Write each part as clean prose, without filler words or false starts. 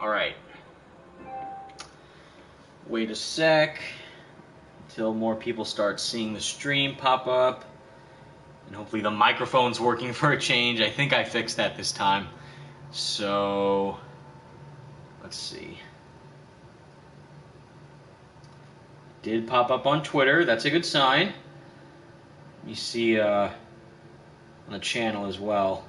Alright. Wait a sec until more people start seeing the stream pop up. And hopefully the microphone's working for a change. I think I fixed that this time. So, let's see. Did pop up on Twitter. That's a good sign. You see on the channel as well.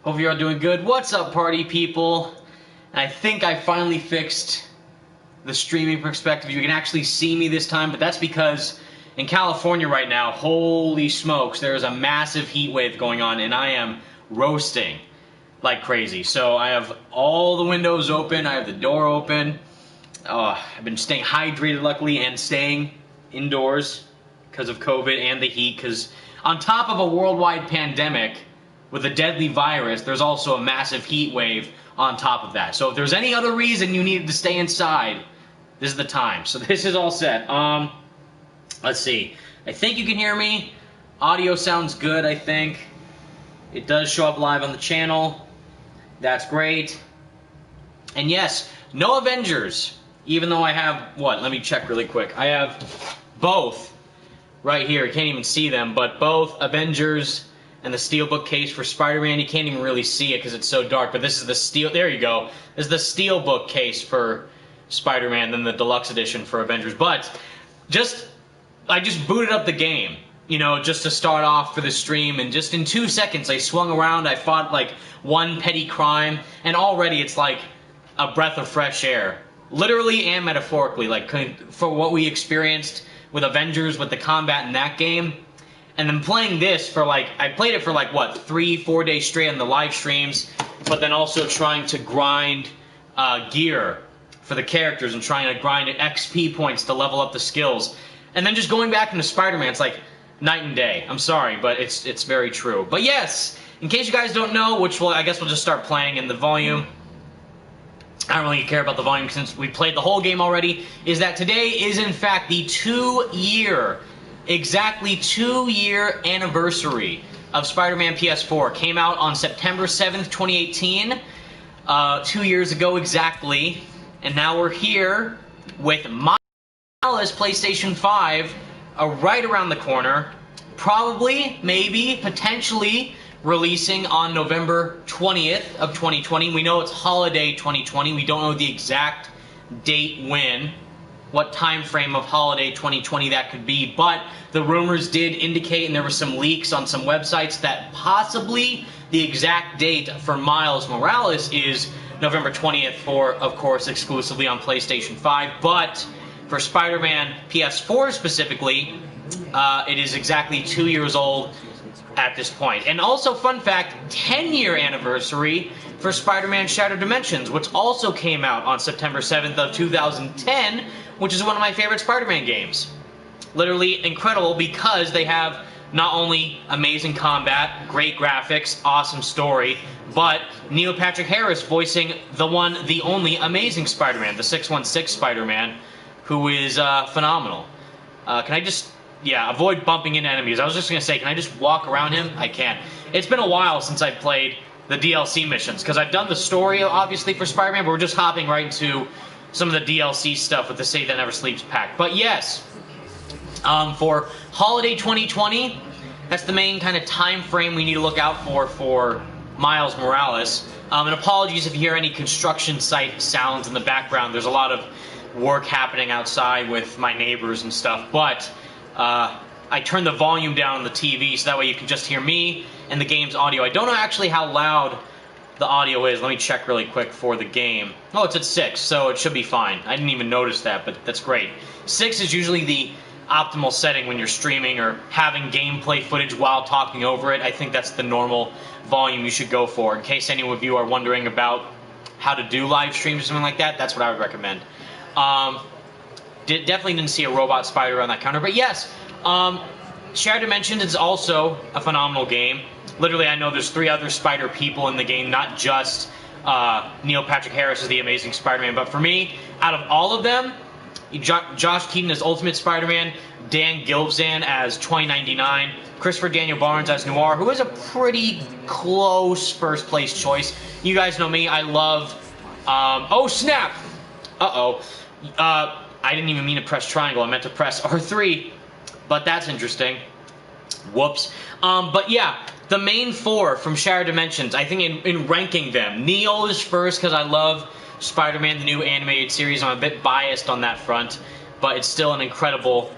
Hope you're all doing good. What's up, party people? And I think I finally fixed the streaming perspective. You can actually see me this time, but that's because in California right now, holy smokes, there is a massive heat wave going on, and I am roasting like crazy. So I have all the windows open, I have the door open. I've been staying hydrated, luckily, and staying indoors because of COVID and the heat, because on top of a worldwide pandemic with a deadly virus, there's also a massive heat wave on top of that. So if there's any other reason you needed to stay inside, this is the time. So this is all set. Let's see. I think you can hear me. Audio sounds good, I think. It does show up live on the channel. That's great. And yes, no Avengers. Even though I have, what? Let me check really quick. I have both right here. You can't even see them, but both Avengers and the Steelbook case for Spider-Man. You can't even really see it because it's so dark, but this is the steel. There you go. This is the Steelbook case for Spider-Man, then the deluxe edition for Avengers. But I just booted up the game, you know, just to start off for the stream, and just in 2 seconds I swung around, I fought like one petty crime, and already it's like a breath of fresh air. Literally and metaphorically, like for what we experienced with Avengers, with the combat in that game. And then playing this for like, I played it for like, what, 3-4 days straight on the live streams, but then also trying to grind gear for the characters and trying to grind XP points to level up the skills. And then just going back into Spider-Man, it's like night and day. I'm sorry, but it's very true. But yes, in case you guys don't know, I guess we'll just start playing in the volume. I don't really care about the volume since we played the whole game already, is that today is in fact the exactly 2-year anniversary of Spider-Man PS4. Came out on September 7th, 2018, 2 years ago exactly, and now we're here with Miles PlayStation 5 right around the corner, probably, maybe, potentially releasing on November 20th of 2020. We know it's holiday 2020. We don't know the exact date when, what time frame of holiday 2020 that could be, but the rumors did indicate, and there were some leaks on some websites, that possibly the exact date for Miles Morales is November 20th for, of course, exclusively on PlayStation 5, but for Spider-Man PS4 specifically, it is exactly 2 years old at this point. And also, fun fact, 10-year anniversary for Spider-Man Shattered Dimensions, which also came out on September 7th of 2010, which is one of my favorite Spider-Man games. Literally incredible because they have not only amazing combat, great graphics, awesome story, but Neil Patrick Harris voicing the one, the only amazing Spider-Man, the 616 Spider-Man, who is phenomenal. Can I just, avoid bumping into enemies. I was just going to say, can I just walk around him? I can't. It's been a while since I've played the DLC missions, because I've done the story, obviously, for Spider-Man, but we're just hopping right into some of the DLC stuff with the Save That Never Sleeps pack. But yes, for Holiday 2020, that's the main kind of time frame we need to look out for Miles Morales. And apologies if you hear any construction site sounds in the background. There's a lot of work happening outside with my neighbors and stuff, but I turned the volume down on the TV so that way you can just hear me and the game's audio. I don't know actually how loud the audio is. Let me check really quick for the game. Oh, it's at 6, so it should be fine. I didn't even notice that, but that's great. 6 is usually the optimal setting when you're streaming or having gameplay footage while talking over it. I think that's the normal volume you should go for. In case any of you are wondering about how to do live streams or something like that, that's what I would recommend. Definitely didn't see a robot spider on that counter, but yes, Shattered Dimensions is also a phenomenal game. Literally, I know there's 3 other Spider people in the game, not just Neil Patrick Harris is the Amazing Spider-Man, but for me, out of all of them, Josh Keaton as Ultimate Spider-Man, Dan Gilvezan as 2099, Christopher Daniel Barnes as Noir, who is a pretty close first place choice. You guys know me, I love, oh snap! I didn't even mean to press triangle, I meant to press R3, but that's interesting. Whoops. But yeah, the main four from Shattered Dimensions, I think in ranking them, Neo is first because I love Spider-Man, the new animated series. I'm a bit biased on that front, but it's still an incredible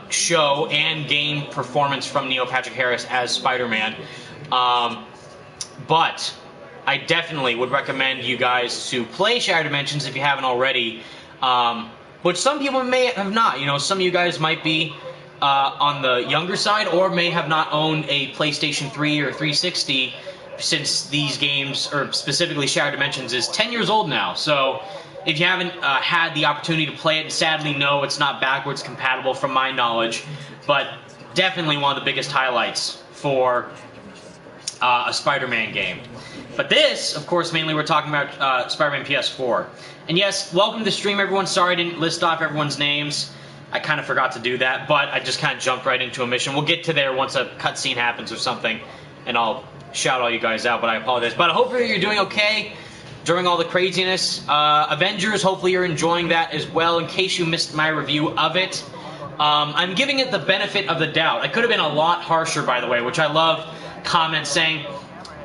show and game performance from Neil Patrick Harris as Spider-Man. But I definitely would recommend you guys to play Shattered Dimensions if you haven't already, which some people may have not. You know, some of you guys might be on the younger side or may have not owned a PlayStation 3 or 360 since these games, or specifically Shattered Dimensions, is 10 years old now. So if you haven't had the opportunity to play it, sadly no, it's not backwards compatible from my knowledge, but definitely one of the biggest highlights for a Spider-Man game. But this, of course, mainly we're talking about Spider-Man PS4. And yes, welcome to the stream, everyone. Sorry I didn't list off everyone's names. I kind of forgot to do that, but I just kind of jumped right into a mission. We'll get to there once a cutscene happens or something, and I'll shout all you guys out, but I apologize. But hopefully you're doing okay during all the craziness. Avengers, hopefully you're enjoying that as well, in case you missed my review of it. I'm giving it the benefit of the doubt. I could have been a lot harsher, by the way, which I love comments saying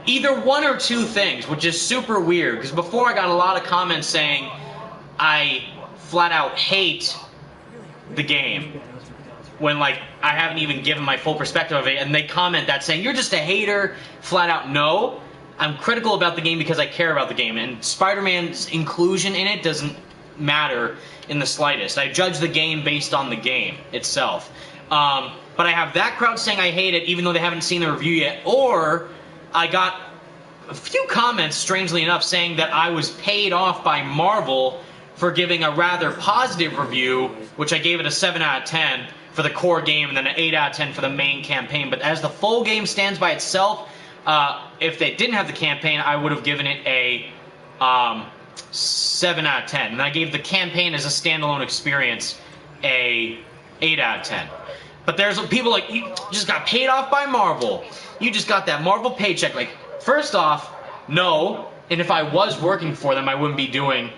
either one or two things, which is super weird, because before I got a lot of comments saying I flat out hate the game, when like I haven't even given my full perspective of it, and they comment that saying, you're just a hater, flat out. No, I'm critical about the game because I care about the game, and Spider-Man's inclusion in it doesn't matter in the slightest. I judge the game based on the game itself. But I have that crowd saying I hate it even though they haven't seen the review yet, or I got a few comments, strangely enough, saying that I was paid off by Marvel for giving a rather positive review, which I gave it a 7 out of 10 for the core game, and then an 8 out of 10 for the main campaign. But as the full game stands by itself, if they didn't have the campaign, I would have given it a 7 out of 10. And I gave the campaign as a standalone experience a 8 out of 10. But there's people like, you just got paid off by Marvel. You just got that Marvel paycheck. Like, first off, no. And if I was working for them, I wouldn't be doing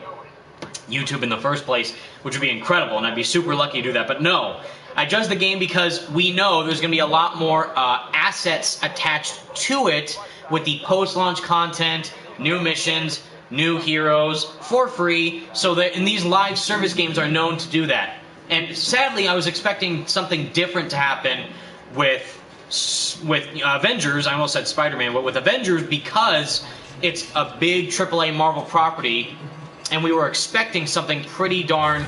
YouTube in the first place, which would be incredible, and I'd be super lucky to do that. But no, I judge the game because we know there's going to be a lot more assets attached to it with the post-launch content, new missions, new heroes for free. So that in these live service games are known to do that. And sadly, I was expecting something different to happen with Avengers. I almost said Spider-Man, but with Avengers, because it's a big AAA Marvel property, and we were expecting something pretty darn,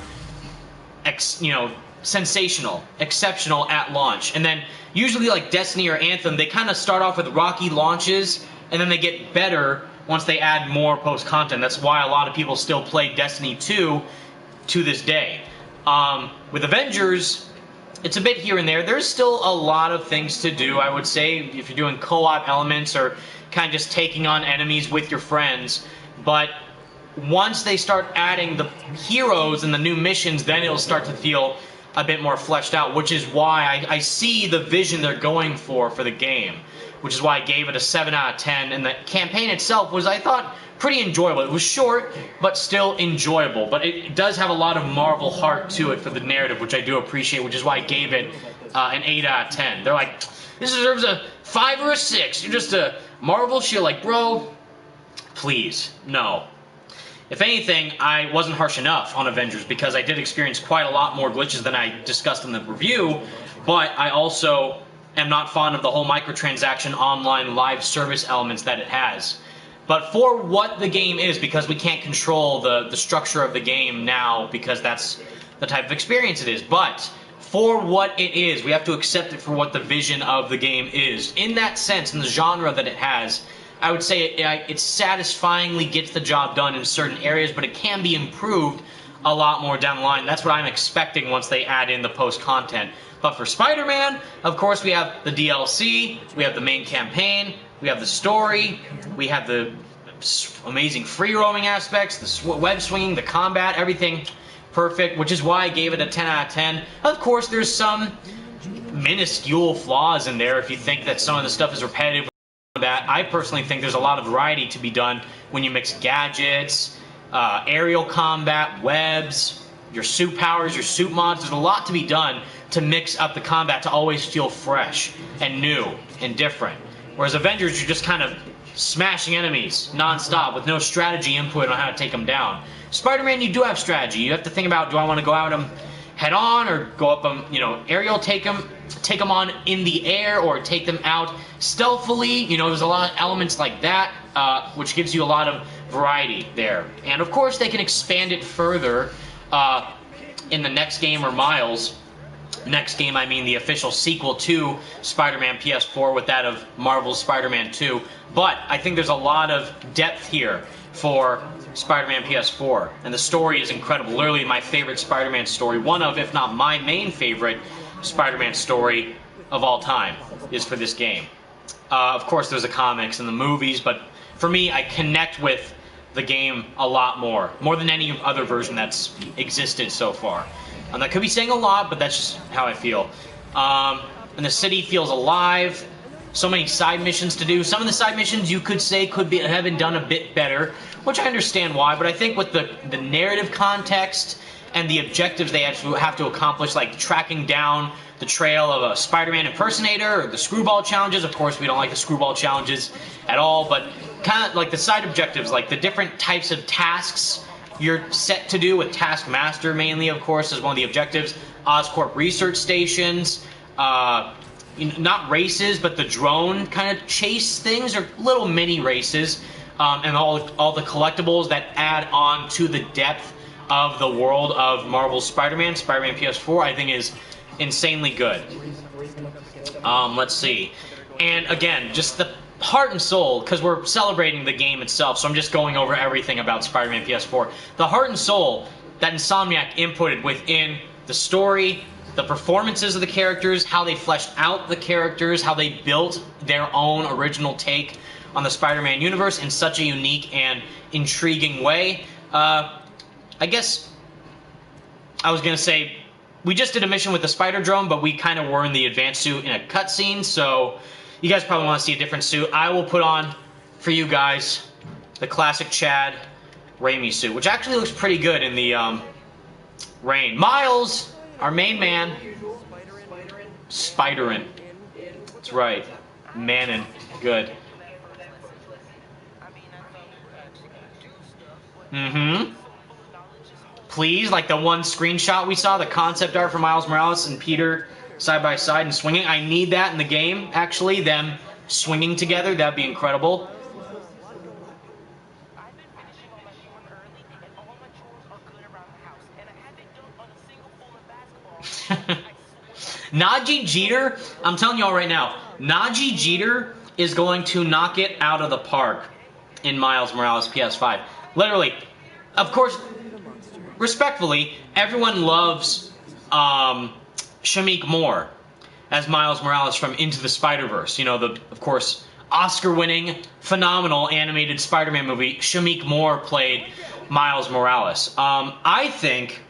sensational, exceptional at launch. And then usually like Destiny or Anthem, they kind of start off with rocky launches, and then they get better once they add more post-content. That's why a lot of people still play Destiny 2 to this day. With Avengers, it's a bit here and there. There's still a lot of things to do, I would say, if you're doing co-op elements or kind of just taking on enemies with your friends. But once they start adding the heroes and the new missions, then it'll start to feel a bit more fleshed out, which is why I see the vision they're going for the game, which is why I gave it a 7 out of 10, and the campaign itself was, I thought, pretty enjoyable. It was short, but still enjoyable, but it does have a lot of Marvel heart to it for the narrative, which I do appreciate, which is why I gave it an 8 out of 10. They're like, this deserves a 5 or a 6. You're just a Marvel shit. Like, bro, please, no. If anything, I wasn't harsh enough on Avengers because I did experience quite a lot more glitches than I discussed in the review, but I also am not fond of the whole microtransaction online live service elements that it has. But for what the game is, because we can't control the structure of the game now because that's the type of experience it is, but for what it is, we have to accept it for what the vision of the game is. In that sense, in the genre that it has, I would say it satisfyingly gets the job done in certain areas, but it can be improved a lot more down the line. That's what I'm expecting once they add in the post-content. But for Spider-Man, of course, we have the DLC, we have the main campaign, we have the story, we have the amazing free roaming aspects, the web swinging, the combat, everything perfect, which is why I gave it a 10 out of 10. Of course, there's some minuscule flaws in there if you think that some of the stuff is repetitive. That I personally think there's a lot of variety to be done when you mix gadgets, aerial combat, webs, your suit powers, your suit mods. There's a lot to be done to mix up the combat to always feel fresh and new and different. Whereas Avengers, you're just kind of smashing enemies non-stop with no strategy input on how to take them down. Spider-Man, you do have strategy. You have to think about, do I want to go at them head on or go up them, aerial, take them on in the air, or take them out stealthily. There's a lot of elements like that, which gives you a lot of variety there. And of course, they can expand it further in the next game, or Miles. Next game, I mean the official sequel to Spider-Man PS4 with that of Marvel's Spider-Man 2. But I think there's a lot of depth here for Spider-Man PS4. And the story is incredible. Literally my favorite Spider-Man story. One of, if not my main favorite Spider-Man story of all time is for this game. Of course, there's the comics and the movies, but for me, I connect with the game a lot more than any other version that's existed so far. And that could be saying a lot, but that's just how I feel. And the city feels alive. So many side missions to do. Some of the side missions you could say have been done a bit better, which I understand why, but I think with the narrative context and the objectives they actually have to accomplish, like tracking down the trail of a Spider-Man impersonator, or the screwball challenges. Of course, we don't like the screwball challenges at all, but kind of like the side objectives, like the different types of tasks you're set to do, with Taskmaster mainly, of course, is one of the objectives. Oscorp research stations, not races, but the drone kind of chase things, or little mini races, and all the collectibles that add on to the depth of the world of Marvel's Spider-Man. Spider-Man PS4, I think, is insanely good. Let's see. And again, just the heart and soul, because we're celebrating the game itself, so I'm just going over everything about Spider-Man PS4. The heart and soul that Insomniac inputted within the story, the performances of the characters, how they fleshed out the characters, how they built their own original take on the Spider-Man universe in such a unique and intriguing way. I guess I was going to say, we just did a mission with the spider drone, but we kind of were in the advanced suit in a cutscene, so you guys probably want to see a different suit. I will put on, for you guys, the classic Chad Raimi suit, which actually looks pretty good in the rain. Miles, our main man, Spiderin. That's right. Manin. Good. Mm-hmm. Please, like the one screenshot we saw, the concept art for Miles Morales and Peter side by side and swinging. I need that in the game, actually, them swinging together. That'd be incredible. Najee Jeter, I'm telling y'all right now, Najee Jeter is going to knock it out of the park in Miles Morales PS5. Literally. Of course, respectfully, everyone loves Shameik Moore as Miles Morales from Into the Spider-Verse. You know, of course, Oscar-winning, phenomenal animated Spider-Man movie. Shameik Moore played Miles Morales. I think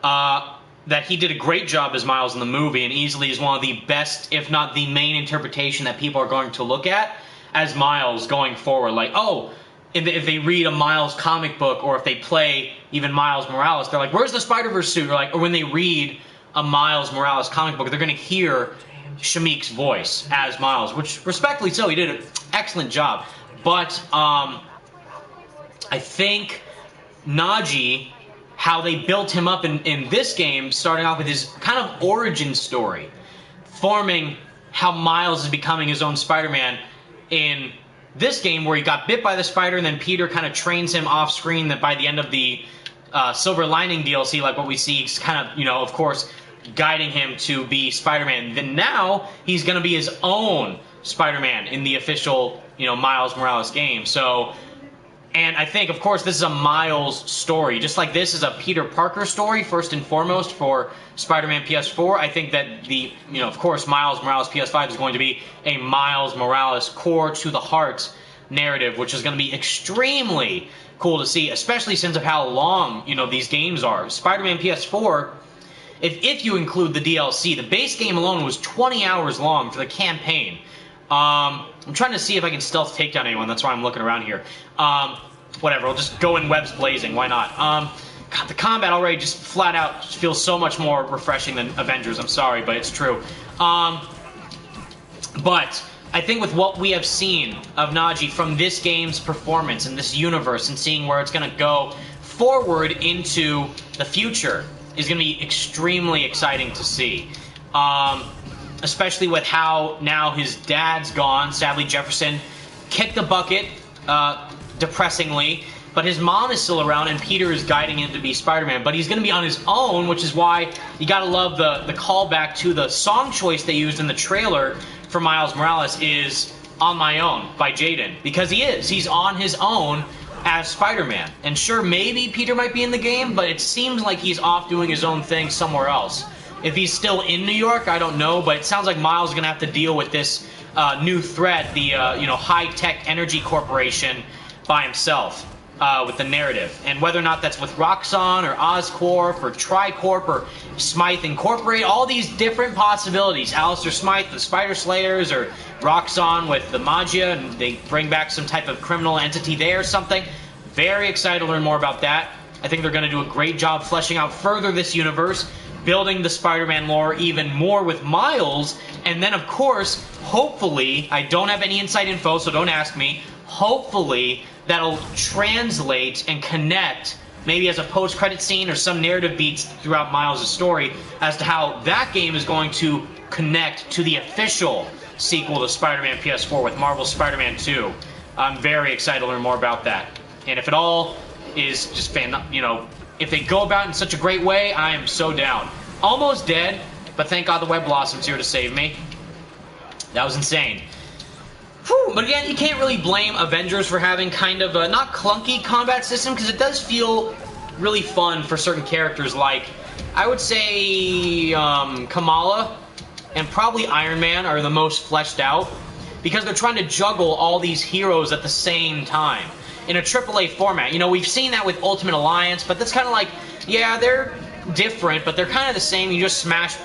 that he did a great job as Miles in the movie, and easily is one of the best, if not the main interpretation that people are going to look at as Miles going forward. Like, oh, if they read a Miles comic book, or if they play even Miles Morales, they're like, where's the Spider-Verse suit? Or when they read a Miles Morales comic book, they're going to hear Shameik's voice as Miles, which, respectfully so, he did an excellent job. But I think Najee, how they built him up in this game, starting off with his kind of origin story, forming how Miles is becoming his own Spider-Man in this game, where he got bit by the spider, and then Peter kind of trains him off screen, that by the end of the Silver Lining DLC, like what we see, he's kind of, of course, guiding him to be Spider-Man. Then now, he's going to be his own Spider-Man in the official, Miles Morales game. So, and I think, of course, this is a Miles story. Just like this is a Peter Parker story, first and foremost, for Spider-Man PS4. I think that the, of course, Miles Morales PS5 is going to be a Miles Morales core to the heart narrative, which is going to be extremely cool to see, especially since of how long, you know, these games are. Spider-Man PS4, if you include the DLC, the base game alone was 20 hours long for the campaign. I'm trying to see if I can stealth takedown anyone. That's why I'm looking around here. Whatever, I'll just go in webs blazing. Why not? God, the combat already just flat out just feels so much more refreshing than Avengers. I'm sorry, but it's true. But I think with what we have seen of Najee from this game's performance in this universe and seeing where it's going to go forward into the future is going to be extremely exciting to see. Especially with how now his dad's gone. Sadly, Jefferson kicked the bucket, depressingly. But his mom is still around, and Peter is guiding him to be Spider-Man. But he's going to be on his own, which is why you got to love the callback to the song choice they used in the trailer for Miles Morales is On My Own by Jaden. Because he is. He's on his own as Spider-Man. And sure, maybe Peter might be in the game, but it seems like he's off doing his own thing somewhere else. If he's still in New York, I don't know, but it sounds like Miles is going to have to deal with this new threat, the high-tech energy corporation, by himself with the narrative. And whether or not that's with Roxxon or Oscorp or Tricorp or Smythe Incorporated, all these different possibilities. Alistair Smythe, the Spider Slayers, or Roxxon with the Magia, and they bring back some type of criminal entity there or something. Very excited to learn more about that. I think they're going to do a great job fleshing out further this universe, building the Spider-Man lore even more with Miles, and then, of course, hopefully, I don't have any inside info, so don't ask me, hopefully that'll translate and connect, maybe as a post-credit scene or some narrative beats throughout Miles' story, as to how that game is going to connect to the official sequel to Spider-Man PS4 with Marvel's Spider-Man 2. I'm very excited to learn more about that. And if it all is just if they go about it in such a great way, I am so down. Almost dead, but thank God the Web Blossom's here to save me. That was insane. Whew, but again, you can't really blame Avengers for having kind of a not clunky combat system, because it does feel really fun for certain characters, like, I would say Kamala and probably Iron Man are the most fleshed out, because they're trying to juggle all these heroes at the same time in a AAA format. You know, we've seen that with Ultimate Alliance, but that's kind of like, yeah, they're different, but they're kind of the same. You just smash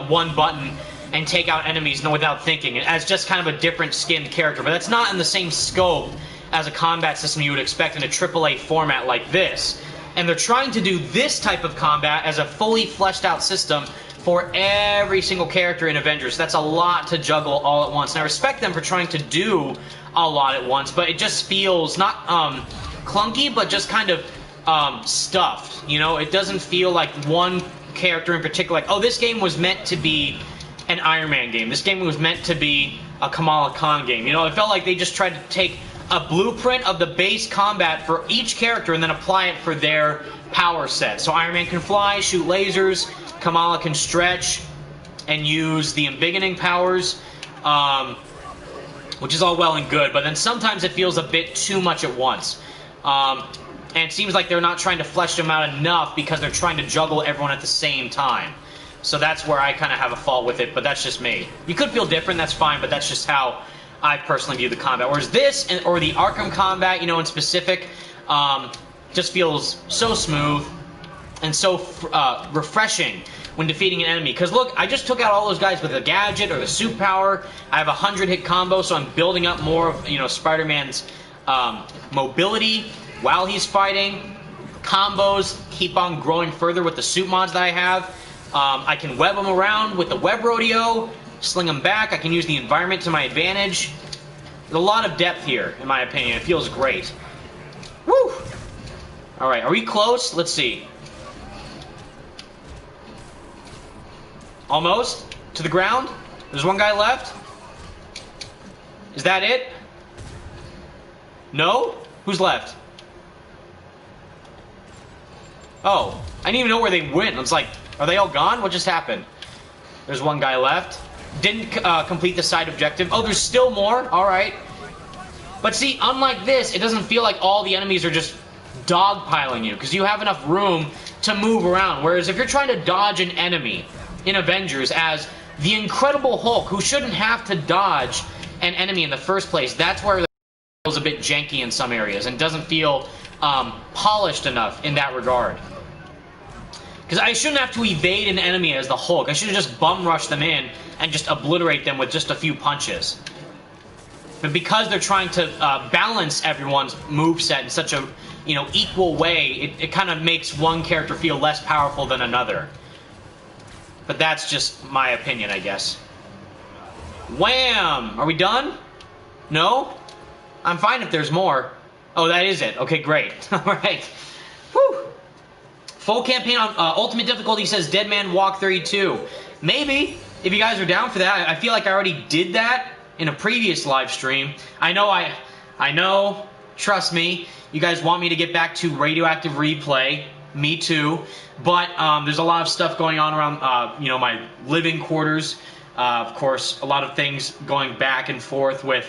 one button and take out enemies without thinking, as just kind of a different skinned character. But that's not in the same scope as a combat system you would expect in a AAA format like this. And they're trying to do this type of combat as a fully fleshed out system for every single character in Avengers. That's a lot to juggle all at once. And I respect them for trying to do a lot at once, but it just feels not clunky, but just kind of stuffed. You know, it doesn't feel like one character in particular, like, oh, this game was meant to be an Iron Man game. This game was meant to be a Kamala Khan game. You know, it felt like they just tried to take a blueprint of the base combat for each character and then apply it for their power set. So Iron Man can fly, shoot lasers, Kamala can stretch and use the embiggening powers, which is all well and good, but then sometimes it feels a bit too much at once. And it seems like they're not trying to flesh them out enough because they're trying to juggle everyone at the same time. So that's where I kind of have a fault with it, but that's just me. You could feel different, that's fine, but that's just how I personally view the combat. Whereas this, or the Arkham combat, you know, in specific, just feels so smooth and so refreshing when defeating an enemy. Because look, I just took out all those guys with a gadget or the suit power. I have a 100-hit combo, so I'm building up more of, you know, Spider-Man's mobility while he's fighting. Combos keep on growing further with the suit mods that I have. I can web them around with the web rodeo, sling them back. I can use the environment to my advantage. There's a lot of depth here, in my opinion. It feels great. Woo! Alright, are we close? Let's see. Almost? To the ground? There's one guy left? Is that it? No? Who's left? Oh, I didn't even know where they went. It's like, are they all gone? What just happened? There's one guy left. Didn't complete the side objective. Oh, there's still more? Alright. But see, unlike this, it doesn't feel like all the enemies are just dogpiling you, because you have enough room to move around. Whereas if you're trying to dodge an enemy in Avengers as the Incredible Hulk, who shouldn't have to dodge an enemy in the first place, that's where it feels a bit janky in some areas and doesn't feel polished enough in that regard. Because I shouldn't have to evade an enemy as the Hulk. I should have just bum rushed them in and just obliterate them with just a few punches. But because they're trying to balance everyone's moveset in such a, you know, equal way, it kind of makes one character feel less powerful than another. But that's just my opinion, I guess. Wham! Are we done? No? I'm fine if there's more. Oh, that is it. Okay, great. Alright. Whew! Full campaign on Ultimate Difficulty says Dead Man Walk 32. Maybe, if you guys are down for that. I feel like I already did that in a previous live stream. I know, trust me, you guys want me to get back to Radioactive Replay. Me too. But there's a lot of stuff going on around, you know, my living quarters. Of course, a lot of things going back and forth with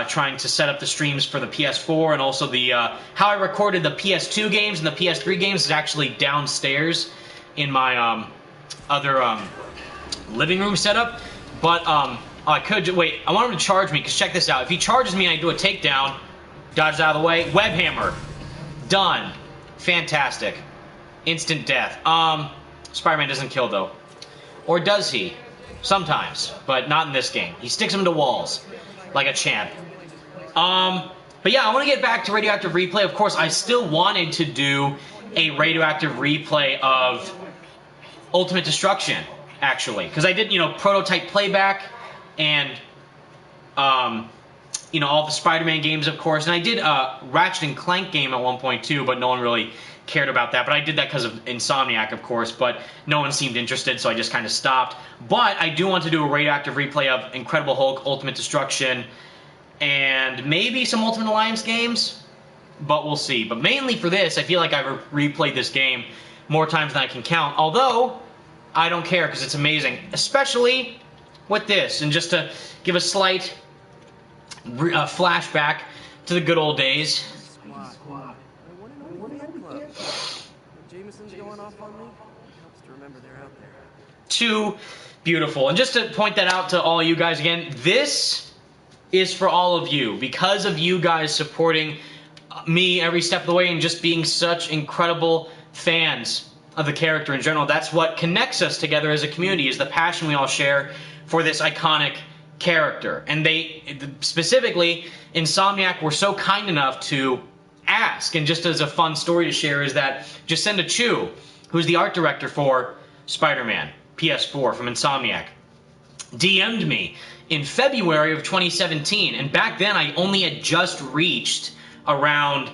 trying to set up the streams for the PS4, and also the how I recorded the PS2 games and the PS3 games is actually downstairs in my other living room setup. But I could wait. I want him to charge me, because check this out. If he charges me and I do a takedown, dodges out of the way, web hammer, done, fantastic, instant death. Spider-Man doesn't kill though, or does he? Sometimes, but not in this game. He sticks him to walls like a champ. But yeah, I want to get back to Radioactive Replay. Of course, I still wanted to do a Radioactive Replay of Ultimate Destruction, actually, because I did, you know, prototype playback and you know, all the Spider-Man games, of course, and I did a Ratchet and Clank game at one point too, but no one really cared about that. But I did that because of Insomniac, of course, but no one seemed interested, so I just kind of stopped. But I do want to do a Radioactive Replay of Incredible Hulk, Ultimate Destruction, and maybe some Ultimate Alliance games, but we'll see. But mainly for this, I feel like I've replayed this game more times than I can count, although I don't care because it's amazing, especially with this. And just to give a slight flashback to the good old days. Jameson's going off on me. Helps to remember they're out there. Too beautiful. And just to point that out to all you guys again, this is for all of you. Because of you guys supporting me every step of the way and just being such incredible fans of the character in general. That's what connects us together as a community, is the passion we all share for this iconic character. And they, specifically, Insomniac were so kind enough to ask, and just as a fun story to share, is that Jacinda Chu, who's the art director for Spider-Man PS4 from Insomniac, DM'd me in February of 2017, and back then I only had just reached around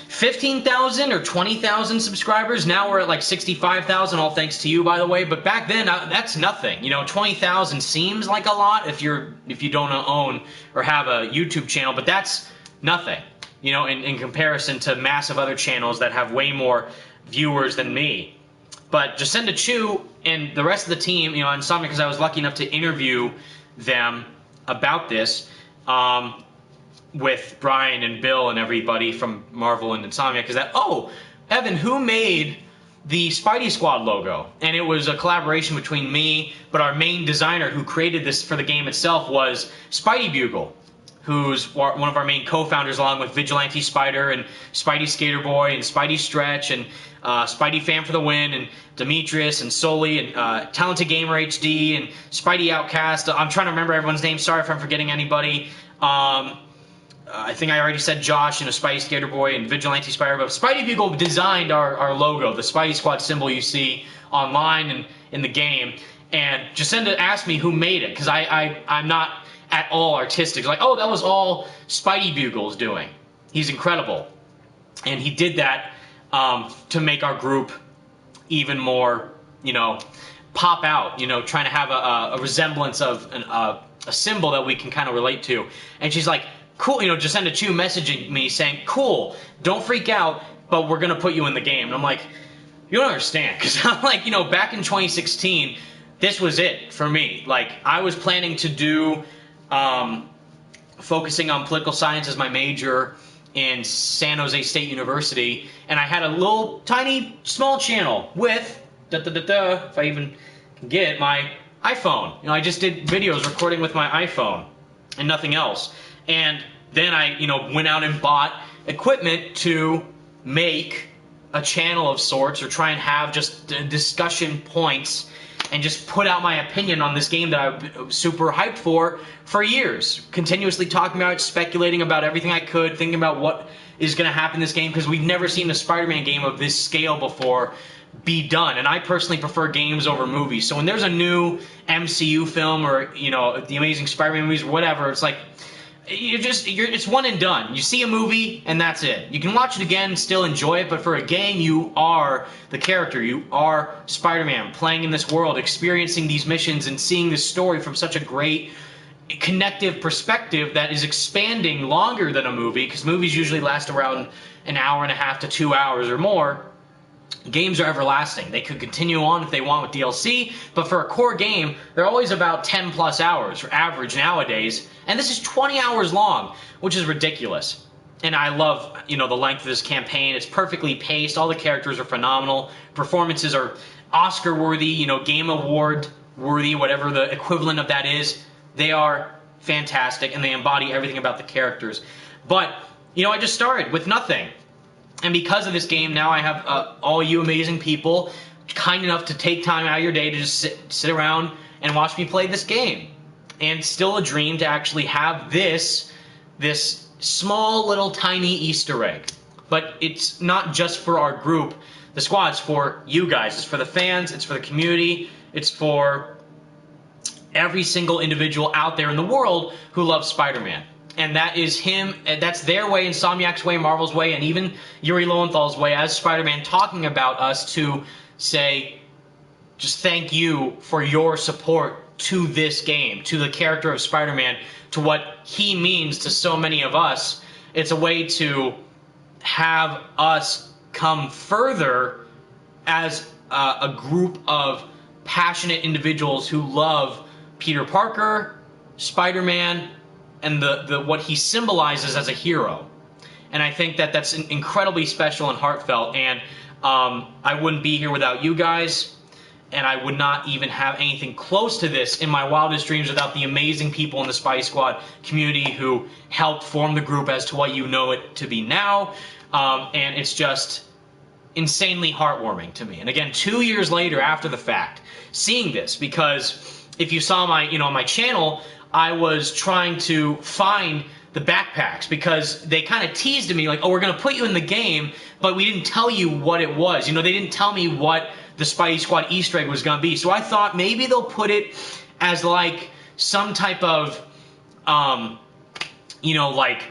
15,000 or 20,000 subscribers. Now we're at like 65,000, all thanks to you, by the way. But back then, that's nothing. You know, 20,000 seems like a lot if you don't own or have a YouTube channel, but that's nothing, you know, in comparison to massive other channels that have way more viewers than me. But Jacinda Chu and the rest of the team, you know, Insomniac, because I was lucky enough to interview them about this, with Brian and Bill and everybody from Marvel and Insomniac, is that, oh, Evan, who made the Spidey Squad logo? And it was a collaboration between me, but our main designer who created this for the game itself was Spidey Bugle, who's one of our main co-founders, along with Vigilante Spider and Spidey Skater Boy and Spidey Stretch and Spidey Fan for the Win and Demetrius and Soli and Talented Gamer HD and Spidey Outcast. I'm trying to remember everyone's name. Sorry if I'm forgetting anybody. I think I already said Josh and a Spidey Skater Boy and Vigilante Spider, but Spidey Bugle designed our logo, the Spidey Squad symbol you see online and in the game. And Jacinda asked me who made it, because I'm not at all artistic. Like, oh, that was all Spidey Bugle's doing. He's incredible. And he did that to make our group even more, you know, pop out, you know, trying to have a resemblance of a symbol that we can kind of relate to. And she's like, cool, you know, Jacinda Chu messaging me saying, cool, don't freak out, but we're going to put you in the game. And I'm like, you don't understand, because I'm like, you know, back in 2016, this was it for me. Like, I was planning to do focusing on political science as my major in San Jose State University, and I had a little tiny small channel with if I even can get it, my iPhone. You know, I just did videos recording with my iPhone and nothing else. And then I, you know, went out and bought equipment to make a channel of sorts or try and have just discussion points and just put out my opinion on this game that I've been super hyped for years. Continuously talking about it, speculating about everything I could, thinking about what is going to happen in this game, because we've never seen a Spider-Man game of this scale before be done. And I personally prefer games over movies. So when there's a new MCU film or, you know, the Amazing Spider-Man movies or whatever, it's like, it's one and done. You see a movie and that's it. You can watch it again and still enjoy it, but for a game, you are the character. You are Spider-Man playing in this world, experiencing these missions and seeing this story from such a great connective perspective that is expanding longer than a movie, because movies usually last around an hour and a half to 2 hours or more. Games are everlasting. They could continue on if they want with DLC, but for a core game, they're always about 10 plus hours for average nowadays, and this is 20 hours long, which is ridiculous. And I love, you know, the length of this campaign. It's perfectly paced. All the characters are phenomenal. Performances are Oscar worthy, you know, Game Award worthy, whatever the equivalent of that is. They are fantastic, and they embody everything about the characters. But, you know, I just started with nothing. And because of this game, now I have all you amazing people kind enough to take time out of your day to just sit around and watch me play this game. And it's still a dream to actually have this small little tiny Easter egg. But it's not just for our group, the squad, it's for you guys. It's for the fans, it's for the community, it's for every single individual out there in the world who loves Spider-Man. And that is him, that's their way, Insomniac's way, Marvel's way, and even Yuri Lowenthal's way as Spider-Man talking about us to say, just thank you for your support to this game, to the character of Spider-Man, to what he means to so many of us. It's a way to have us come further as a group of passionate individuals who love Peter Parker, Spider-Man, and what he symbolizes as a hero. And I think that that's incredibly special and heartfelt, and I wouldn't be here without you guys, and I would not even have anything close to this in my wildest dreams without the amazing people in the Spidey Squad community who helped form the group as to what you know it to be now, and it's just insanely heartwarming to me. And again, 2 years later after the fact, seeing this, because if you saw my channel, I was trying to find the backpacks, because they kind of teased me like, oh, we're going to put you in the game, but we didn't tell you what it was. You know, they didn't tell me what the Spidey Squad Easter egg was going to be. So I thought maybe they'll put it as like some type of, you know, like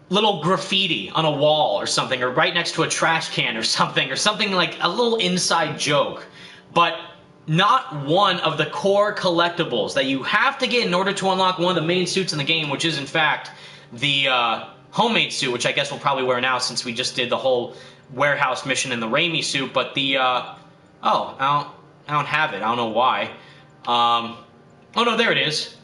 little graffiti on a wall or something, or right next to a trash can or something like a little inside joke. But not one of the core collectibles that you have to get in order to unlock one of the main suits in the game, which is in fact the homemade suit, which I guess we'll probably wear now since we just did the whole warehouse mission in the Raimi suit. But the oh, I don't have it. I don't know why. Oh no, there it is.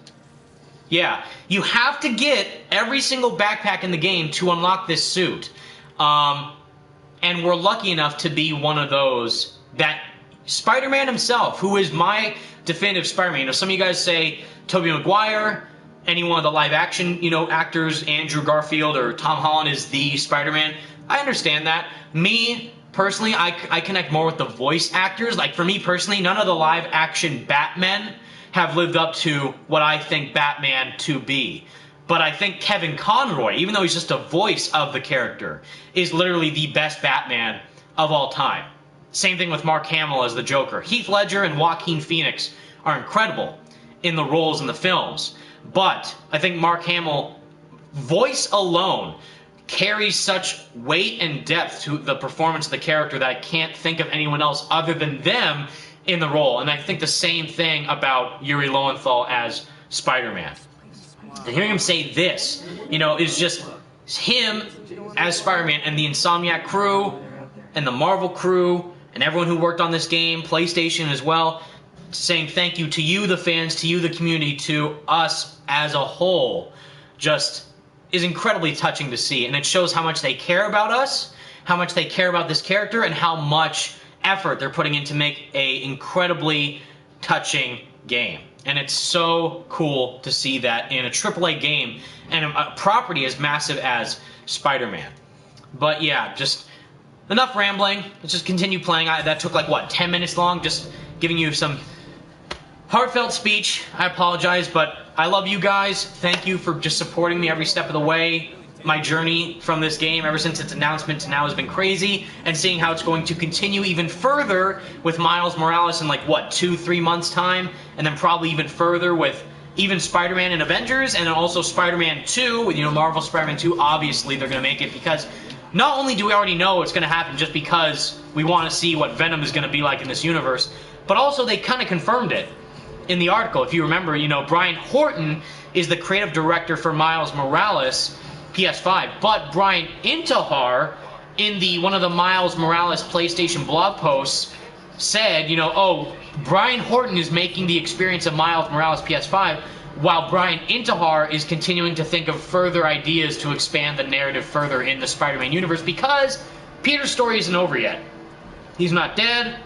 Yeah, you have to get every single backpack in the game to unlock this suit, and we're lucky enough to be one of those that Spider-Man himself, who is my definitive Spider-Man. You know, some of you guys say Tobey Maguire, any one of the live-action, you know, actors, Andrew Garfield or Tom Holland is the Spider-Man. I understand that. Me, personally, I connect more with the voice actors. Like, for me personally, none of the live-action Batmen have lived up to what I think Batman to be. But I think Kevin Conroy, even though he's just a voice of the character, is literally the best Batman of all time. Same thing with Mark Hamill as the Joker. Heath Ledger and Joaquin Phoenix are incredible in the roles in the films. But I think Mark Hamill, voice alone, carries such weight and depth to the performance of the character that I can't think of anyone else other than them in the role. And I think the same thing about Yuri Lowenthal as Spider-Man. And hearing him say this, you know, is just him as Spider-Man, and the Insomniac crew and the Marvel crew and everyone who worked on this game, PlayStation as well, saying thank you to you, the fans, to you, the community, to us as a whole, just is incredibly touching to see. And it shows how much they care about us, how much they care about this character, and how much effort they're putting in to make a incredibly touching game. And it's so cool to see that in a AAA game and a property as massive as Spider-Man. But yeah, just enough rambling. Let's just continue playing. That took like, what, 10 minutes long? Just giving you some heartfelt speech. I apologize, but I love you guys. Thank you for just supporting me every step of the way. My journey from this game, ever since its announcement to now, has been crazy, and seeing how it's going to continue even further with Miles Morales in like, what, 2-3 months time, and then probably even further with even Spider-Man and Avengers, and then also Spider-Man 2, with, Marvel Spider-Man 2, obviously they're going to make it, because not only do we already know it's going to happen just because we want to see what Venom is going to be like in this universe, but also they kind of confirmed it in the article. If you remember, Brian Horton is the creative director for Miles Morales, PS5, but Brian Intihar, in one of the Miles Morales PlayStation blog posts, said, oh, Brian Horton is making the experience of Miles Morales PS5, while Brian Intihar is continuing to think of further ideas to expand the narrative further in the Spider-Man universe, because Peter's story isn't over yet. He's not dead.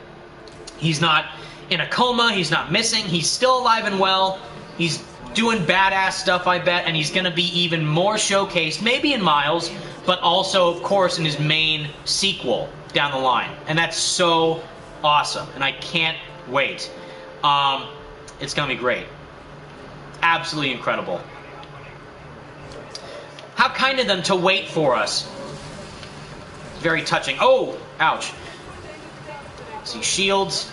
He's not in a coma. He's not missing. He's still alive and well. He's doing badass stuff, I bet, and he's going to be even more showcased, maybe in Miles, but also, of course, in his main sequel down the line. And that's so awesome, and I can't wait. It's going to be great. Absolutely incredible. How kind of them to wait for us. Very touching. Oh, ouch. See, shields.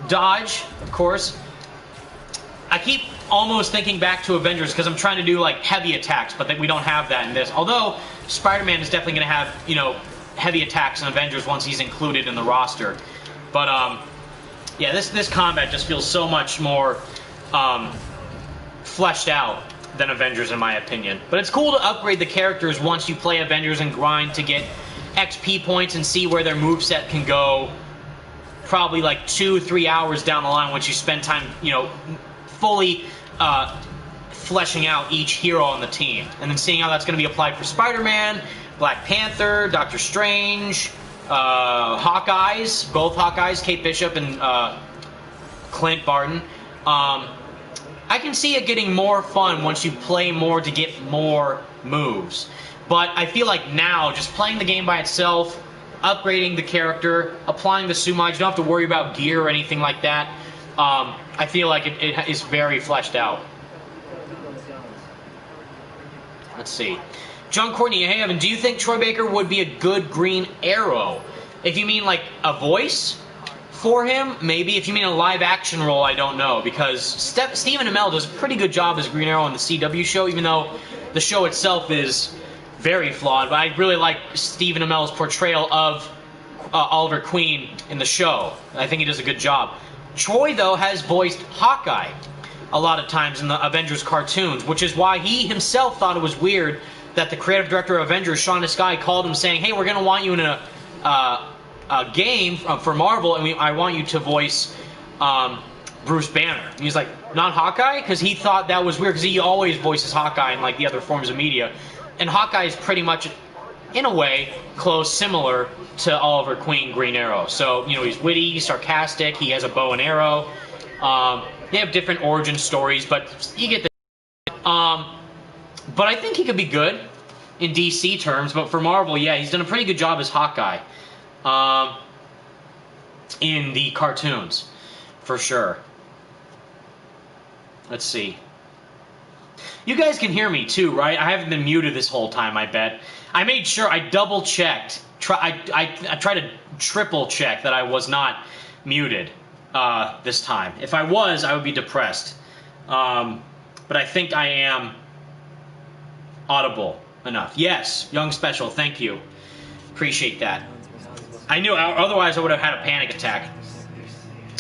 Dodge, of course. I keep almost thinking back to Avengers because I'm trying to do like heavy attacks, but we don't have that in this. Although Spider-Man is definitely going to have, heavy attacks in Avengers once he's included in the roster. But yeah, this combat just feels so much more fleshed out than Avengers, in my opinion. But it's cool to upgrade the characters once you play Avengers and grind to get XP points and see where their moveset can go. Probably like 2-3 hours down the line once you spend time, fully fleshing out each hero on the team. And then seeing how that's going to be applied for Spider-Man, Black Panther, Doctor Strange, Hawkeyes, both Hawkeyes, Kate Bishop and Clint Barton. I can see it getting more fun once you play more to get more moves. But I feel like now, just playing the game by itself, upgrading the character, applying the suit mods, you don't have to worry about gear or anything like that. I feel like it is very fleshed out. Let's see. John Courtney, hey Evan, do you think Troy Baker would be a good Green Arrow? If you mean like a voice for him, maybe. If you mean a live action role, I don't know. Because Stephen Amell does a pretty good job as Green Arrow on the CW show, even though the show itself is very flawed. But I really like Stephen Amell's portrayal of Oliver Queen in the show. I think he does a good job. Troy, though, has voiced Hawkeye a lot of times in the Avengers cartoons, which is why he himself thought it was weird that the creative director of Avengers, Sean Ascai, called him saying, hey, we're going to want you in a game for Marvel, and I want you to voice Bruce Banner. And he's like, not Hawkeye? Because he thought that was weird, because he always voices Hawkeye in like the other forms of media. And Hawkeye is pretty much, in a way, close, similar to Oliver Queen Green Arrow. So, he's witty, he's sarcastic, he has a bow and arrow. They have different origin stories, but you get the... but I think he could be good in DC terms, but for Marvel, yeah, he's done a pretty good job as Hawkeye in the cartoons, for sure. Let's see. You guys can hear me too, right? I haven't been muted this whole time, I bet. I made sure, I double-checked. I tried to triple-check that I was not muted this time. If I was, I would be depressed. But I think I am audible enough. Yes, Young Special, thank you. Appreciate that. I knew, otherwise I would have had a panic attack.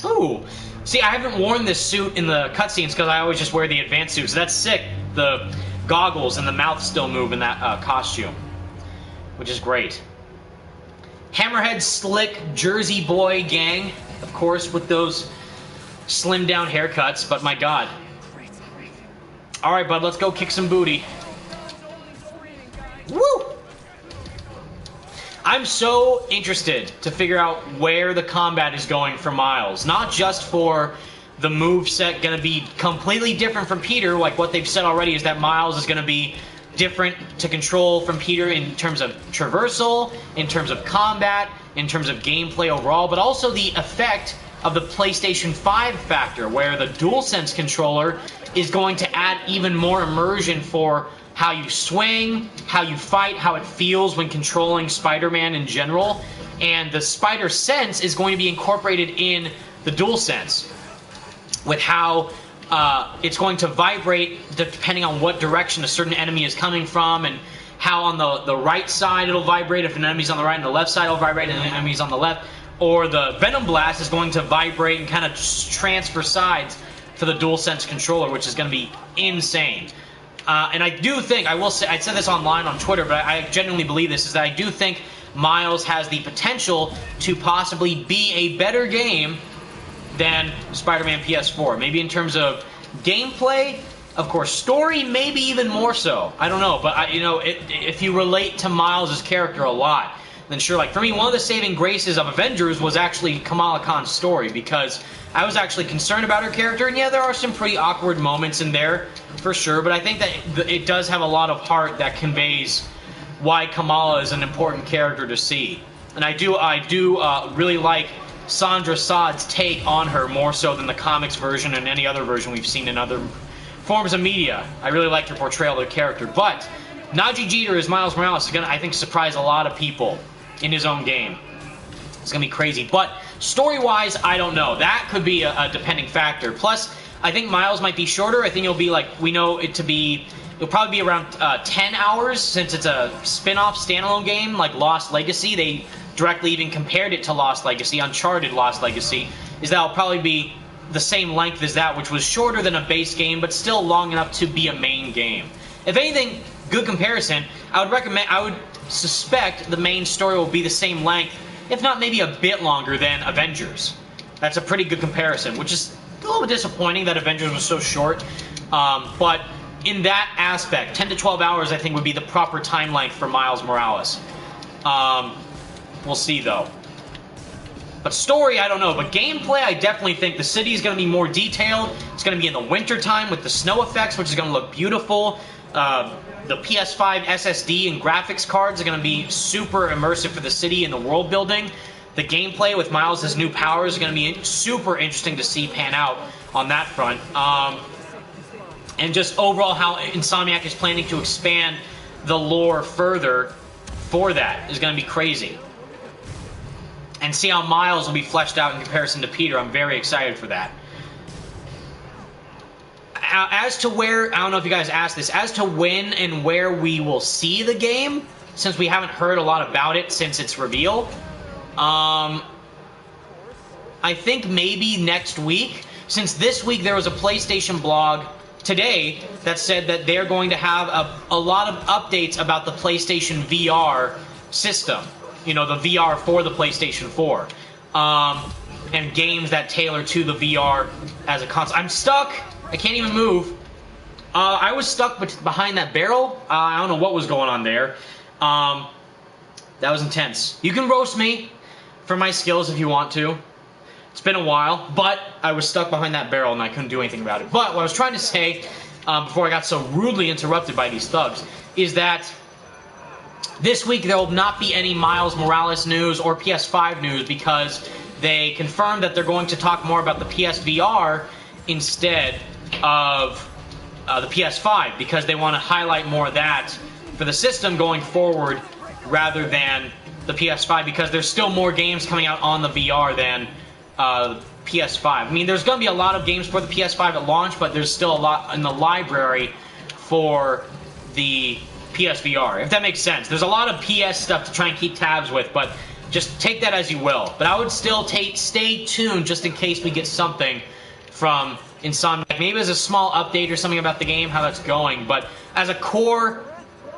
Ooh. See, I haven't worn this suit in the cutscenes because I always just wear the advanced suits. That's sick. The goggles and the mouth still move in that costume, which is great. Hammerhead Slick Jersey Boy gang, of course, with those slimmed down haircuts, but my god. Alright, bud, let's go kick some booty. Woo! I'm so interested to figure out where the combat is going for Miles. Not just for the moveset going to be completely different from Peter, like what they've said already is that Miles is going to be different to control from Peter in terms of traversal, in terms of combat, in terms of gameplay overall, but also the effect of the PlayStation 5 factor, where the DualSense controller is going to add even more immersion for how you swing, how you fight, how it feels when controlling Spider-Man in general. And the Spider Sense is going to be incorporated in the DualSense with how it's going to vibrate depending on what direction a certain enemy is coming from, and how on the right side it'll vibrate if an enemy's on the right, and the left side will vibrate and the enemy's on the left. Or the Venom Blast is going to vibrate and kind of transfer sides for the DualSense controller, which is going to be insane. And I do think, I will say, I said this online on Twitter, but I genuinely believe this, is that I do think Miles has the potential to possibly be a better game than Spider-Man PS4. Maybe in terms of gameplay, of course, story, maybe even more so. I don't know, but if you relate to Miles' character a lot, then sure. Like for me, one of the saving graces of Avengers was actually Kamala Khan's story, because I was actually concerned about her character, and yeah, there are some pretty awkward moments in there, for sure, but I think that it does have a lot of heart that conveys why Kamala is an important character to see. And I do really like Sandra Saad's take on her, more so than the comics version and any other version we've seen in other forms of media. I really liked her portrayal of the character. But Najee Jeter as Miles Morales is going to, I think, surprise a lot of people in his own game. It's going to be crazy. But story-wise, I don't know. That could be a depending factor. Plus, I think Miles might be shorter. I think it'll be like, we know it to be, it'll probably be around 10 hours, since it's a spin-off standalone game like Lost Legacy. They directly even compared it to Lost Legacy, Uncharted Lost Legacy, is that it'll probably be the same length as that, which was shorter than a base game, but still long enough to be a main game. If anything, good comparison, I would suspect the main story will be the same length, if not maybe a bit longer than Avengers. That's a pretty good comparison, which is a little bit disappointing that Avengers was so short. But in that aspect, 10 to 12 hours I think would be the proper time length for Miles Morales. We'll see though. But story, I don't know. But gameplay, I definitely think the city is going to be more detailed. It's going to be in the wintertime with the snow effects, which is going to look beautiful. The PS5 SSD and graphics cards are going to be super immersive for the city and the world building. The gameplay with Miles' new powers is going to be super interesting to see pan out on that front. And just overall how Insomniac is planning to expand the lore further for that is going to be crazy. And see how Miles will be fleshed out in comparison to Peter. I'm very excited for that. As to where, I don't know if you guys asked this, as to when and where we will see the game, since we haven't heard a lot about it since its reveal, I think maybe next week, since this week there was a PlayStation blog today that said that they're going to have a lot of updates about the PlayStation VR system. You know, the VR for the PlayStation 4. And games that tailor to the VR as a console. I'm stuck. I can't even move. I was stuck behind that barrel. I don't know what was going on there. That was intense. You can roast me for my skills if you want to. It's been a while, but I was stuck behind that barrel and I couldn't do anything about it. But what I was trying to say, before I got so rudely interrupted by these thugs, is that this week there will not be any Miles Morales news or PS5 news, because they confirmed that they're going to talk more about the PSVR instead of the PS5, because they want to highlight more of that for the system going forward rather than the PS5, because there's still more games coming out on the VR than the PS5. I mean, there's going to be a lot of games for the PS5 at launch, but there's still a lot in the library for the PSVR, if that makes sense. There's a lot of PS stuff to try and keep tabs with, but just take that as you will. But I would still stay tuned just in case we get something from Insomniac. Maybe as a small update or something about the game, how that's going. But as a core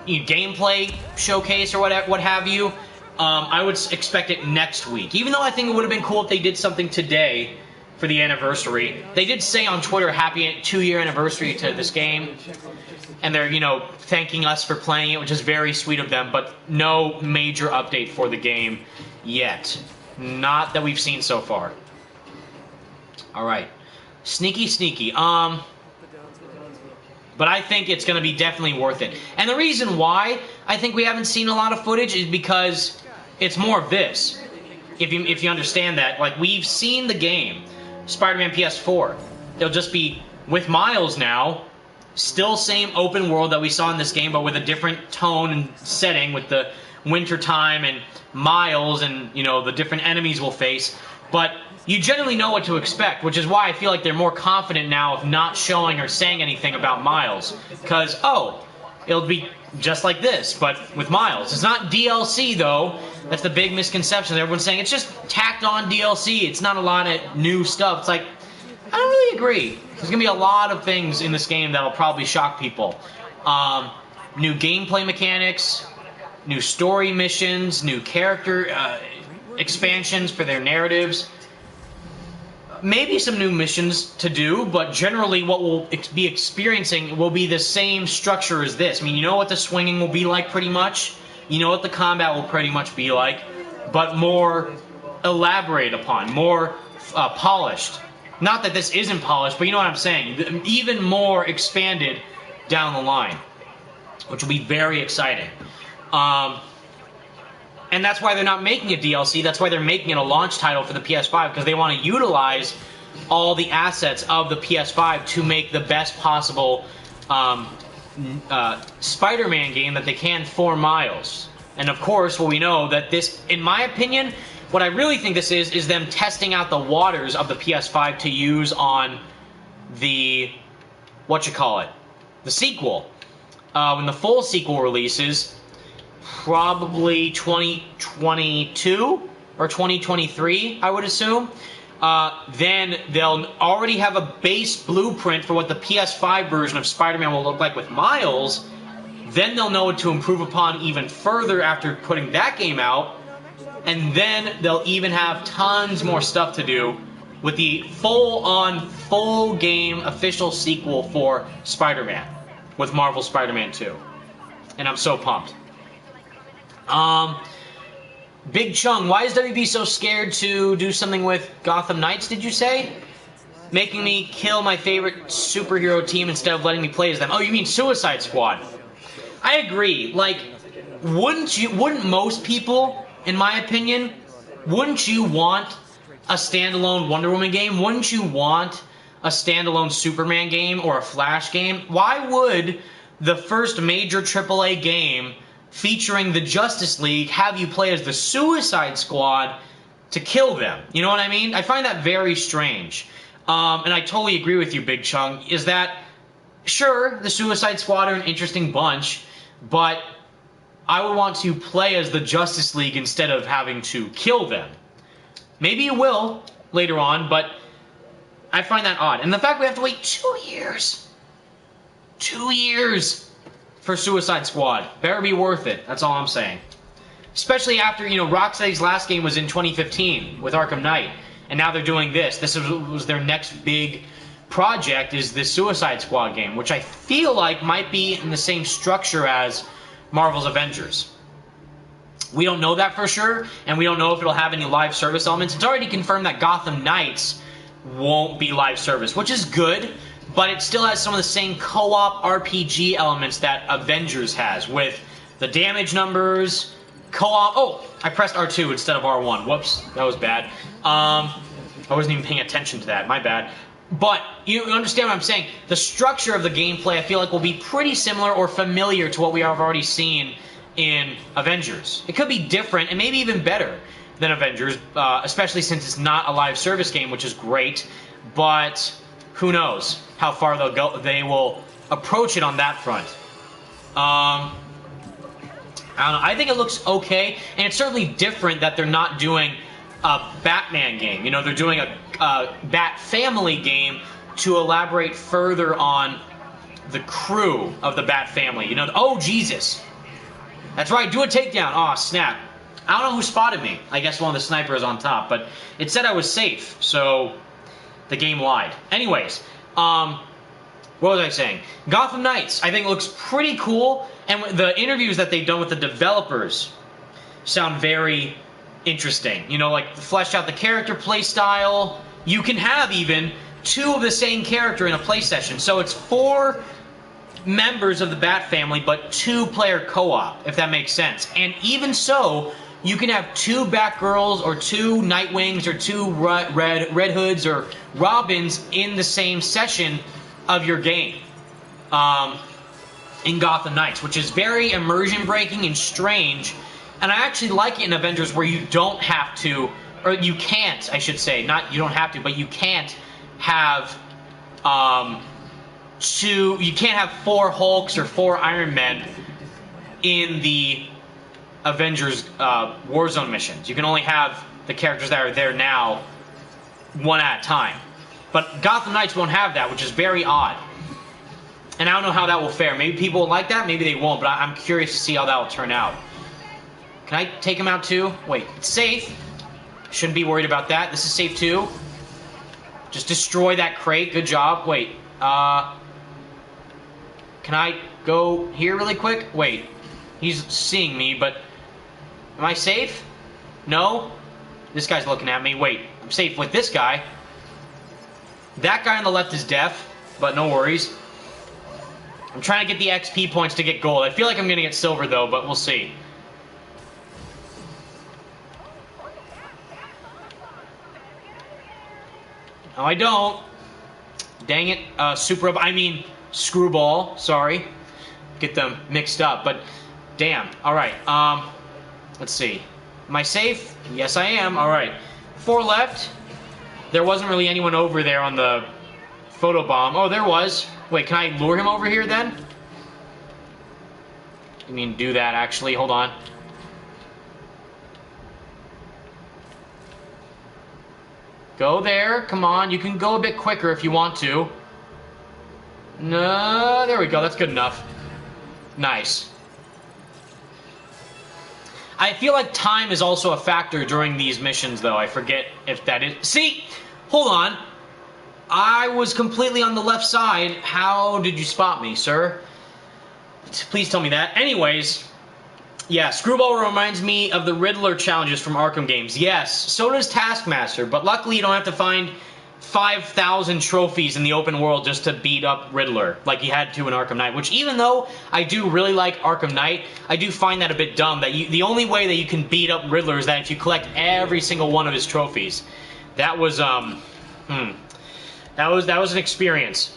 gameplay showcase or what have you, I would expect it next week. Even though I think it would have been cool if they did something today for the anniversary. They did say on Twitter, happy 2-year anniversary to this game. And they're, thanking us for playing it, which is very sweet of them, but no major update for the game yet. Not that we've seen so far. Alright. Sneaky. But I think it's going to be definitely worth it. And the reason why I think we haven't seen a lot of footage is because it's more of this. If you understand that, like, we've seen the game, Spider-Man PS4. It'll just be with Miles now, still same open world that we saw in this game, but with a different tone and setting, with the winter time and Miles and, you know, the different enemies we'll face. But you generally know what to expect, which is why I feel like they're more confident now of not showing or saying anything about Miles. Because, oh, it'll be just like this, but with Miles. It's not DLC, though. That's the big misconception. Everyone's saying it's just tacked on DLC. It's not a lot of new stuff. It's like, I don't really agree. There's going to be a lot of things in this game that will probably shock people. New gameplay mechanics, new story missions, new character expansions for their narratives. Maybe some new missions to do, but generally what we'll be experiencing will be the same structure as this. I mean, you know what the swinging will be like pretty much. You know what the combat will pretty much be like, but more elaborated upon, more polished. Not that this isn't polished, but you know what I'm saying. Even more expanded down the line, which will be very exciting. And that's why they're not making a DLC. That's why they're making it a launch title for the PS5, because they want to utilize all the assets of the PS5 to make the best possible Spider-Man game that they can for Miles. And of course, well, we know that this, in my opinion, what I really think this is them testing out the waters of the PS5 to use on the, the sequel. When the full sequel releases, probably 2022 or 2023, I would assume. Then they'll already have a base blueprint for what the PS5 version of Spider-Man will look like with Miles. Then they'll know what to improve upon even further after putting that game out. And then they'll even have tons more stuff to do with the full-on, full-game official sequel for Spider-Man with Marvel Spider-Man 2. And I'm so pumped. Big Chung, why is WB so scared to do something with Gotham Knights, did you say? Making me kill my favorite superhero team instead of letting me play as them. Oh, you mean Suicide Squad? I agree. Like, wouldn't most people, in my opinion, wouldn't you want a standalone Wonder Woman game? Wouldn't you want a standalone Superman game or a Flash game? Why would the first major AAA game featuring the Justice League have you play as the Suicide Squad to kill them? You know what I mean? I find that very strange. And I totally agree with you, Big Chung, is that, sure, the Suicide Squad are an interesting bunch, but I would want to play as the Justice League instead of having to kill them. Maybe you will later on, but I find that odd. And the fact we have to wait 2 years. 2 years for Suicide Squad. Better be worth it. That's all I'm saying. Especially after, you know, Rocksteady's last game was in 2015 with Arkham Knight. And now they're doing this. This was their next big project, is this Suicide Squad game, which I feel like might be in the same structure as Marvel's Avengers. We don't know that for sure, and we don't know if it'll have any live service elements. It's already confirmed that Gotham Knights won't be live service, which is good, but it still has some of the same co-op RPG elements that Avengers has, with the damage numbers, co-op... Oh, I pressed R2 instead of R1. Whoops, that was bad. I wasn't even paying attention to that. My bad. But you understand what I'm saying. The structure of the gameplay, I feel like, will be pretty similar or familiar to what we have already seen in Avengers. It could be different and maybe even better than Avengers, especially since it's not a live service game, which is great. But who knows how far they'll go. They will approach it on that front. I don't know. I think it looks okay, and it's certainly different that they're not doing a Batman game. You know, they're doing a Bat Family game to elaborate further on the crew of the Bat Family. You know, oh, Jesus. That's right, do a takedown. Aw, snap. I don't know who spotted me. I guess one of the snipers on top, but it said I was safe, so the game lied. Anyways, what was I saying? Gotham Knights, I think, looks pretty cool, and the interviews that they've done with the developers sound very interesting. You know, like, fleshed out the character play style. You can have even two of the same character in a play session. So it's 4 members of the Bat family, but 2-player co-op, if that makes sense. And even so, you can have 2 Batgirls or 2 Nightwings or 2 Red Hoods or Robins in the same session of your game in Gotham Knights, which is very immersion breaking and strange. And I actually like it in Avengers where you don't have to, or you can't, I should say, not you don't have to, but you can't have you can't have 4 Hulks or 4 Iron Men in the Avengers Warzone missions. You can only have the characters that are there now one at a time. But Gotham Knights won't have that, which is very odd. And I don't know how that will fare. Maybe people will like that, maybe they won't, but I'm curious to see how that will turn out. Can I take him out too? Wait, it's safe. Shouldn't be worried about that. This is safe too. Just destroy that crate. Good job. Wait, can I go here really quick? Wait, he's seeing me, but am I safe? No? This guy's looking at me. Wait, I'm safe with this guy. That guy on the left is deaf, but no worries. I'm trying to get the XP points to get gold. I feel like I'm going to get silver, though, but we'll see. No, I don't. Dang it. Screwball. Sorry. Get them mixed up, but damn. Alright, let's see. Am I safe? Yes, I am. Alright. 4 left. There wasn't really anyone over there on the photobomb. Oh, there was. Wait, can I lure him over here then? I mean, do that actually. Hold on. Go there. Come on. You can go a bit quicker if you want to. No, there we go. That's good enough. Nice. I feel like time is also a factor during these missions, though. I forget if that is... See? Hold on. I was completely on the left side. How did you spot me, sir? Please tell me that. Anyways, yeah, Screwball reminds me of the Riddler challenges from Arkham games. Yes, so does Taskmaster, but luckily you don't have to find 5,000 trophies in the open world just to beat up Riddler, like you had to in Arkham Knight, which even though I do really like Arkham Knight, I do find that a bit dumb, that the only way that you can beat up Riddler is that if you collect every single one of his trophies. That was, that was an experience,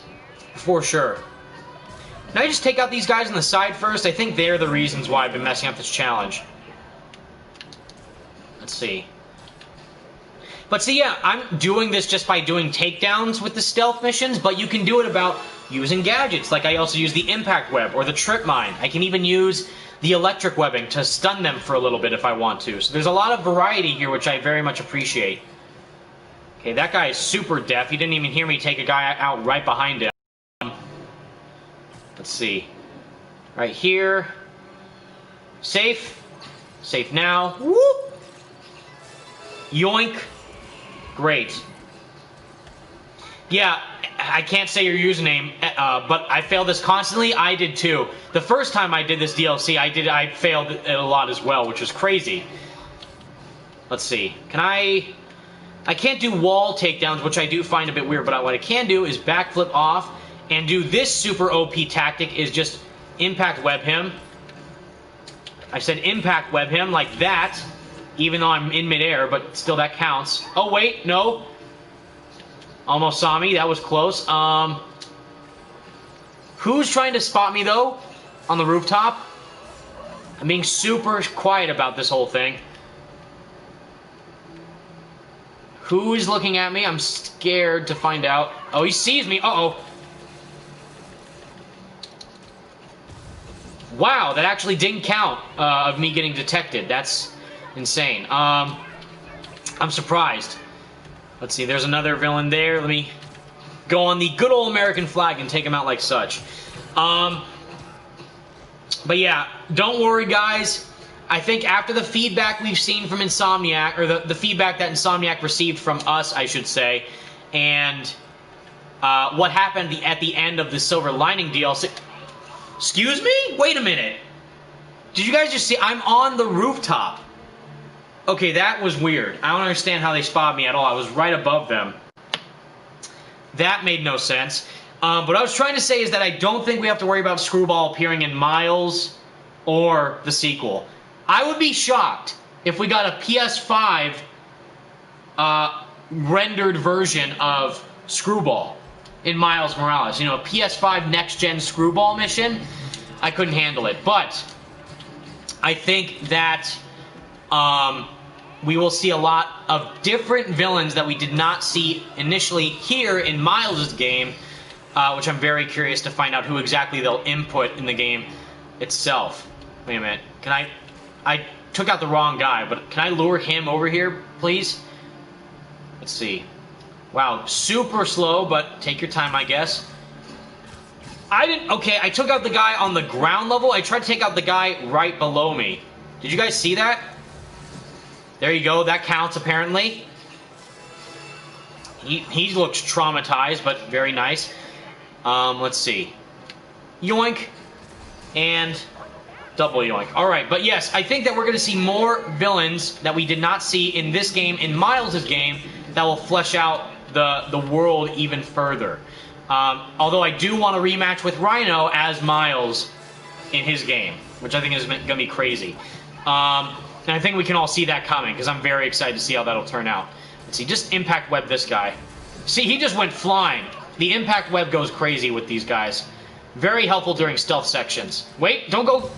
for sure. Can I just take out these guys on the side first? I think they're the reasons why I've been messing up this challenge. Let's see. But see, yeah, I'm doing this just by doing takedowns with the stealth missions, but you can do it about using gadgets. Like I also use the impact web or the trip mine. I can even use the electric webbing to stun them for a little bit if I want to. So there's a lot of variety here, which I very much appreciate. Okay, that guy is super deaf. He didn't even hear me take a guy out right behind him. Let's see. Right here. Safe. Safe now. Whoop! Yoink. Great. Yeah, I can't say your username, but I failed this constantly. I did too. The first time I did this DLC, I failed it a lot as well, which was crazy. Let's see. Can I can't do wall takedowns, which I do find a bit weird, but what I can do is backflip off and do this super OP tactic is just impact web him. I said impact web him like that, even though I'm in midair, but still that counts. Oh, wait, no. Almost saw me. That was close. Who's trying to spot me, though, on the rooftop? I'm being super quiet about this whole thing. Who is looking at me? I'm scared to find out. Oh, he sees me. Uh-oh. Wow, that actually didn't count of me getting detected. That's insane. I'm surprised. Let's see, there's another villain there. Let me go on the good old American flag and take him out like such. But yeah, don't worry, guys. I think after the feedback we've seen from Insomniac, or the feedback that Insomniac received from us, I should say, and what happened at the end of the Silver Lining DLC... Excuse me? Wait a minute. Did you guys just see? I'm on the rooftop. Okay, that was weird. I don't understand how they spotted me at all. I was right above them. That made no sense. What I was trying to say is that I don't think we have to worry about Screwball appearing in Miles or the sequel. I would be shocked if we got a PS5 rendered version of Screwball in Miles Morales. You know, a PS5 next-gen Screwball mission. I couldn't handle it. But I think that we will see a lot of different villains that we did not see initially here in Miles' game, which I'm very curious to find out who exactly they'll input in the game itself. Wait a minute. Can I took out the wrong guy, but can I lure him over here, please? Let's see. Wow, super slow, but take your time, I guess. Okay, I took out the guy on the ground level. I tried to take out the guy right below me. Did you guys see that? There you go, that counts apparently. He looks traumatized, but very nice. Let's see. Yoink. And double yoink. Alright, but yes, I think that we're going to see more villains that we did not see in this game, in Miles' game, that will flesh out the world even further. Although I do want a rematch with Rhino as Miles in his game, which I think is going to be crazy. And I think we can all see that coming, because I'm very excited to see how that'll turn out. Let's see, just impact web this guy. See, he just went flying. The impact web goes crazy with these guys. Very helpful during stealth sections. Wait, don't go...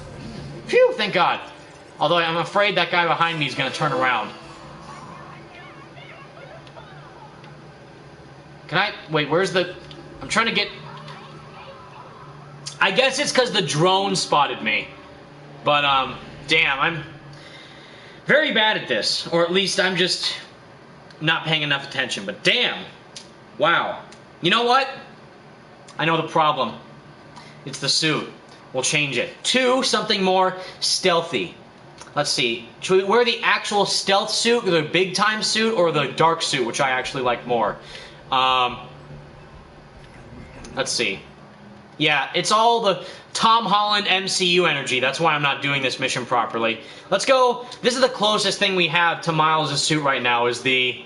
Phew, thank God. Although I'm afraid that guy behind me is going to turn around. Can I... Wait, where's the... I'm trying to get... I guess it's because the drone spotted me. But, damn, I'm very bad at this. Or at least I'm just not paying enough attention. But damn. Wow. You know what? I know the problem. It's the suit. We'll change it to something more stealthy. Let's see. Should we wear the actual stealth suit, the big time suit, or the dark suit, which I actually like more? Let's see. Yeah, it's all the Tom Holland MCU energy. That's why I'm not doing this mission properly. Let's go. This is the closest thing we have to Miles' suit right now, is the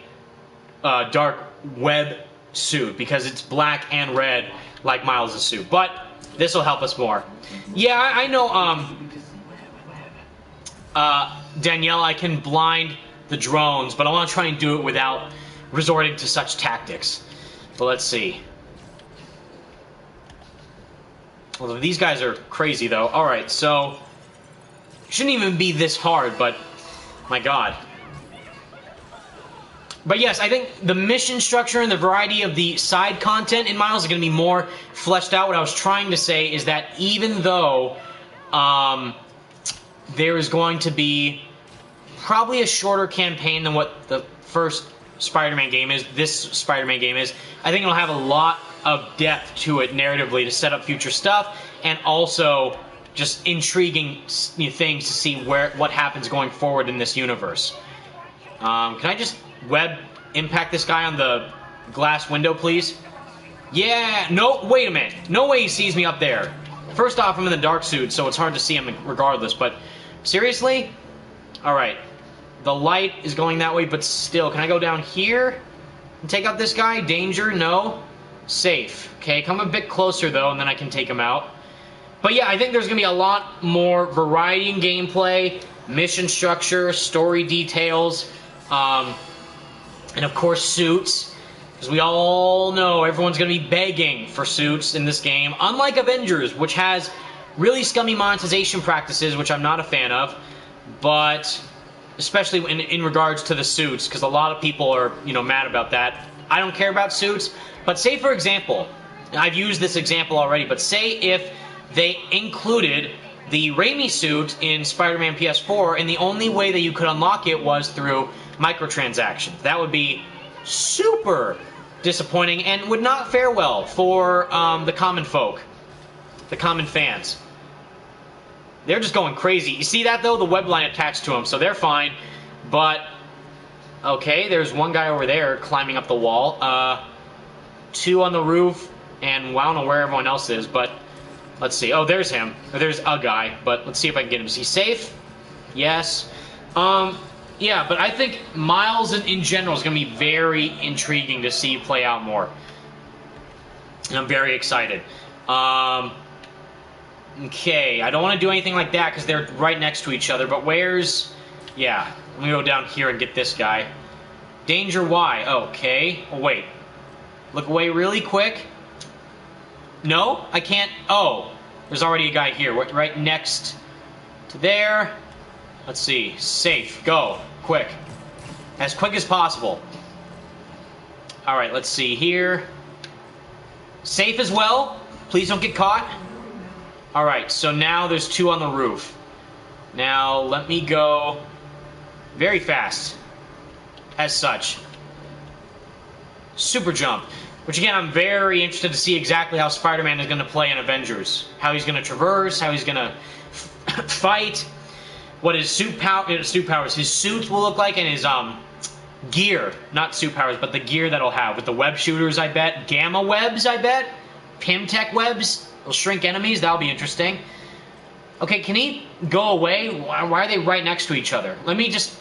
dark web suit, because it's black and red like Miles' suit. But this will help us more. Yeah, I know, Danielle, I can blind the drones, but I want to try and do it without resorting to such tactics. But let's see. Well, these guys are crazy, though. Alright, so... It shouldn't even be this hard, but... My God. But yes, I think the mission structure and the variety of the side content in Miles is going to be more fleshed out. What I was trying to say is that even though there is going to be probably a shorter campaign than what the first Spider-Man game is, this Spider-Man game is, I think it'll have a lot of depth to it narratively to set up future stuff, and also just intriguing things to see what happens going forward in this universe. Can I just web impact this guy on the glass window, please? Yeah, no, wait a minute. No way he sees me up there. First off, I'm in the dark suit, so it's hard to see him regardless, but seriously? Alright. The light is going that way, but still, can I go down here and take out this guy? Danger? No. Safe. Okay, come a bit closer, though, and then I can take him out. But yeah, I think there's going to be a lot more variety in gameplay, mission structure, story details, and of course suits, because we all know everyone's going to be begging for suits in this game, unlike Avengers, which has really scummy monetization practices, which I'm not a fan of, but especially in regards to the suits, because a lot of people are, mad about that. I don't care about suits, but say, for example, I've used this example already, but say if they included the Raimi suit in Spider-Man PS4, and the only way that you could unlock it was through microtransactions. That would be super disappointing and would not fare well for the common folk, the common fans. They're just going crazy. You see that, though? The web line attached to them, so they're fine. But, okay, there's one guy over there climbing up the wall. Two on the roof, and I don't know where everyone else is, but let's see. Oh, there's him. There's a guy, but let's see if I can get him. Is he safe? Yes. Yeah, but I think Miles in general is going to be very intriguing to see play out more. And I'm very excited. Okay, I don't want to do anything like that because they're right next to each other, but where's... Yeah, I'm going to go down here and get this guy. Danger Y. Okay. Oh, wait. Look away really quick. No, I can't... Oh, there's already a guy here. Right next to there. Let's see. Safe. Go. Quick. As quick as possible. Alright, let's see here. Safe as well. Please don't get caught. Alright, so now there's two on the roof. Now, let me go very fast. As such. Super jump. Which, again, I'm very interested to see exactly how Spider-Man is going to play in Avengers. How he's going to traverse, how he's going to fight, what his suit powers, his suits will look like, and his gear. Not suit powers, but the gear that he'll have. With the web shooters, I bet. Gamma webs, I bet. Pimtech webs. They'll shrink enemies. That'll be interesting. Okay, can he go away? Why are they right next to each other? Let me just...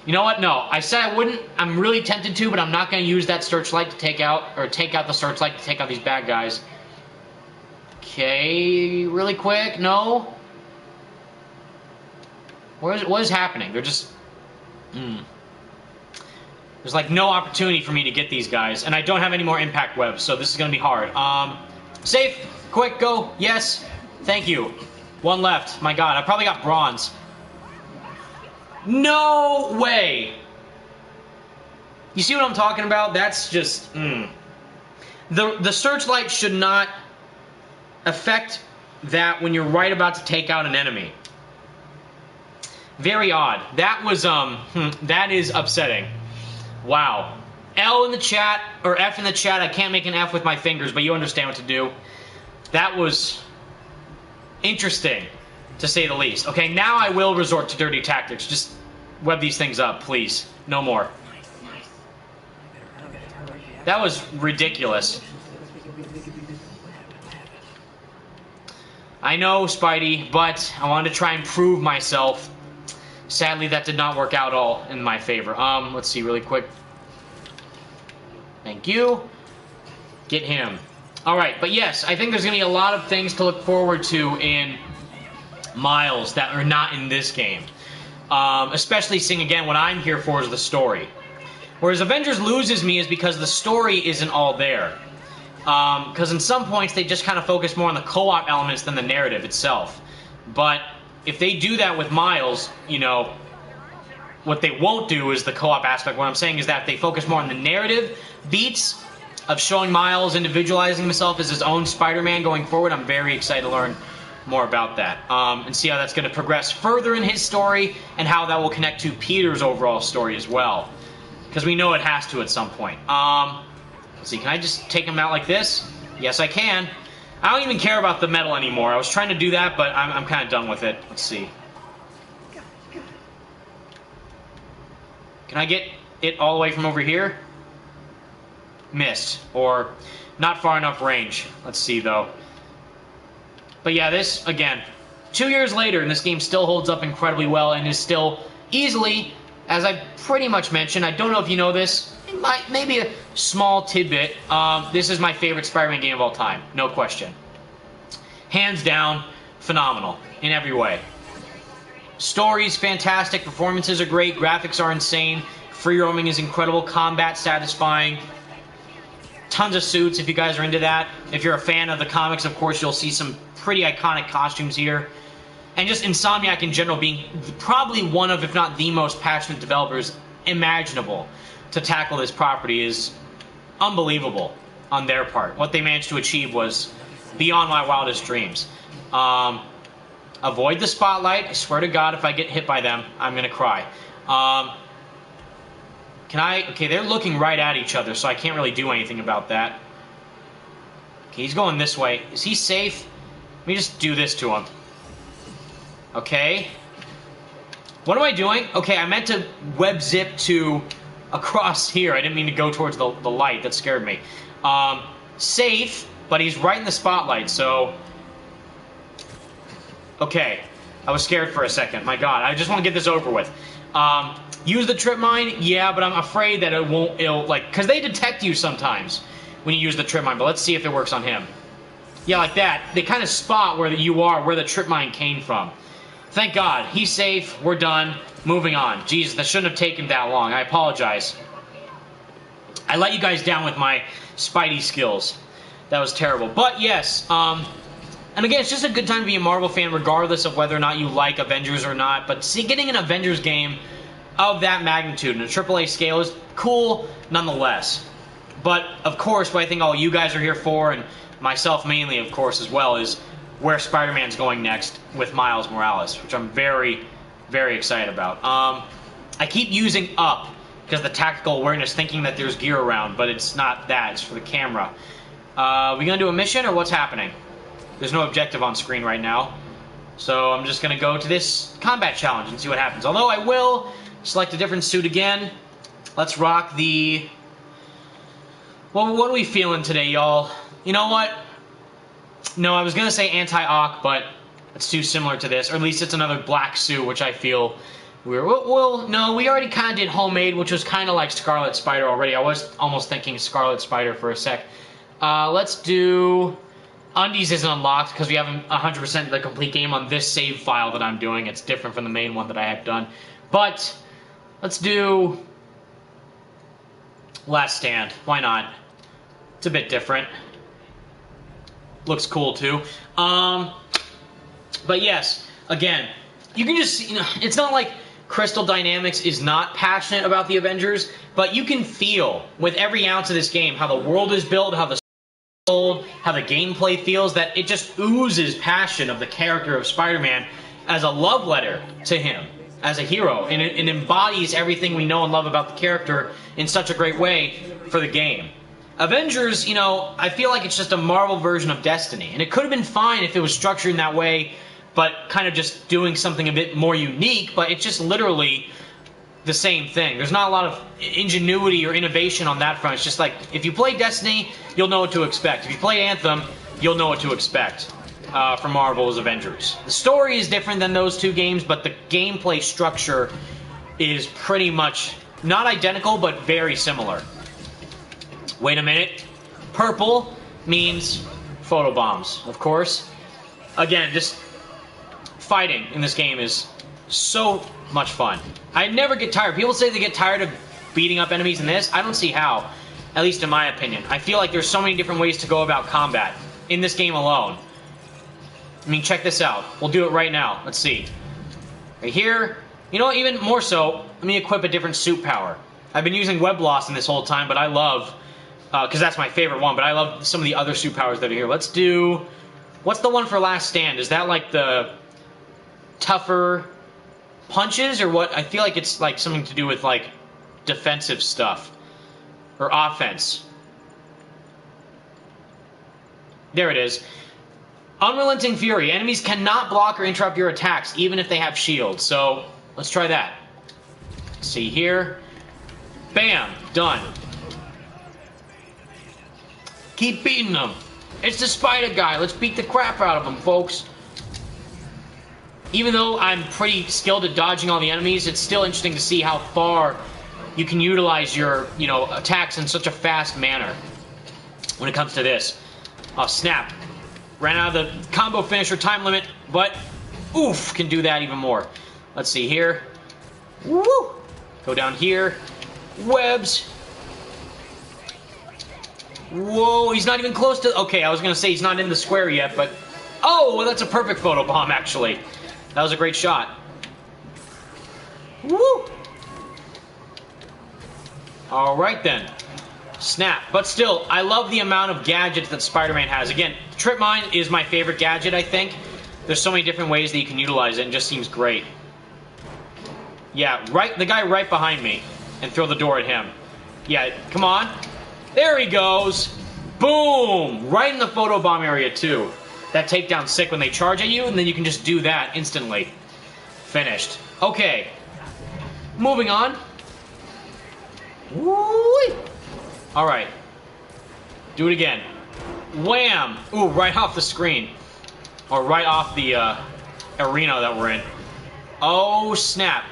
You know what? No. I said I wouldn't. I'm really tempted to, but I'm not going to use that searchlight to take out... Or take out the searchlight to take out these bad guys. Okay, really quick. No. What is happening? They're just... There's like no opportunity for me to get these guys. And I don't have any more impact webs, so this is going to be hard. Safe. Quick, go. Yes. Thank you. One left. My god, I probably got bronze. No way! You see what I'm talking about? That's just... The searchlight should not affect that when you're right about to take out an enemy. Very odd. That was, that is upsetting. Wow. L in the chat, or F in the chat. I can't make an F with my fingers, but you understand what to do. That was interesting, to say the least. Okay, now I will resort to dirty tactics. Just web these things up, please. No more. That was ridiculous. I know, Spidey, but I wanted to try and prove myself. Sadly, that did not work out all in my favor. Let's see really quick. Thank you. Get him. Alright, but yes, I think there's going to be a lot of things to look forward to in Miles that are not in this game. Especially seeing, again, what I'm here for is the story. Whereas Avengers loses me is because the story isn't all there. Because in some points, they just kind of focus more on the co-op elements than the narrative itself. But if they do that with Miles, you know, what they won't do is the co-op aspect. What I'm saying is that they focus more on the narrative beats of showing Miles individualizing himself as his own Spider-Man going forward. I'm very excited to learn more about that and see how that's going to progress further in his story and how that will connect to Peter's overall story as well. Because we know it has to at some point. Let's see, can I just take him out like this? Yes, I can. I don't even care about the metal anymore. I was trying to do that, but I'm kind of done with it. Let's see. Can I get it all the way from over here? Missed. Or not far enough range. Let's see, though. But yeah, this, again, 2 years later, and this game still holds up incredibly well and is still easily, as I pretty much mentioned, I don't know if you know this, maybe a small tidbit, this is my favorite Spider-Man game of all time. No question. Hands down, phenomenal in every way. Story's fantastic, performances are great, graphics are insane, free roaming is incredible, combat satisfying, tons of suits if you guys are into that. If you're a fan of the comics, of course, you'll see some pretty iconic costumes here. And just Insomniac in general being probably one of, if not the most passionate developers imaginable to tackle this property is unbelievable on their part. What they managed to achieve was beyond my wildest dreams. Avoid the spotlight. I swear to God, if I get hit by them, I'm going to cry. Can I... Okay, they're looking right at each other, so I can't really do anything about that. Okay, he's going this way. Is he safe? Let me just do this to him. Okay. What am I doing? Okay, I meant to web zip to across here. I didn't mean to go towards the light. That scared me. Safe, but he's right in the spotlight, so... Okay. I was scared for a second. My God, I just want to get this over with. Use the trip mine? Yeah, but I'm afraid that it'll, like... Because they detect you sometimes. when you use the trip mine, but let's see if it works on him. Yeah, like that. They kind of spot where you are, where the trip mine came from. Thank God. He's safe. We're done. Moving on. Jeez, that shouldn't have taken that long. I apologize. I let you guys down with my Spidey skills. That was terrible. But yes, and again, it's just a good time to be a Marvel fan regardless of whether or not you like Avengers or not. But see, getting an Avengers game of that magnitude in a AAA scale is cool nonetheless. But, of course, what I think all you guys are here for, and myself mainly, of course, as well, is where Spider-Man's going next with Miles Morales, which I'm very, very excited about. I keep using up because of the tactical awareness, thinking that there's gear around, but it's not that. It's for the camera. We gonna do a mission, or what's happening? There's no objective on screen right now. So I'm just gonna go to this combat challenge and see what happens. Although I will select a different suit again. Let's rock the... Well, what are we feeling today, y'all? You know what? No, I was gonna say anti-Ock, but it's too similar to this. Or at least it's another black suit, which I feel we're... Well, no, we already kind of did Homemade, which was kind of like Scarlet Spider already. I was almost thinking Scarlet Spider for a sec. Let's do... Undies isn't unlocked because we haven't 100% the complete game on this save file that I'm doing. It's different from the main one that I had done. But let's do Last Stand. Why not? It's a bit different. Looks cool too. But yes, again, you can just, you know, it's not like Crystal Dynamics is not passionate about the Avengers, but you can feel with every ounce of this game how the world is built, how the how the gameplay feels, that it just oozes passion of the character of Spider-Man as a love letter to him as a hero, and it embodies everything we know and love about the character in such a great way for the game. Avengers, you know, I feel like it's just a Marvel version of Destiny, and it could have been fine if it was structured in that way, but kind of just doing something a bit more unique, but it's just literally the same thing. There's not a lot of ingenuity or innovation on that front. It's just like, if you play Destiny, you'll know what to expect. If you play Anthem, you'll know what to expect from Marvel's Avengers. The story is different than those two games, but the gameplay structure is pretty much not identical, but very similar. Wait a minute. Purple means photobombs, of course. Again, just fighting in this game is so much fun. I never get tired. People say they get tired of beating up enemies in this. I don't see how, at least in my opinion. I feel like there's so many different ways to go about combat in this game alone. I mean, check this out. We'll do it right now. Let's see. Right here. You know what, even more so, let me equip a different suit power. I've been using Web Blossom this whole time, but I love, because that's my favorite one, but I love some of the other suit powers that are here. Let's do, what's the one for Last Stand? Is that like the tougher punches, or what? I feel like it's like something to do with like defensive stuff or offense. There it is. Unrelenting Fury. Enemies cannot block or interrupt your attacks even if they have shields. So let's try that. Let's see here. Bam, done. Keep beating them. It's the Spider guy. Let's beat the crap out of him, folks. Even though I'm pretty skilled at dodging all the enemies, it's still interesting to see how far you can utilize your, you know, attacks in such a fast manner when it comes to this. Oh, snap. Ran out of the combo finisher time limit, but oof, can do that even more. Let's see here. Woo! Go down here. Webs. Whoa, he's not even close to... Okay, I was going to say he's not in the square yet, but... Oh, well, that's a perfect photobomb, actually. That was a great shot. Woo! Alright then. Snap. But still, I love the amount of gadgets that Spider-Man has. Again, Trip Mine is my favorite gadget, I think. There's so many different ways that you can utilize it, and it just seems great. Yeah, right, the guy right behind me. And throw the door at him. Yeah, come on. There he goes. Boom! Right in the photobomb area, too. That takedown's sick when they charge at you, and then you can just do that instantly. Finished. Okay. Moving on. Woo-wee. Alright. Do it again. Wham! Ooh, right off the screen. Or right off the arena that we're in. Oh, snap.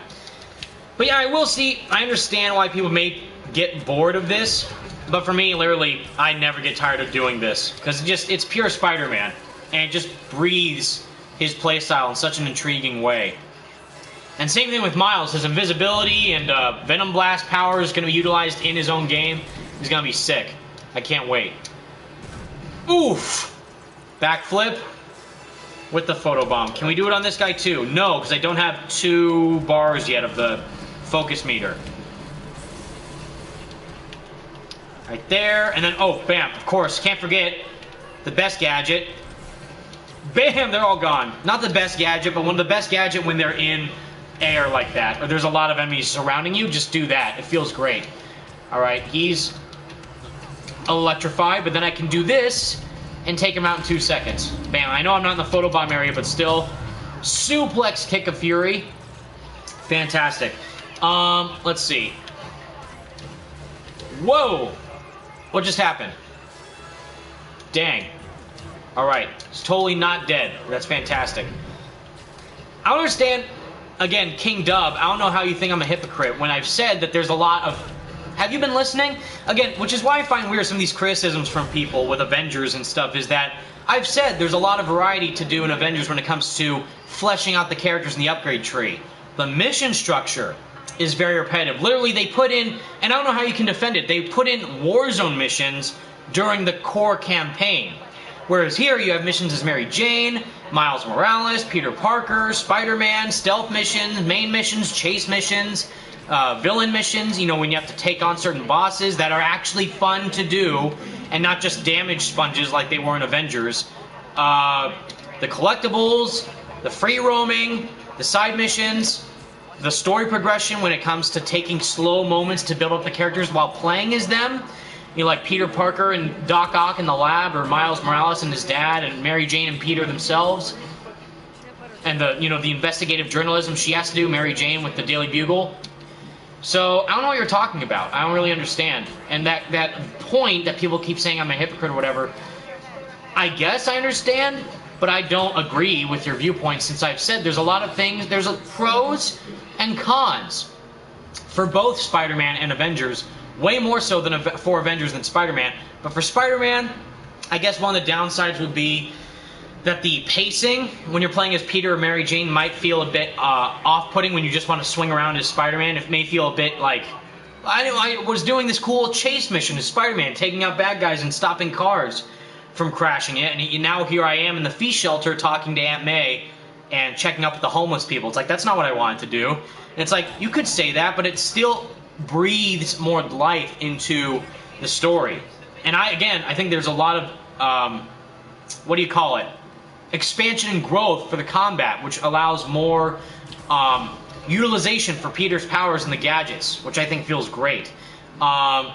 But yeah, I will see, I understand why people may get bored of this. But for me, literally, I never get tired of doing this. Because it's pure Spider-Man. And it just breathes his playstyle in such an intriguing way. And same thing with Miles. His invisibility and Venom Blast power is going to be utilized in his own game. He's going to be sick. I can't wait. Oof! Backflip with the photobomb. Can we do it on this guy too? No, because I don't have 2 bars yet of the focus meter. Right there, and then, oh, bam, of course, can't forget the best gadget. Bam, they're all gone. Not the best gadget, but one of the best gadget when they're in air like that, or there's a lot of enemies surrounding you, just do that. It feels great. Alright, he's electrified, but then I can do this and take him out in 2 seconds. Bam, I know I'm not in the photobomb area, but still. Suplex Kick of Fury. Fantastic. Let's see. Whoa! What just happened? Dang. Alright, it's totally not dead. That's fantastic. I don't understand, again, King Dub, I don't know how you think I'm a hypocrite when I've said that there's a lot of... Have you been listening? Again, which is why I find weird some of these criticisms from people with Avengers and stuff, is that I've said there's a lot of variety to do in Avengers when it comes to fleshing out the characters in the upgrade tree. The mission structure is very repetitive. Literally, they put in, and I don't know how you can defend it, they put in Warzone missions during the core campaign. Whereas here, you have missions as Mary Jane, Miles Morales, Peter Parker, Spider-Man, stealth missions, main missions, chase missions, villain missions, you know, when you have to take on certain bosses that are actually fun to do, and not just damage sponges like they were in Avengers. The collectibles, the free roaming, the side missions, the story progression when it comes to taking slow moments to build up the characters while playing as them. You know, like Peter Parker and Doc Ock in the lab, or Miles Morales and his dad, and Mary Jane and Peter themselves. And the, you know, the investigative journalism she has to do, Mary Jane with the Daily Bugle. So, I don't know what you're talking about. I don't really understand. And that point that people keep saying I'm a hypocrite or whatever, I guess I understand, but I don't agree with your viewpoint, since I've said there's a lot of things, there's pros and cons for both Spider-Man and Avengers, way more so than for Avengers than Spider-Man. But for Spider-Man, I guess one of the downsides would be that the pacing, when you're playing as Peter or Mary Jane, might feel a bit off-putting when you just want to swing around as Spider-Man. It may feel a bit like, I was doing this cool chase mission as Spider-Man, taking out bad guys and stopping cars from crashing it, and now here I am in the Feast Shelter talking to Aunt May and checking up with the homeless people. It's like, that's not what I wanted to do. And it's like, you could say that, but it still breathes more life into the story. And I think there's a lot of, what do you call it? Expansion and growth for the combat, which allows more utilization for Peter's powers and the gadgets, which I think feels great. And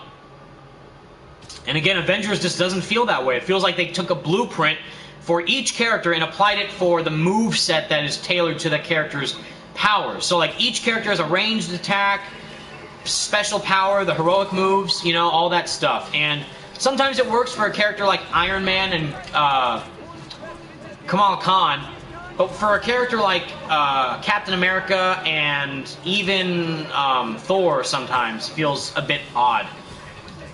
again, Avengers just doesn't feel that way. It feels like they took a blueprint for each character and applied it for the move set that is tailored to the character's powers. So like each character has a ranged attack, special power, the heroic moves, you know, all that stuff. And sometimes it works for a character like Iron Man and Kamala Khan, but for a character like Captain America and even Thor sometimes feels a bit odd.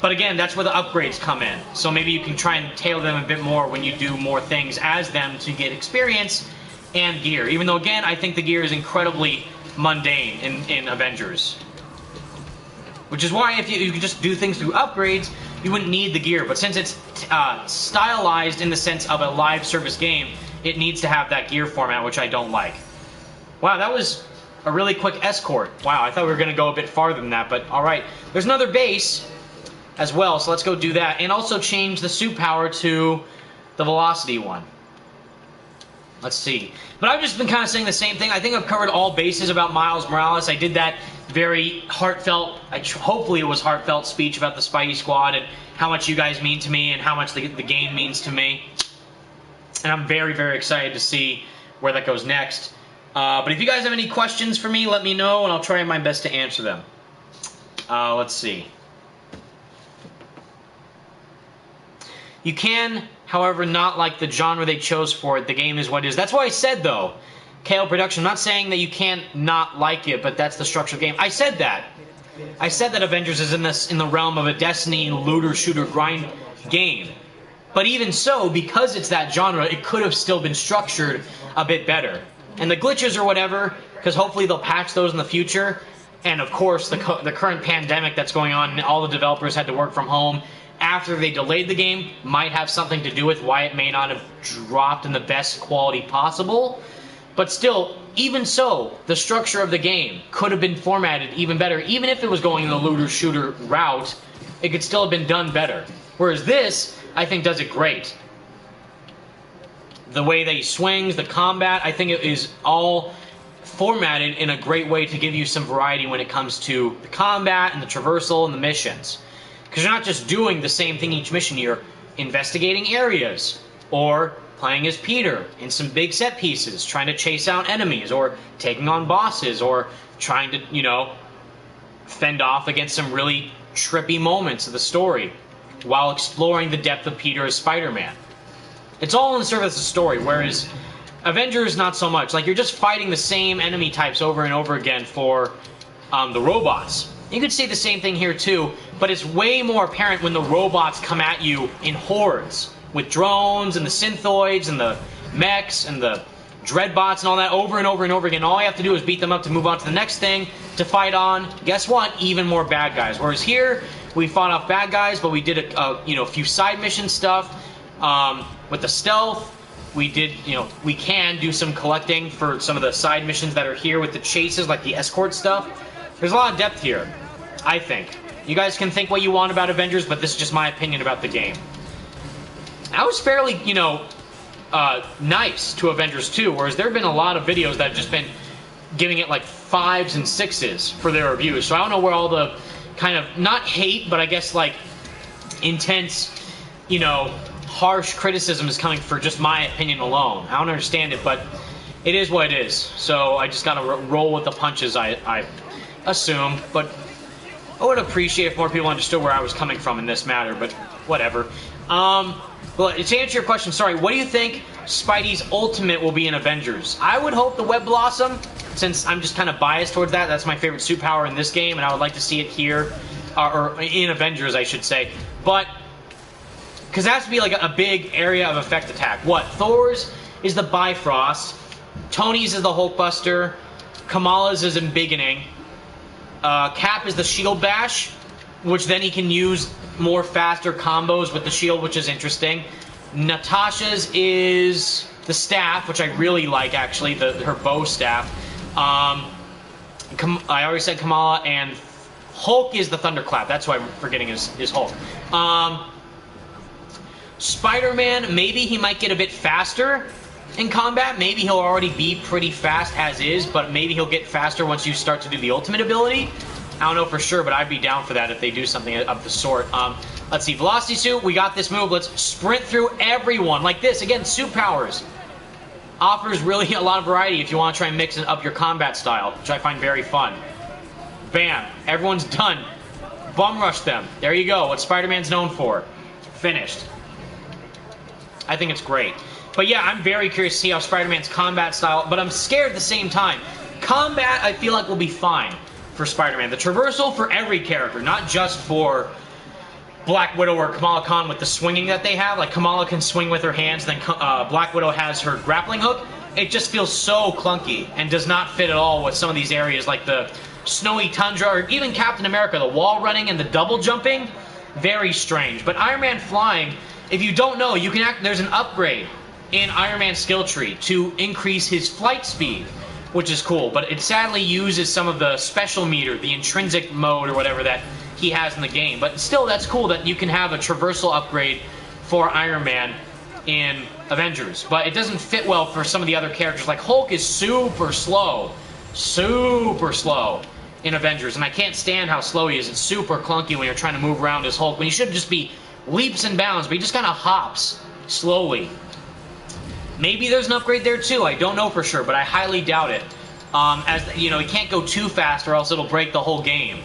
But again, that's where the upgrades come in. So maybe you can try and tailor them a bit more when you do more things as them to get experience and gear. Even though, again, I think the gear is incredibly mundane in Avengers. Which is why if you could just do things through upgrades, you wouldn't need the gear. But since it's stylized in the sense of a live service game, it needs to have that gear format, which I don't like. Wow, that was a really quick escort. Wow, I thought we were going to go a bit farther than that, but alright. There's another base as well, so let's go do that. And also change the suit power to the velocity one. Let's see. But I've just been kind of saying the same thing. I think I've covered all bases about Miles Morales. I did that very heartfelt, hopefully it was heartfelt speech about the Spidey Squad and how much you guys mean to me and how much the game means to me. And I'm very, very excited to see where that goes next. But if you guys have any questions for me, let me know and I'll try my best to answer them. Let's see. You can, however, not like the genre they chose for it. The game is what it is. That's what I said, though. KO Production. I'm not saying that you can't not like it, but that's the structure of the game. I said that. I said that Avengers is in the realm of a Destiny looter shooter grind game. But even so, because it's that genre, it could have still been structured a bit better. And the glitches or whatever, because hopefully they'll patch those in the future. And of course, the current pandemic that's going on, and all the developers had to work from home after they delayed the game, might have something to do with why it may not have dropped in the best quality possible. But still, even so, the structure of the game could have been formatted even better. Even if it was going the looter-shooter route, it could still have been done better. Whereas this, I think, does it great. The way that he swings, the combat, I think it is all formatted in a great way to give you some variety when it comes to the combat and the traversal and the missions. Because you're not just doing the same thing each mission, you're investigating areas, or playing as Peter in some big set pieces, trying to chase out enemies, or taking on bosses, or trying to, you know, fend off against some really trippy moments of the story, while exploring the depth of Peter as Spider-Man. It's all in the service of the story, whereas Avengers, not so much. Like, you're just fighting the same enemy types over and over again for the robots. You could say the same thing here too, but it's way more apparent when the robots come at you in hordes, with drones and the synthoids and the mechs and the dreadbots and all that over and over and over again. All you have to do is beat them up to move on to the next thing to fight on. Guess what? Even more bad guys. Whereas here, we fought off bad guys, but we did a few side mission stuff with the stealth. We did, we can do some collecting for some of the side missions that are here with the chases, like the escort stuff. There's a lot of depth here, I think. You guys can think what you want about Avengers, but this is just my opinion about the game. I was fairly, nice to Avengers 2, whereas there have been a lot of videos that have just been giving it like 5s and 6s for their reviews. So I don't know where all the kind of, not hate, but I guess like intense, harsh criticism is coming for just my opinion alone. I don't understand it, but it is what it is. So I just gotta roll with the punches, I assume. But I would appreciate if more people understood where I was coming from in this matter, but whatever. But to answer your question, sorry, what do you think Spidey's ultimate will be in Avengers? I would hope the Web Blossom, since I'm just kind of biased towards that. That's my favorite superpower in this game, and I would like to see it here, or in Avengers, I should say. But because it has to be like a big area of effect attack. What? Thor's is the Bifrost, Tony's is the Hulkbuster, Kamala's is Embiggening, Cap is the Shield Bash, which then he can use more faster combos with the shield, which is interesting. Natasha's is the staff, which I really like, actually, her bow staff. I already said Kamala, and Hulk is the Thunderclap. That's why I'm forgetting is Hulk. Spider-Man, maybe he might get a bit faster in combat. Maybe he'll already be pretty fast as is, but maybe he'll get faster once you start to do the ultimate ability. I don't know for sure, but I'd be down for that if they do something of the sort. Let's see, Velocity Suit, we got this move. Let's sprint through everyone like this. Again, suit powers. Offers really a lot of variety if you want to try and mix up your combat style, which I find very fun. Bam, everyone's done. Bum rush them. There you go, what Spider-Man's known for. Finished. I think it's great. But yeah, I'm very curious to see how Spider-Man's combat style, but I'm scared at the same time. Combat, I feel like, will be fine for Spider-Man. The traversal for every character, not just for Black Widow or Kamala Khan with the swinging that they have. Like, Kamala can swing with her hands, then Black Widow has her grappling hook. It just feels so clunky and does not fit at all with some of these areas, like the snowy tundra, or even Captain America, the wall running and the double jumping. Very strange. But Iron Man flying, if you don't know, you can there's an upgrade in Iron Man's skill tree to increase his flight speed, which is cool, but it sadly uses some of the special meter, the intrinsic mode or whatever that he has in the game. But still, that's cool that you can have a traversal upgrade for Iron Man in Avengers. But it doesn't fit well for some of the other characters. Like, Hulk is super slow in Avengers, and I can't stand how slow he is. It's super clunky when you're trying to move around as Hulk, when he should just be leaps and bounds, but he just kind of hops slowly. Maybe there's an upgrade there too. I don't know for sure, but I highly doubt it. He can't go too fast or else it'll break the whole game.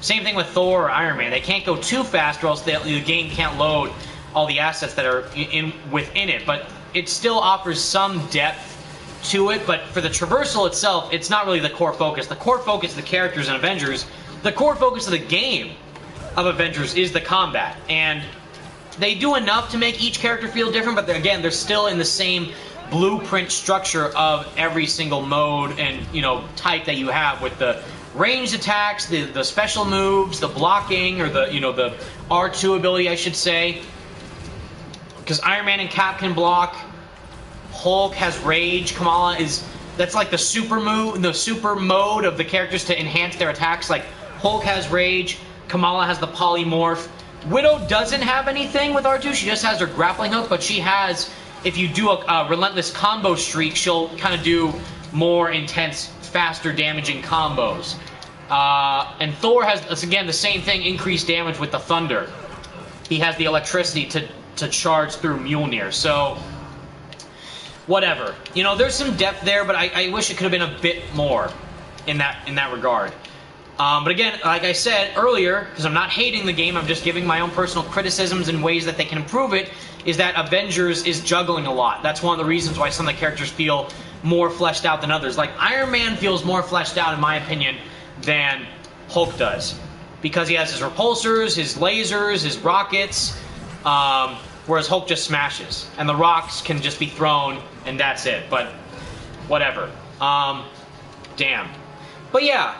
Same thing with Thor or Iron Man. They can't go too fast or else the game can't load all the assets that are within it. But it still offers some depth to it. But for the traversal itself, it's not really the core focus. The core focus of the characters in Avengers the core focus of the game of Avengers is the combat, and they do enough to make each character feel different, but again, they're still in the same blueprint structure of every single mode and, you know, type that you have, with the ranged attacks, the special moves, the blocking, or the, you know, the R2 ability, I should say. Because Iron Man and Cap can block, Hulk has Rage, Kamala is, that's like the super move, the super mode of the characters to enhance their attacks. Like, Hulk has Rage, Kamala has the Polymorph. Widow doesn't have anything with R2, she just has her grappling hook, but she has, if you do a relentless combo streak, she'll kind of do more intense, faster damaging combos. And Thor has, again, the same thing, increased damage with the Thunder. He has the electricity to charge through Mjolnir, so whatever. You know, there's some depth there, but I wish it could have been a bit more in that regard. But again, like I said earlier, because I'm not hating the game, I'm just giving my own personal criticisms and ways that they can improve it, is that Avengers is juggling a lot. That's one of the reasons why some of the characters feel more fleshed out than others. Like, Iron Man feels more fleshed out, in my opinion, than Hulk does. Because he has his repulsors, his lasers, his rockets, whereas Hulk just smashes. And the rocks can just be thrown, and that's it. But, whatever. Damn. But yeah,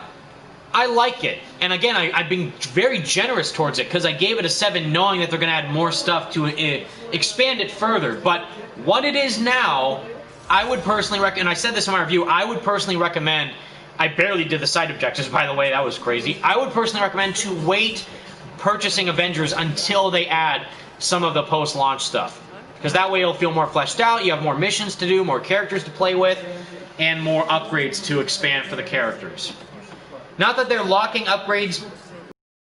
I like it. And again, I've been very generous towards it, because I gave it a 7 knowing that they're going to add more stuff to expand it further. But what it is now, I would personally recommend, and I said this in my review, I would personally recommend, I barely did the side objectives, by the way, that was crazy. I would personally recommend to wait purchasing Avengers until they add some of the post-launch stuff. Because that way it'll feel more fleshed out, you have more missions to do, more characters to play with, and more upgrades to expand for the characters. Not that they're locking upgrades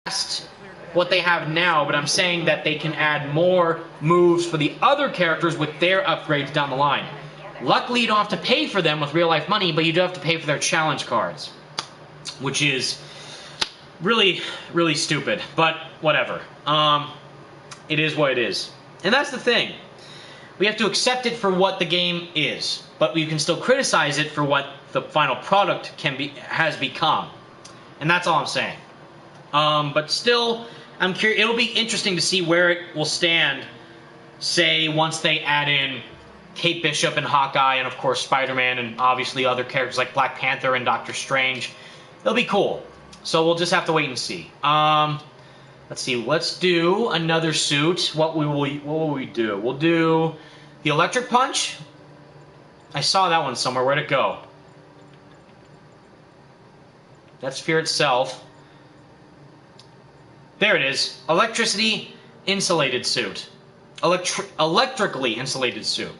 past what they have now, but I'm saying that they can add more moves for the other characters with their upgrades down the line. Luckily, you don't have to pay for them with real-life money, but you do have to pay for their challenge cards, which is really, really stupid, but whatever. It is what it is. And that's the thing. We have to accept it for what the game is, but we can still criticize it for what the final product has become. And that's all I'm saying. But still, I'm curious. It'll be interesting to see where it will stand, say, once they add in Kate Bishop and Hawkeye, and of course Spider-Man, and obviously other characters like Black Panther and Doctor Strange. It'll be cool. So we'll just have to wait and see. Let's see. Let's do another suit. What will we do? We'll do the Electric Punch. I saw that one somewhere. Where'd it go? That's Fear itself. There it is. Electricity insulated suit. Electrically insulated suit.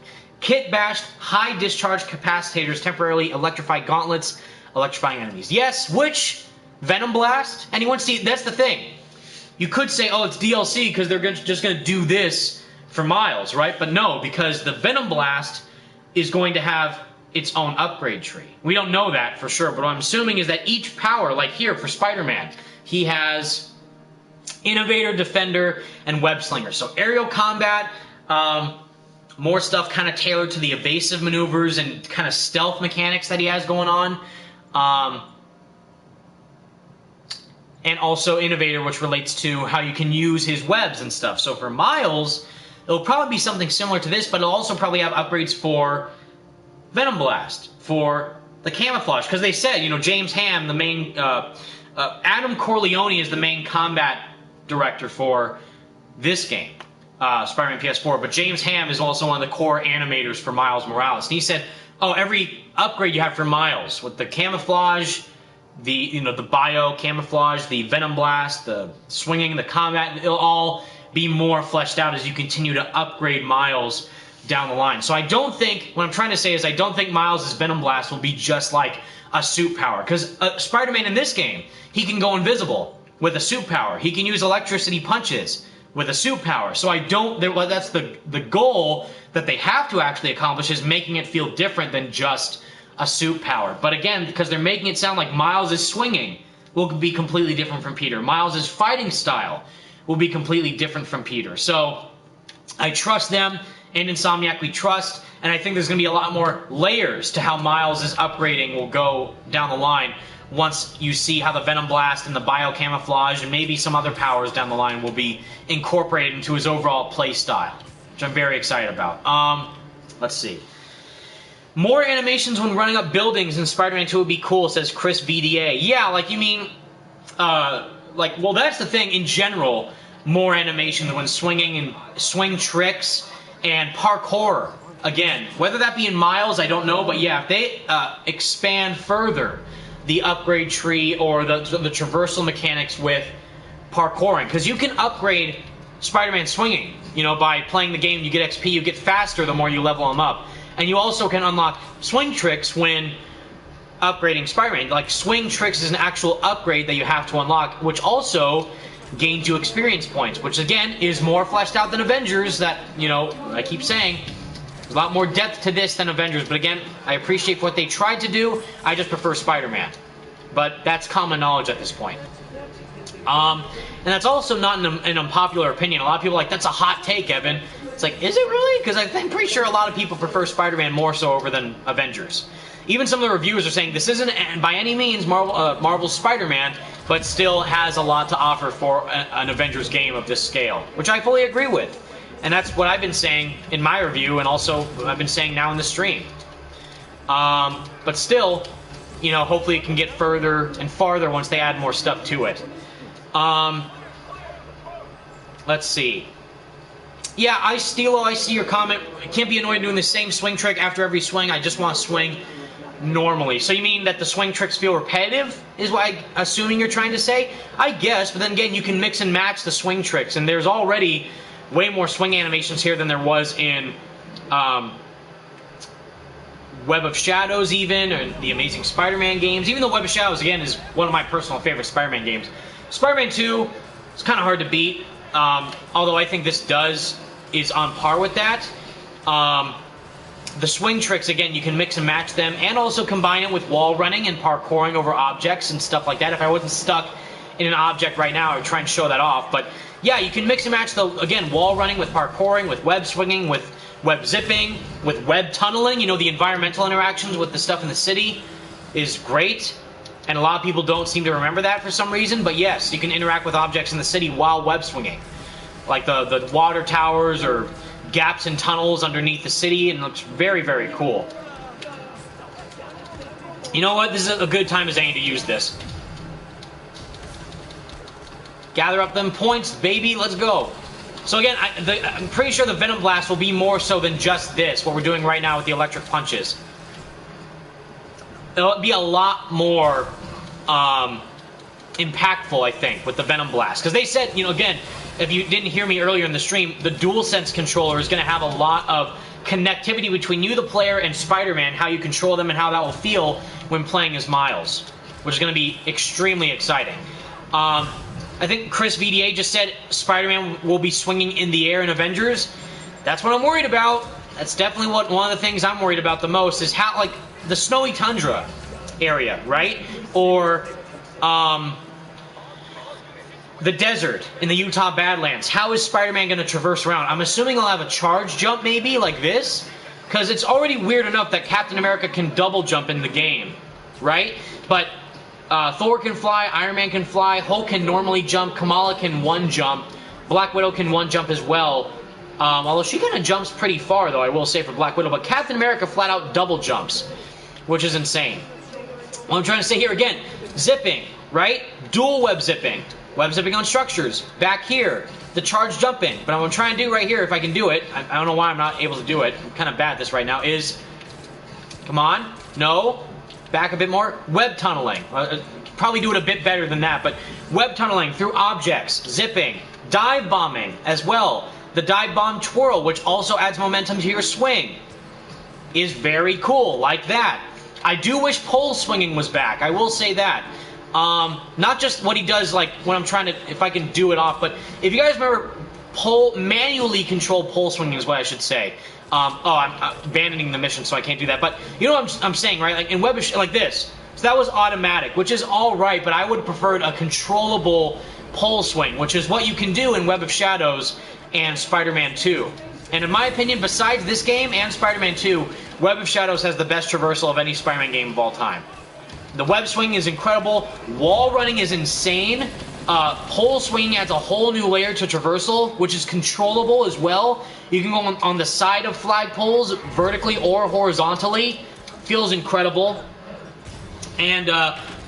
Kit bashed, high discharge capacitors, temporarily electrify gauntlets, electrifying enemies. Yes, which? Venom Blast? Anyone see? That's the thing. You could say, oh, it's DLC because they're just going to do this for Miles, right? But no, because the Venom Blast is going to have its own upgrade tree. We don't know that for sure, but what I'm assuming is that each power, like here for Spider-Man, he has Innovator, Defender, and Web Slinger. So aerial combat, more stuff kind of tailored to the evasive maneuvers and kind of stealth mechanics that he has going on. And also Innovator, which relates to how you can use his webs and stuff. So for Miles, it'll probably be something similar to this, but it'll also probably have upgrades for Venom Blast, for the camouflage. Because they said, you know, James Ham, the main... Adam Corleone is the main combat director for this game, Spider-Man PS4, but James Ham is also one of the core animators for Miles Morales. And he said, oh, every upgrade you have for Miles, with the camouflage, the bio camouflage, the Venom Blast, the swinging, the combat, it'll all be more fleshed out as you continue to upgrade Miles down the line. So I don't think, what I'm trying to say is I don't think Miles' Venom Blast will be just like a suit power. Because Spider-Man in this game, he can go invisible with a suit power. He can use electricity punches with a suit power. So I don't, that's the goal that they have to actually accomplish, is making it feel different than just a suit power. But again, because they're making it sound like Miles' swinging will be completely different from Peter. Miles' fighting style will be completely different from Peter. So I trust them, and Insomniac we trust, and I think there's going to be a lot more layers to how Miles' upgrading will go down the line once you see how the Venom Blast and the Biocamouflage and maybe some other powers down the line will be incorporated into his overall play style, which I'm very excited about. Let's see. More animations when running up buildings in Spider-Man 2 would be cool, says Chris VDA. Yeah, like you mean, well, that's the thing in general. More animations when swinging and swing tricks and parkour. Again, whether that be in Miles, I don't know, but yeah, if they expand further the upgrade tree or the traversal mechanics with parkouring, because you can upgrade Spider-Man swinging. You know, by playing the game, you get XP, you get faster the more you level him up. And you also can unlock swing tricks when upgrading Spider-Man. Like, swing tricks is an actual upgrade that you have to unlock, which also gains you experience points, which again is more fleshed out than Avengers. That, you know, I keep saying, there's a lot more depth to this than Avengers. But again, I appreciate what they tried to do. I just prefer Spider-Man. But that's common knowledge at this point. And that's also not an unpopular opinion. A lot of people are like, that's a hot take, Evan. It's like, is it really? Because I'm pretty sure a lot of people prefer Spider-Man more so over than Avengers. Even some of the reviewers are saying this isn't by any means Marvel's Spider-Man, but still has a lot to offer for an Avengers game of this scale, which I fully agree with. And that's what I've been saying in my review, and also I've been saying now in the stream. But still, you know, hopefully it can get further and farther once they add more stuff to it. Let's see. Yeah, I see your comment. I can't be annoyed doing the same swing trick after every swing. I just want to swing normally. So you mean that the swing tricks feel repetitive, is what I'm assuming you're trying to say? I guess, but then again, you can mix and match the swing tricks, and there's already way more swing animations here than there was in Web of Shadows even, or the Amazing Spider-Man games. Even though Web of Shadows, again, is one of my personal favorite Spider-Man games. Spider-Man 2 is kind of hard to beat, although I think this is on par with that. The swing tricks, again, you can mix and match them, and also combine it with wall running and parkouring over objects and stuff like that. If I wasn't stuck in an object right now, I would try and show that off. But yeah, you can mix and match again, wall running with parkouring, with web swinging, with web zipping, with web tunneling. You know, the environmental interactions with the stuff in the city is great. And a lot of people don't seem to remember that for some reason. But yes, you can interact with objects in the city while web swinging. Like the water towers or gaps and tunnels underneath the city, and it looks very, very cool. You know what? This is a good time as any to use this. Gather up them points, baby. Let's go. So again, I'm pretty sure the Venom Blast will be more so than just this, what we're doing right now with the electric punches. It'll be a lot more impactful, I think, with the Venom Blast. Because they said, you know, again, if you didn't hear me earlier in the stream, the DualSense controller is going to have a lot of connectivity between you, the player, and Spider-Man, how you control them and how that will feel when playing as Miles, which is going to be extremely exciting. I think Chris VDA just said Spider-Man will be swinging in the air in Avengers. That's what I'm worried about. That's definitely one of the things I'm worried about the most, is how, like, the snowy tundra area, right? Or the desert in the Utah Badlands. How is Spider-Man going to traverse around? I'm assuming he'll have a charge jump maybe, like this? Because it's already weird enough that Captain America can double jump in the game, right? But Thor can fly, Iron Man can fly, Hulk can normally jump, Kamala can one jump, Black Widow can one jump as well. Although she kind of jumps pretty far, though, I will say, for Black Widow. But Captain America flat out double jumps, which is insane. What I'm trying to say here, again, zipping, right? Dual web zipping. Web zipping on structures. Back here, the charge jumping. But what I'm trying to do right here, if I can do it, I don't know why I'm not able to do it. I'm kind of bad at this right now, is... Come on. No. Back a bit more. Web tunneling. Probably do it a bit better than that, but web tunneling through objects. Zipping. Dive bombing as well. The dive bomb twirl, which also adds momentum to your swing, is very cool, like that. I do wish pole swinging was back. I will say that. Not just what he does, like, when I'm trying to, if I can do it off, but if you guys remember, manually controlled pole swinging is what I should say. I'm abandoning the mission, so I can't do that. But you know what I'm saying, right? Like in Web of like this. So that was automatic, which is all right, but I would have preferred a controllable pole swing, which is what you can do in Web of Shadows and Spider-Man 2. And in my opinion, besides this game and Spider-Man 2, Web of Shadows has the best traversal of any Spider-Man game of all time. The web swing is incredible. Wall running is insane. Pole swinging adds a whole new layer to traversal, which is controllable as well. You can go on the side of flagpoles, vertically or horizontally. Feels incredible. And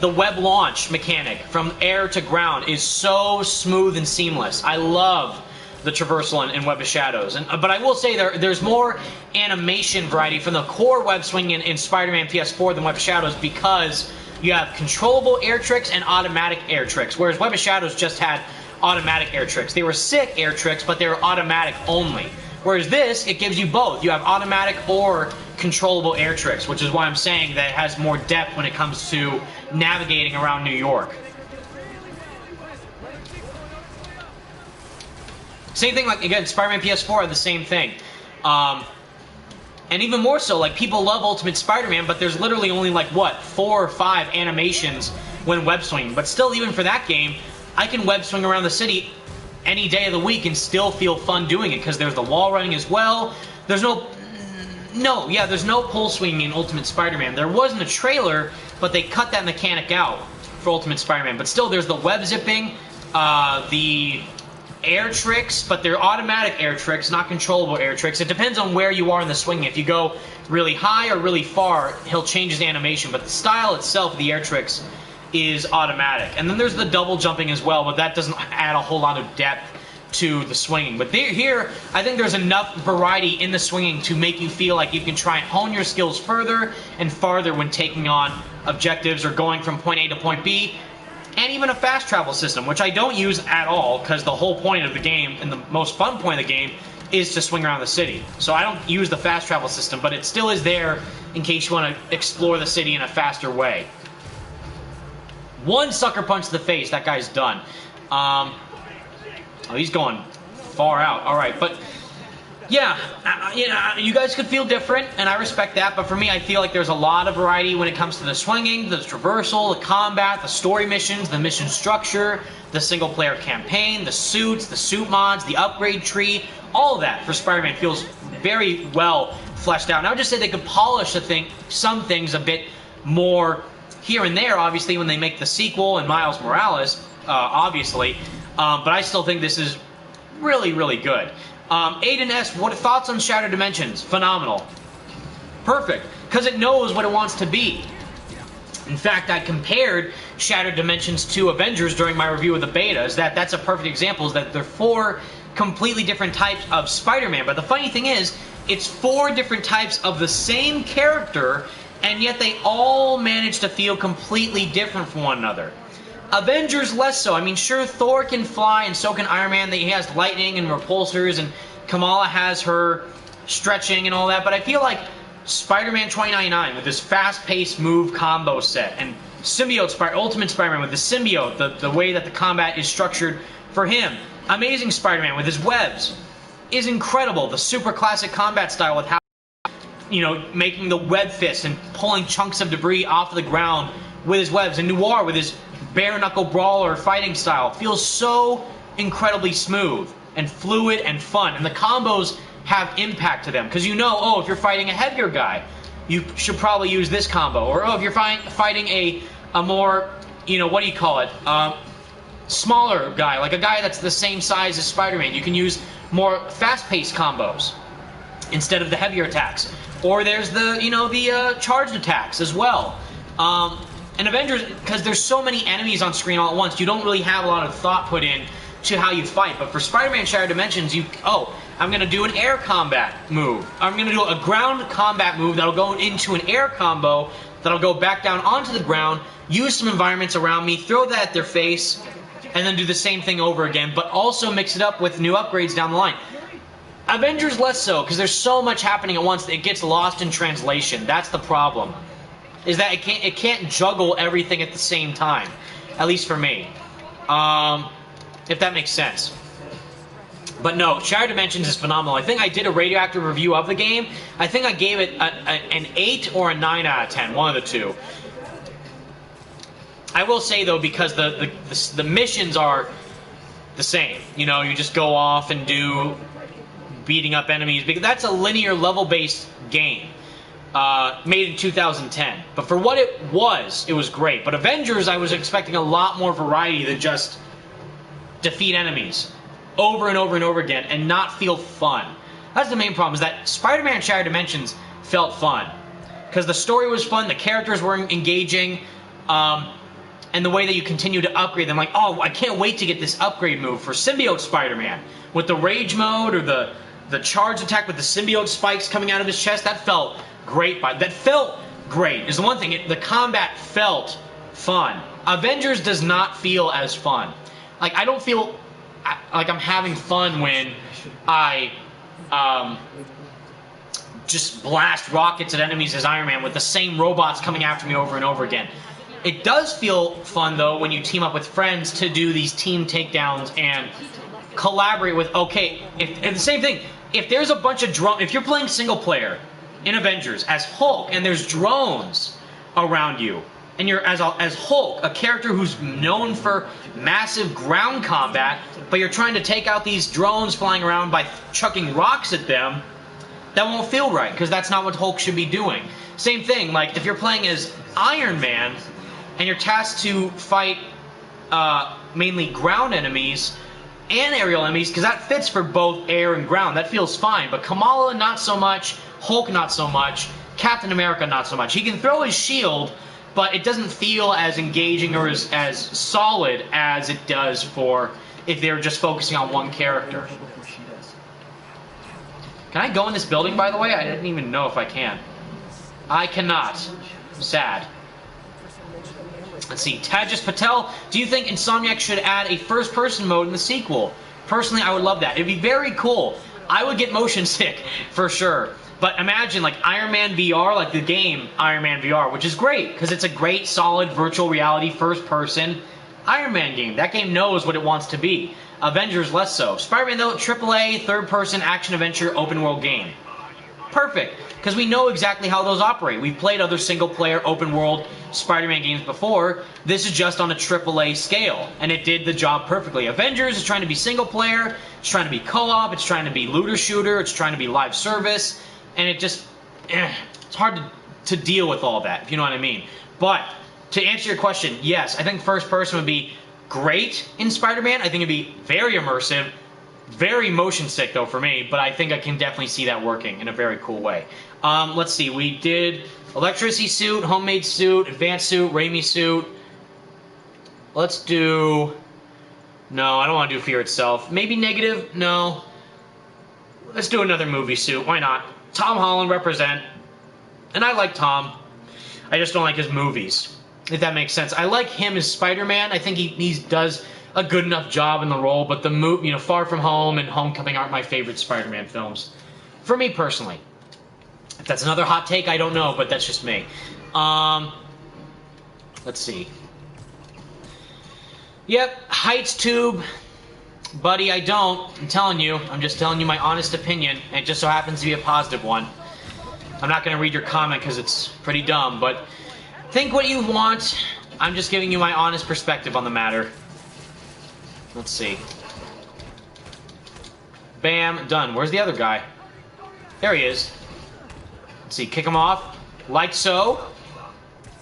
the web launch mechanic from air to ground is so smooth and seamless. I love the traversal in Web of Shadows. But I will say there's more animation variety from the core web swing in Spider-Man PS4 than Web of Shadows, because you have controllable air tricks and automatic air tricks, whereas Web of Shadows just had automatic air tricks. They were sick air tricks, but they were automatic only. Whereas this, it gives you both. You have automatic or controllable air tricks, which is why I'm saying that it has more depth when it comes to navigating around New York. Same thing, like, again, Spider-Man PS4 had the same thing. And even more so, like, people love Ultimate Spider-Man, but there's literally only, like, what, 4 or 5 animations when web swinging. But still, even for that game, I can web swing around the city any day of the week and still feel fun doing it, because there's the wall running as well. There's there's no pole swinging in Ultimate Spider-Man. There wasn't a trailer, but they cut that mechanic out for Ultimate Spider-Man. But still, there's the web zipping, the air tricks, but they're automatic air tricks, not controllable air tricks. It depends on where you are in the swing. If you go really high or really far, he'll change his animation, but the style itself of the air tricks is automatic. And then there's the double jumping as well, but that doesn't add a whole lot of depth to the swinging. But here, I think there's enough variety in the swinging to make you feel like you can try and hone your skills further and farther when taking on objectives or going from point A to point B. And even a fast travel system, which I don't use at all, because the whole point of the game, and the most fun point of the game, is to swing around the city. So I don't use the fast travel system, but it still is there in case you want to explore the city in a faster way. One sucker punch to the face, that guy's done. Oh, he's going far out. All right, but yeah, you guys could feel different, and I respect that, but for me, I feel like there's a lot of variety when it comes to the swinging, the traversal, the combat, the story missions, the mission structure, the single-player campaign, the suits, the suit mods, the upgrade tree. All of that for Spider-Man feels very well fleshed out. And I would just say they could polish some things a bit more here and there, obviously, when they make the sequel and Miles Morales, obviously. But I still think this is really, really good. Aiden S., what thoughts on Shattered Dimensions? Phenomenal. Perfect. Because it knows what it wants to be. In fact, I compared Shattered Dimensions to Avengers during my review of the betas. That's a perfect example, is that they're 4 completely different types of Spider-Man. But the funny thing is, it's 4 different types of the same character, and yet they all manage to feel completely different from one another. Avengers less so. I mean, sure, Thor can fly, and so can Iron Man. He has lightning and repulsors, and Kamala has her stretching and all that. But I feel like Spider-Man 2099 with this fast-paced move combo set, and Ultimate Spider-Man with the symbiote, the way that the combat is structured for him. Amazing Spider-Man with his webs is incredible. The super classic combat style with how, making the web fist and pulling chunks of debris off of the ground with his webs, and Noir with his bare-knuckle brawler fighting style feels so incredibly smooth and fluid and fun, and the combos have impact to them, because if you're fighting a heavier guy, you should probably use this combo, or if you're fighting a more, smaller guy, like a guy that's the same size as Spider-Man, you can use more fast-paced combos instead of the heavier attacks. Or there's the charged attacks as well. And Avengers, because there's so many enemies on screen all at once, you don't really have a lot of thought put in to how you fight. But for Spider-Man Shattered Dimensions, I'm going to do an air combat move. I'm going to do a ground combat move that'll go into an air combo that'll go back down onto the ground, use some environments around me, throw that at their face, and then do the same thing over again, but also mix it up with new upgrades down the line. Avengers less so, because there's so much happening at once that it gets lost in translation. That's the problem. Is that it can't juggle everything at the same time, at least for me, if that makes sense. But no, Shattered Dimensions is phenomenal. I think I did a radioactive review of the game. I think I gave it an 8 or a 9 out of 10, one of the two. I will say though, because the missions are the same. You just go off and do beating up enemies, because that's a linear level-based game. Made in 2010. But for what it was great. But Avengers, I was expecting a lot more variety than just defeat enemies over and over and over again and not feel fun. That's the main problem, is that Spider-Man Shattered Dimensions felt fun. Because the story was fun, the characters were engaging, and the way that you continue to upgrade them. Like, oh, I can't wait to get this upgrade move for Symbiote Spider-Man. With the Rage mode, or the charge attack with the symbiote spikes coming out of his chest, that felt great. That felt great, is the one thing. The combat felt fun. Avengers does not feel as fun. Like, I don't feel like I'm having fun when I just blast rockets at enemies as Iron Man with the same robots coming after me over and over again. It does feel fun, though, when you team up with friends to do these team takedowns and collaborate with, okay, and the same thing, if there's a bunch of drones, if you're playing single player in Avengers as Hulk and there's drones around you, and you're as Hulk, a character who's known for massive ground combat, but you're trying to take out these drones flying around by chucking rocks at them, that won't feel right, because that's not what Hulk should be doing. Same thing, like, if you're playing as Iron Man, and you're tasked to fight mainly ground enemies and aerial enemies, because that fits for both air and ground. That feels fine. But Kamala, not so much. Hulk, not so much. Captain America, not so much. He can throw his shield, but it doesn't feel as engaging or as solid as it does for if they're just focusing on one character. Can I go in this building, by the way? I didn't even know if I can. I cannot. Sad. Let's see. Tajas Patel, do you think Insomniac should add a first-person mode in the sequel? Personally, I would love that. It'd be very cool. I would get motion sick, for sure. But imagine, like, Iron Man VR, like the game Iron Man VR, which is great, because it's a great, solid, virtual reality, first-person Iron Man game. That game knows what it wants to be. Avengers, less so. Spider-Man, though, AAA, third-person, action-adventure, open-world game. Perfect, because we know exactly how those operate. We've played other single-player, open-world Spider-Man games before. This is just on a AAA scale, and it did the job perfectly. Avengers is trying to be single-player, it's trying to be co-op, it's trying to be looter-shooter, it's trying to be live service, and it just, it's hard to deal with all that, if you know what I mean. But, to answer your question, yes, I think first-person would be great in Spider-Man. I think it'd be very immersive. Very motion sick, though, for me, but I think I can definitely see that working in a very cool way. Let's see. We did electricity suit, homemade suit, advanced suit, Raimi suit. Let's do... No, I don't want to do Fear Itself. Maybe negative? No. Let's do another movie suit. Why not? Tom Holland, represent. And I like Tom. I just don't like his movies, if that makes sense. I like him as Spider-Man. I think he does a good enough job in the role, but the Far From Home and Homecoming aren't my favorite Spider-Man films. For me personally. If that's another hot take, I don't know, but that's just me. Let's see. Yep, Heights Tube. Buddy, I don't. I'm telling you. I'm just telling you my honest opinion, and it just so happens to be a positive one. I'm not going to read your comment because it's pretty dumb, but think what you want. I'm just giving you my honest perspective on the matter. Let's see. Bam, done. Where's the other guy? There he is. Let's see, kick him off. Like so.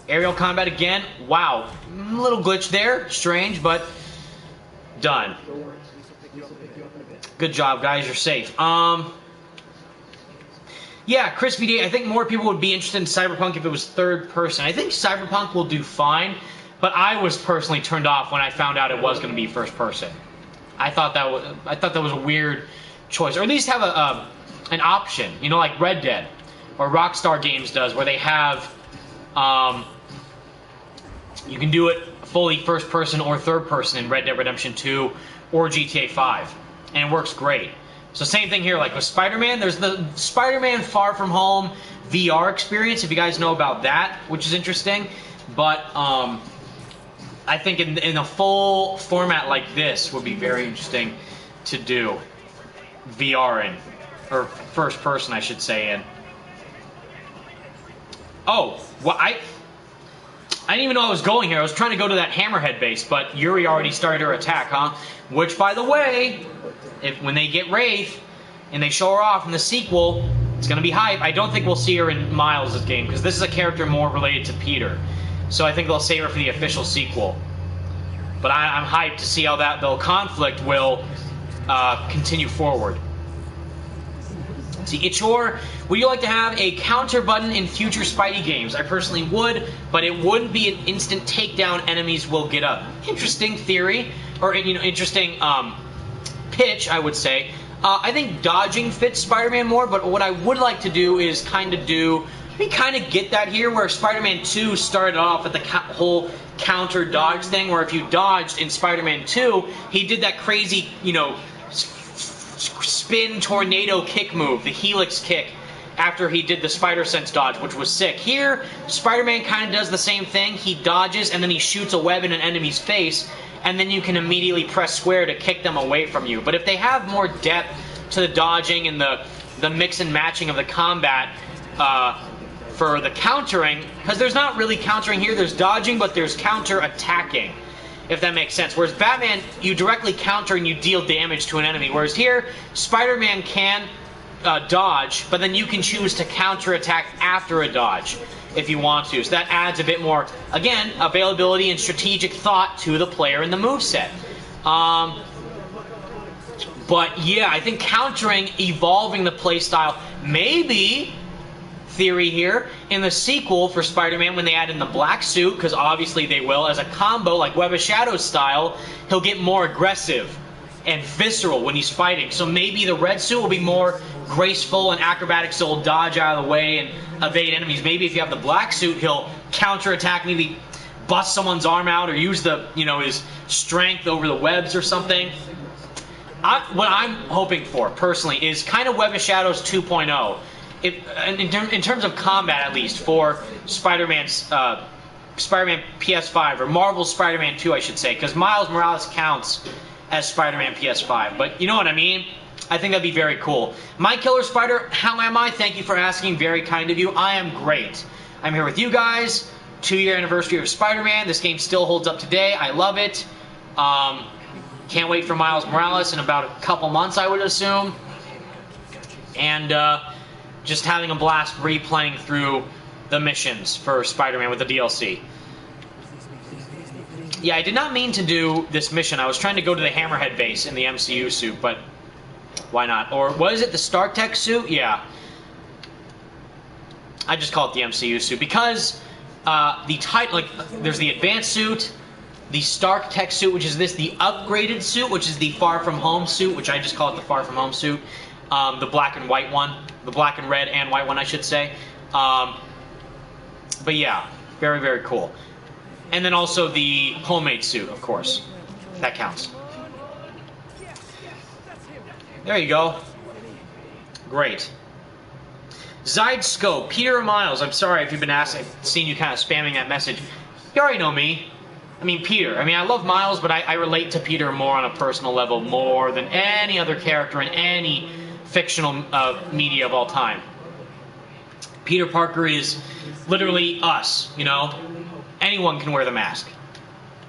Aerial combat again. Wow. Little glitch there. Strange, but done. Good job, guys. You're safe. Yeah, Crispy D, I think more people would be interested in Cyberpunk if it was third person. I think Cyberpunk will do fine. But I was personally turned off when I found out it was going to be first person. I thought that was a weird choice, or at least have an option, you know, like Red Dead or Rockstar Games does, where they have you can do it fully first person or third person in Red Dead Redemption 2 or GTA 5, and it works great. So same thing here, like with Spider-Man. There's the Spider-Man Far From Home VR experience, if you guys know about that, which is interesting, but I think in a full format like this would be very interesting to do VR in, or first person, I should say, in. Oh, well, I didn't even know I was going here. I was trying to go to that Hammerhead base, but Yuri already started her attack, huh? Which, by the way, when they get Wraith and they show her off in the sequel, it's going to be hype. I don't think we'll see her in Miles' game, because this is a character more related to Peter. So I think they'll save her for the official sequel. But I'm hyped to see how that conflict will continue forward. See, Ichor, would you like to have a counter button in future Spidey games? I personally would, but it wouldn't be an instant takedown enemies will get up. Interesting theory, or interesting pitch, I would say. I think dodging fits Spider-Man more, but what I would like to do is kind of get that here, where Spider-Man 2 started off with the whole counter dodge thing, where if you dodged in Spider-Man 2, he did that crazy, spin tornado kick move, the helix kick, after he did the Spider-Sense dodge, which was sick. Here, Spider-Man kind of does the same thing. He dodges, and then he shoots a web in an enemy's face, and then you can immediately press square to kick them away from you. But if they have more depth to the dodging and the mix and matching of the combat for the countering, because there's not really countering here, there's dodging, but there's counter-attacking, if that makes sense. Whereas Batman, you directly counter and you deal damage to an enemy. Whereas here, Spider-Man can dodge, but then you can choose to counter-attack after a dodge if you want to. So that adds a bit more, again, availability and strategic thought to the player in the moveset. But yeah, I think countering, evolving the playstyle, maybe, theory here, in the sequel for Spider-Man, when they add in the black suit, because obviously they will, as a combo, like Web of Shadows style, he'll get more aggressive and visceral when he's fighting. So maybe the red suit will be more graceful and acrobatic, so he'll dodge out of the way and evade enemies. Maybe if you have the black suit, he'll counterattack, maybe bust someone's arm out, or use the, his strength over the webs or something. What I'm hoping for, personally, is kind of Web of Shadows 2.0. In terms of combat, at least, for Spider-Man PS5, or Marvel's Spider-Man 2, I should say, because Miles Morales counts as Spider-Man PS5, but you know what I mean? I think that'd be very cool. My Killer Spider, how am I? Thank you for asking, very kind of you. I am great. I'm here with you guys, 2-year anniversary of Spider-Man. This game still holds up today. I love it. Can't wait for Miles Morales in about a couple months, I would assume. And, just having a blast replaying through the missions for Spider-Man with the DLC. Yeah, I did not mean to do this mission. I was trying to go to the Hammerhead base in the MCU suit, but why not? Or was it the Stark Tech suit? Yeah. I just call it the MCU suit because there's the advanced suit, the Stark Tech suit, which is the upgraded suit, which is the Far From Home suit, which I just call it the Far From Home suit. The black and white one. The black and red and white one, I should say. But yeah, very, very cool. And then also the homemade suit, of course. That counts. There you go. Great. Zydescope, Peter or Miles? I'm sorry if you've been asking, I've seen you kind of spamming that message. You already know me. I mean, Peter. I mean, I love Miles, but I relate to Peter more on a personal level, more than any other character in any fictional media of all time. Peter Parker is literally us, Anyone can wear the mask.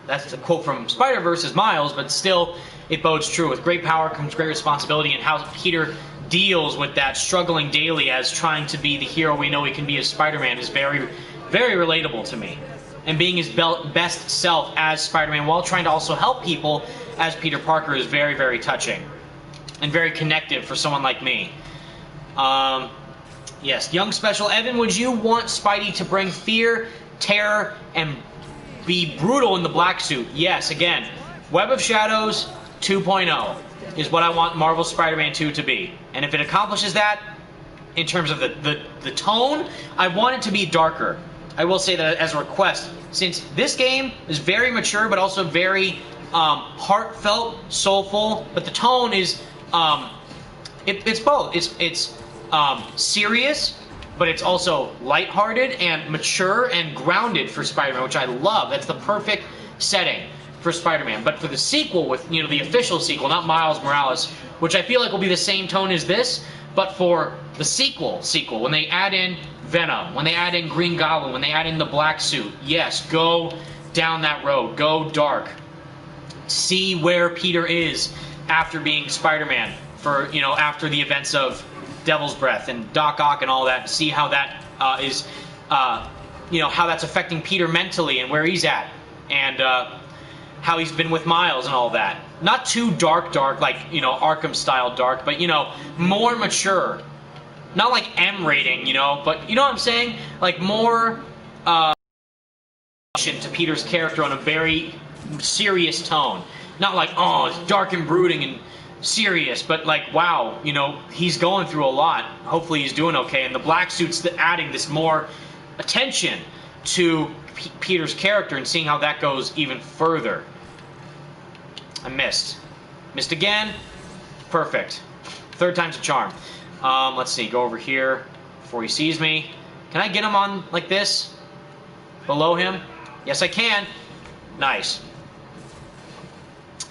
That's a quote from Spider-Verse as Miles, but still, it bodes true. With great power comes great responsibility, and how Peter deals with that, struggling daily as trying to be the hero we know he can be as Spider-Man, is very, very relatable to me. And being his best self as Spider-Man while trying to also help people as Peter Parker is very, very touching. And very connective for someone like me. Yes, Young Special Evan, would you want Spidey to bring fear, terror, and be brutal in the black suit? Yes, again, Web of Shadows 2.0 is what I want Marvel Spider-Man 2 to be. And if it accomplishes that, in terms of the tone, I want it to be darker. I will say that as a request, since this game is very mature, but also very heartfelt, soulful, but the tone is... it's both. It's serious, but it's also lighthearted and mature and grounded for Spider-Man, which I love. That's the perfect setting for Spider-Man. But for the sequel, with the official sequel, not Miles Morales, which I feel like will be the same tone as this, but for the sequel, when they add in Venom, when they add in Green Goblin, when they add in the black suit, yes, go down that road. Go dark. See where Peter is after being Spider-Man for, you know, after the events of Devil's Breath and Doc Ock and all that, to see how that is, you know, how that's affecting Peter mentally and where he's at, and how he's been with Miles and all that. Not too dark, like, you know, Arkham-style dark, but, you know, more mature. Not like M rating, you know, but, you know what I'm saying? Like, more, to Peter's character on a very serious tone. Not like, oh, it's dark and brooding and serious, but like, wow, you know, he's going through a lot. Hopefully he's doing okay. And the black suit's adding this more attention to Peter's character and seeing how that goes even further. I missed. Missed again. Perfect. Third time's a charm. Let's see, go over here before he sees me. Can I get him on like this? Below him? Yes, I can. Nice.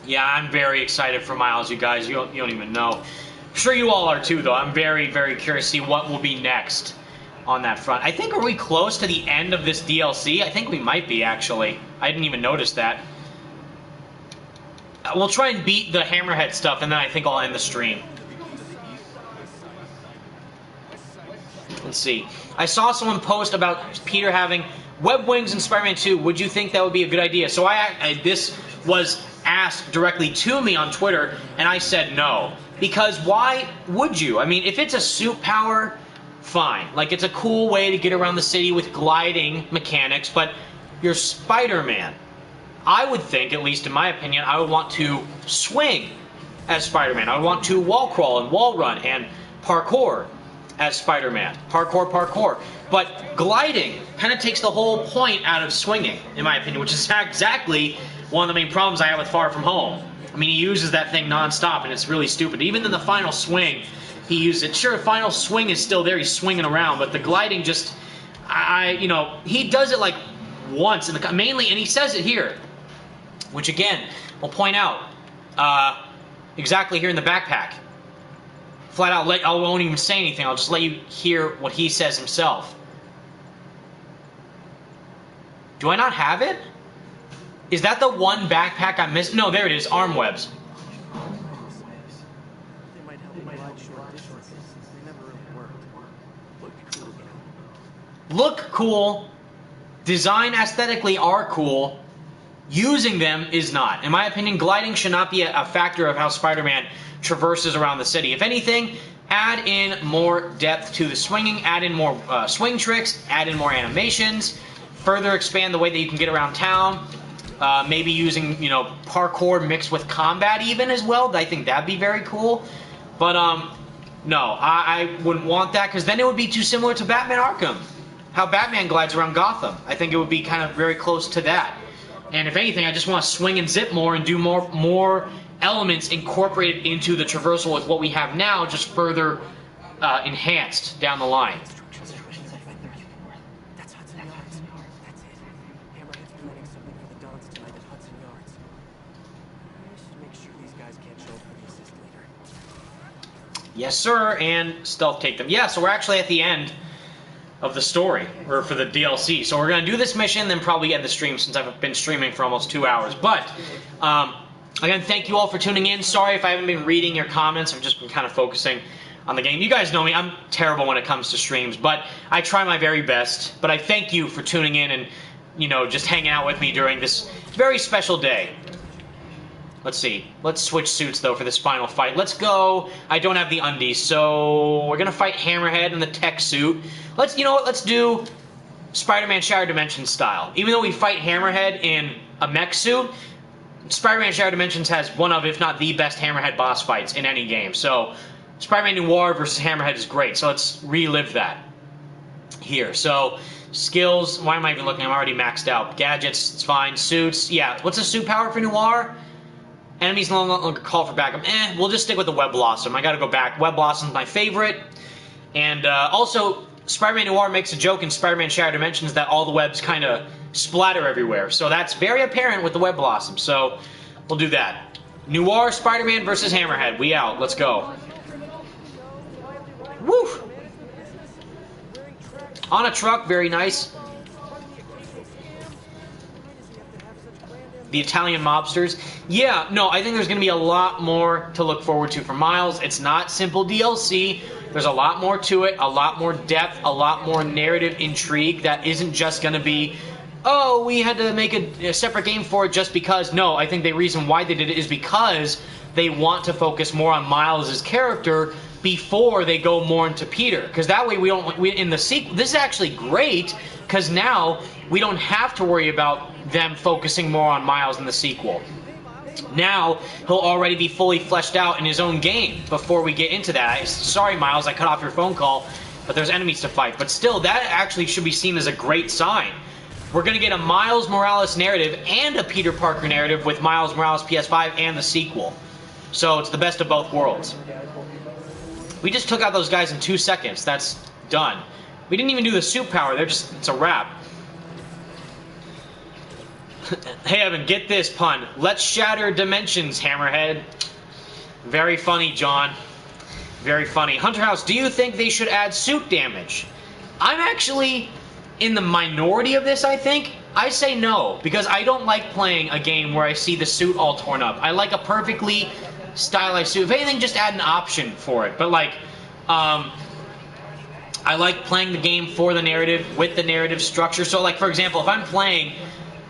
Yeah, I'm very excited for Miles, you guys. You don't even know. I'm sure you all are too, though. I'm very, very curious to see what will be next on that front. I think, are we close to the end of this DLC? I think we might be, actually. I didn't even notice that. We'll try and beat the Hammerhead stuff, and then I think I'll end the stream. Let's see. I saw someone post about Peter having web wings in Spider-Man 2. Would you think that would be a good idea? So this was asked directly to me on Twitter, and I said no. Because why would you? I mean, if it's a suit power, fine. Like, it's a cool way to get around the city with gliding mechanics, but you're Spider-Man. I would think, at least in my opinion, I would want to swing as Spider-Man. I would want to wall crawl and wall run and parkour as Spider-Man. Parkour. But gliding kind of takes the whole point out of swinging, in my opinion, which is exactly one of the main problems I have with Far From Home. I mean, he uses that thing non-stop, and it's really stupid. Even in the final swing, he used it. Sure, the final swing is still there. He's swinging around, but the gliding just... you know, he does it, like, once, mainly, and he says it here, which, again, we'll point out, exactly here in the backpack. Flat out, I won't even say anything. I'll just let you hear what he says himself. Do I not have it? Is that the one backpack I missed? No, there it is. Arm webs. Look cool. Design aesthetically are cool. Using them is not. In my opinion, gliding should not be a factor of how Spider-Man traverses around the city. If anything, add in more depth to the swinging, add in more swing tricks, add in more animations, further expand the way that you can get around town, maybe using, you know, parkour mixed with combat even as well. I think that'd be very cool. But, no, I wouldn't want that, because then it would be too similar to Batman Arkham. How Batman glides around Gotham. I think it would be kind of very close to that. And if anything, I just want to swing and zip more and do more elements incorporated into the traversal with what we have now, just further enhanced down the line. Yes, sir, and stealth take them. Yeah, so we're actually at the end of the story, or for the DLC. So we're going to do this mission, then probably end the stream, since I've been streaming for almost 2 hours. But, again, thank you all for tuning in. Sorry if I haven't been reading your comments. I've just been kind of focusing on the game. You guys know me. I'm terrible when it comes to streams, but I try my very best. But I thank you for tuning in and, you know, just hanging out with me during this very special day. Let's see. Let's switch suits, though, for this final fight. Let's go. I don't have the undies, so we're going to fight Hammerhead in the tech suit. You know what? Let's do Spider-Man Shattered Dimensions style. Even though we fight Hammerhead in a mech suit, Spider-Man Shattered Dimensions has one of, if not the best Hammerhead boss fights in any game. So Spider-Man Noir versus Hammerhead is great, so let's relive that here. So skills, why am I even looking? I'm already maxed out. Gadgets, it's fine. Suits, yeah. What's a suit power for Noir? Enemies no longer call for backup. We'll just stick with the Web Blossom. I gotta go back. Web Blossom's my favorite. And also, Spider-Man Noir makes a joke in Spider-Man Shattered Dimensions that all the webs kind of splatter everywhere. So that's very apparent with the Web Blossom. So we'll do that. Noir Spider-Man versus Hammerhead. We out. Let's go. Woo! On a truck. Very nice. the Italian mobsters. Yeah, no, I think there's going to be a lot more to look forward to for Miles. It's not simple DLC. There's a lot more to it, a lot more depth, a lot more narrative intrigue that isn't just going to be, oh, we had to make a separate game for it just because. No, I think the reason why they did it is because they want to focus more on Miles' character before they go more into Peter. Because that way in the sequel, this is actually great, because now we don't have to worry about them focusing more on Miles in the sequel. Now, he'll already be fully fleshed out in his own game before we get into that. Sorry, Miles, I cut off your phone call, but there's enemies to fight. But still, that actually should be seen as a great sign. We're going to get a Miles Morales narrative and a Peter Parker narrative with Miles Morales PS5 and the sequel. So it's the best of both worlds. We just took out those guys in 2 seconds. That's done. We didn't even do the suit power. It's a wrap. Hey, Evan, get this pun. Let's shatter dimensions, Hammerhead. Very funny, John. Very funny. Hunter House, do you think they should add suit damage? I'm actually in the minority of this, I think. I say no, because I don't like playing a game where I see the suit all torn up. I like a perfectly stylized suit. If anything, just add an option for it. But, like, I like playing the game for the narrative, with the narrative structure. So, like, for example, if I'm playing,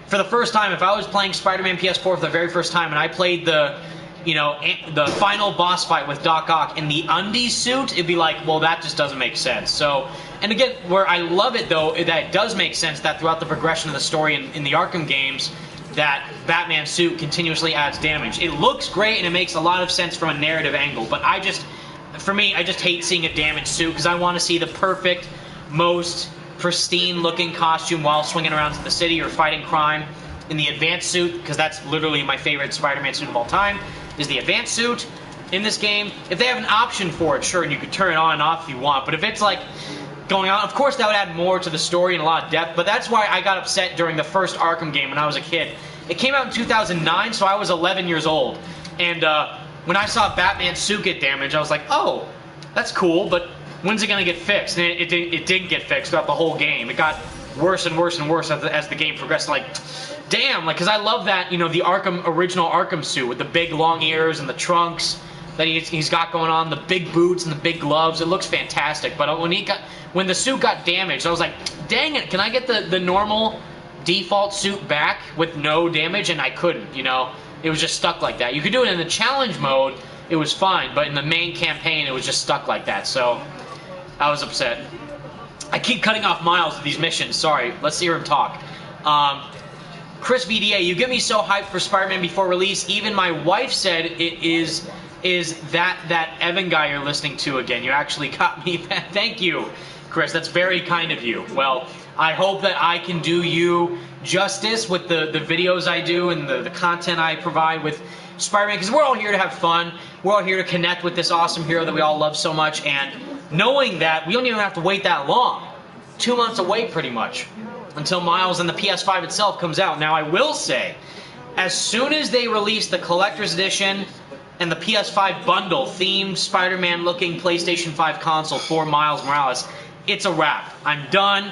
for the first time, if I was playing Spider-Man PS4 for the very first time, and I played the, you know, the final boss fight with Doc Ock in the undies suit, it'd be like, well, that just doesn't make sense. So, and again, where I love it, though, that it does make sense that throughout the progression of the story in the Arkham games, that Batman suit continuously adds damage. It looks great, and it makes a lot of sense from a narrative angle, but for me, I just hate seeing a damaged suit, because I want to see the perfect, most pristine-looking costume while swinging around to the city or fighting crime in the advanced suit, because that's literally my favorite Spider-Man suit of all time, is the advanced suit in this game. If they have an option for it, sure, and you could turn it on and off if you want, but if it's like going on, of course that would add more to the story and a lot of depth, but that's why I got upset during the first Arkham game when I was a kid. It came out in 2009, so I was 11 years old, and when I saw Batman's suit get damaged, I was like, oh, that's cool, but when's it going to get fixed? And it didn't get fixed throughout the whole game. It got worse and worse and worse as the game progressed. Like, damn, like, because I love that, you know, the original Arkham suit with the big long ears and the trunks that he's got going on, the big boots and the big gloves. It looks fantastic. But when the suit got damaged, I was like, dang it, can I get the normal default suit back with no damage? And I couldn't, you know. It was just stuck like that. You could do it in the challenge mode, it was fine, but in the main campaign, it was just stuck like that. So I was upset. I keep cutting off Miles with these missions. Sorry. Let's hear him talk. Chris VDA, you get me so hyped for Spider-Man before release. Even my wife said it is that Evan guy you're listening to again. You actually got me. Thank you, Chris. That's very kind of you. Well, I hope that I can do you justice with the videos I do and the content I provide with Spider-Man, because we're all here to have fun. We're all here to connect with this awesome hero that we all love so much, and knowing that we don't even have to wait that long. 2 months away, pretty much, until Miles and the PS5 itself comes out. Now, I will say, as soon as they release the Collector's Edition and the PS5 bundle themed Spider-Man-looking PlayStation 5 console for Miles Morales, it's a wrap. I'm done.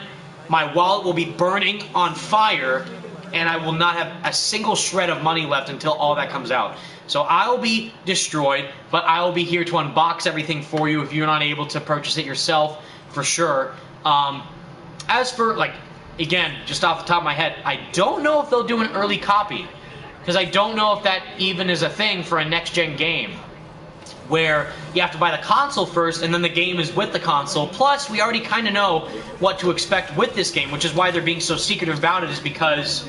My wallet will be burning on fire, and I will not have a single shred of money left until all that comes out. So I'll be destroyed, but I'll be here to unbox everything for you if you're not able to purchase it yourself, for sure. As for, like, again, just off the top of my head, I don't know if they'll do an early copy, because I don't know if that even is a thing for a next-gen game, where you have to buy the console first, and then the game is with the console. Plus, we already kind of know what to expect with this game, which is why they're being so secretive about it, is because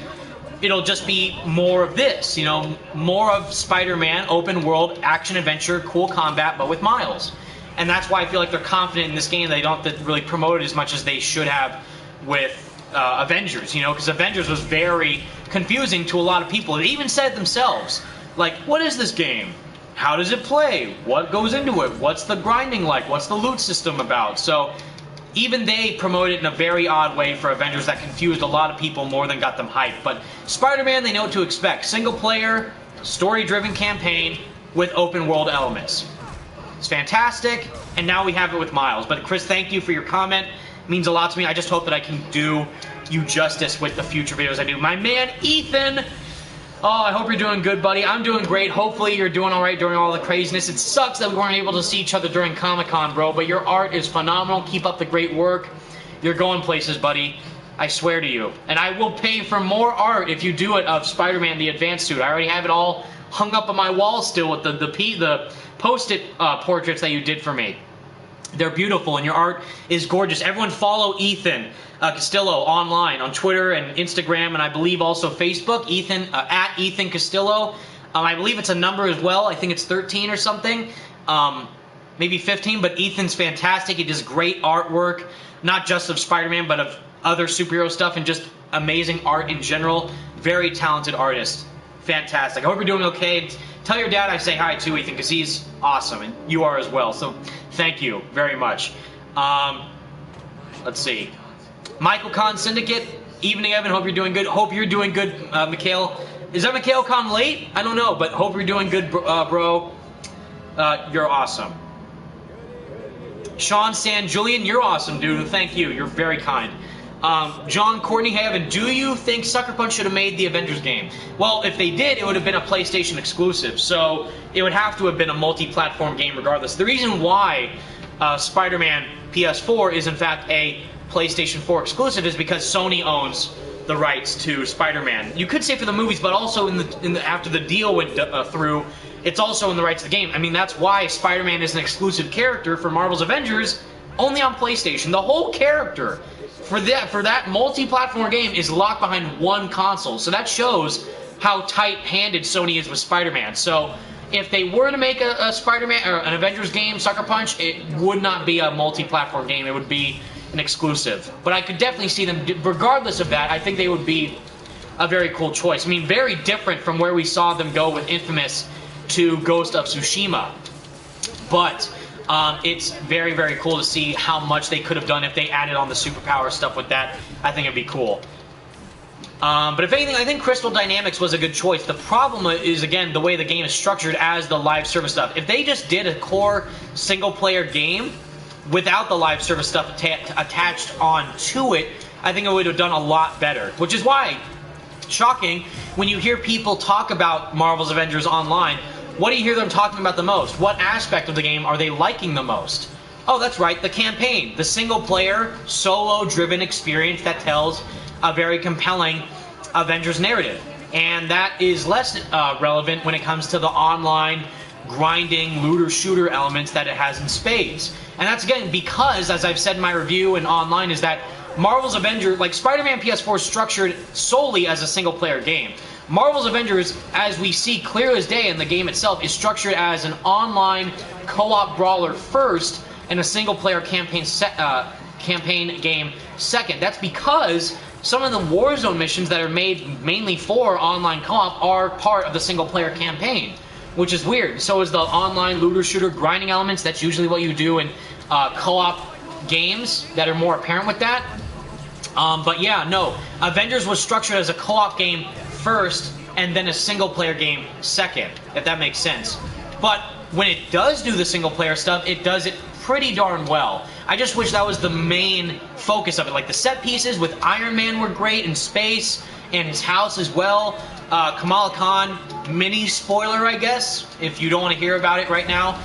it'll just be more of this, you know, more of Spider-Man, open-world, action-adventure, cool combat, but with Miles. And that's why I feel like they're confident in this game. They don't have to really promote it as much as they should have with Avengers, you know, because Avengers was very confusing to a lot of people. They even said it themselves, like, what is this game? How does it play? What goes into it? What's the grinding like? What's the loot system about? So even they promoted it in a very odd way for Avengers that confused a lot of people more than got them hyped. But Spider-Man, they know what to expect. Single-player, story-driven campaign with open-world elements. It's fantastic, and now we have it with Miles. But Chris, thank you for your comment. It means a lot to me. I just hope that I can do you justice with the future videos I do. My man, Ethan! Oh, I hope you're doing good, buddy. I'm doing great. Hopefully you're doing alright during all the craziness. It sucks that we weren't able to see each other during Comic-Con, bro, but your art is phenomenal. Keep up the great work. You're going places, buddy. I swear to you. And I will pay for more art if you do it of Spider-Man the Advanced Suit. I already have it all hung up on my wall still with the post-it portraits that you did for me. They're beautiful, and your art is gorgeous. Everyone follow Ethan Castillo online on Twitter and Instagram, and I believe also Facebook. Ethan at Ethan Castillo. I believe it's a number as well. I think it's 13 or something, maybe 15. But Ethan's fantastic. He does great artwork, not just of Spider-Man, but of other superhero stuff, and just amazing art in general. Very talented artist. Fantastic. I hope you're doing okay. Tell your dad I say hi too, Ethan, because he's awesome, and you are as well. So thank you very much. Let's see. Michael Khan Syndicate. Evening, Evan. Hope you're doing good. Hope you're doing good, Mikhail. Is that Mikhail Khan late? I don't know, but hope you're doing good, bro. You're awesome. Sean San Julian, you're awesome, dude. Thank you. You're very kind. John Courtney Haven, do you think Sucker Punch should have made the Avengers game? Well, if they did, it would have been a PlayStation exclusive, so it would have to have been a multi-platform game regardless. The reason why Spider-Man PS4 is in fact a PlayStation 4 exclusive is because Sony owns the rights to Spider-Man. You could say for the movies, but also after the deal went through, it's also in the rights of the game. I mean, that's why Spider-Man is an exclusive character for Marvel's Avengers only on PlayStation. The whole character for that multi-platform game is locked behind one console. So that shows how tight-handed Sony is with Spider-Man. So if they were to make a Spider-Man or an Avengers game, Sucker Punch, it would not be a multi-platform game. It would be an exclusive. But I could definitely see them, regardless of that, I think they would be a very cool choice. I mean, very different from where we saw them go with Infamous to Ghost of Tsushima. But it's very, very cool to see how much they could have done if they added on the superpower stuff with that. I think it'd be cool. But if anything, I think Crystal Dynamics was a good choice. The problem is, again, the way the game is structured as the live service stuff. If they just did a core single-player game without the live service stuff attached onto it, I think it would have done a lot better. Which is why, shocking, when you hear people talk about Marvel's Avengers online, what do you hear them talking about the most? What aspect of the game are they liking the most? Oh, that's right, the campaign. The single-player, solo-driven experience that tells a very compelling Avengers narrative. And that is less relevant when it comes to the online, grinding, looter-shooter elements that it has in spades. And that's, again, because, as I've said in my review and online, is that Marvel's Avengers, like Spider-Man PS4 is structured solely as a single-player game. Marvel's Avengers, as we see clear as day in the game itself, is structured as an online co-op brawler first and a single-player campaign game second. That's because some of the Warzone missions that are made mainly for online co-op are part of the single-player campaign, which is weird. So is the online looter-shooter grinding elements. That's usually what you do in co-op games that are more apparent with that. But yeah, no. Avengers was structured as a co-op game first, and then a single-player game second, if that makes sense. But when it does do the single-player stuff, it does it pretty darn well. I just wish that was the main focus of it. Like, the set pieces with Iron Man were great in space, and his house as well. Kamala Khan, mini spoiler, I guess, if you don't want to hear about it right now.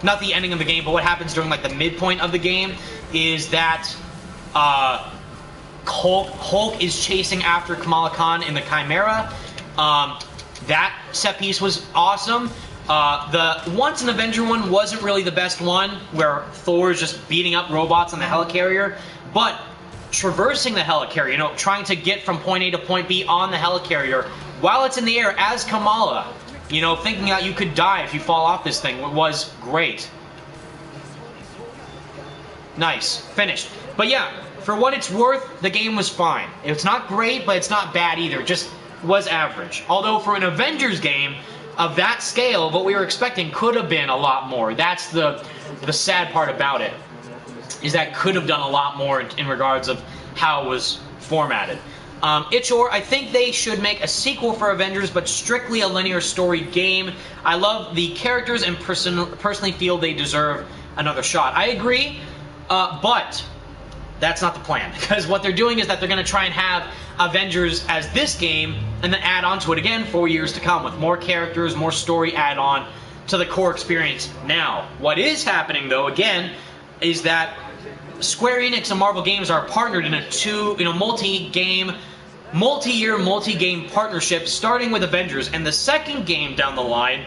Not the ending of the game, but what happens during, like, the midpoint of the game is that Hulk is chasing after Kamala Khan in the Chimera. That set piece was awesome. The Once an Avenger one wasn't really the best one, where Thor is just beating up robots on the helicarrier, but traversing the helicarrier, you know, trying to get from point A to point B on the helicarrier while it's in the air as Kamala, you know, thinking that you could die if you fall off this thing, was great. Nice. Finished. But yeah, for what it's worth, the game was fine. It's not great, but it's not bad either. It just was average. Although for an Avengers game of that scale, what we were expecting could have been a lot more. That's the sad part about it, is that could have done a lot more in regards of how it was formatted. Itchor, I think they should make a sequel for Avengers, but strictly a linear story game. I love the characters and personally feel they deserve another shot. I agree, but that's not the plan. Because what they're doing is that they're going to try and have Avengers as this game, and then add on to it again for years to come, with more characters, more story add-on to the core experience. Now, what is happening, though, again, is that Square Enix and Marvel Games are partnered in a multi-year, multi-game partnership, starting with Avengers. And the second game down the line,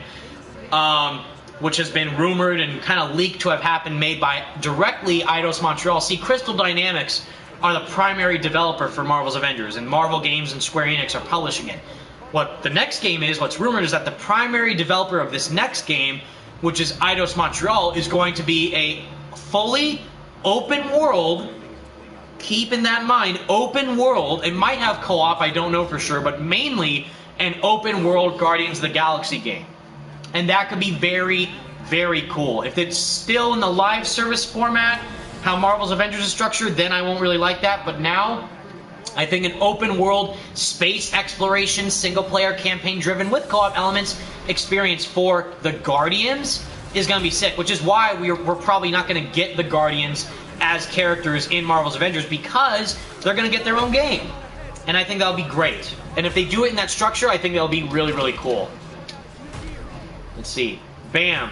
which has been rumored and kind of leaked to have happened, made by directly Eidos Montreal. See, Crystal Dynamics are the primary developer for Marvel's Avengers, and Marvel Games and Square Enix are publishing it. What the next game is, what's rumored, is that the primary developer of this next game, which is Eidos Montreal, is going to be a fully open world. Keep in that mind, open world. It might have co-op, I don't know for sure, but mainly an open world Guardians of the Galaxy game. And that could be very, very cool. If it's still in the live service format, how Marvel's Avengers is structured, then I won't really like that. But now, I think an open world, space exploration, single player, campaign driven with co-op elements experience for the Guardians is going to be sick. Which is why we're probably not going to get the Guardians as characters in Marvel's Avengers, because they're going to get their own game. And I think that'll be great. And if they do it in that structure, I think that'll be really, really cool. Let's see. Bam.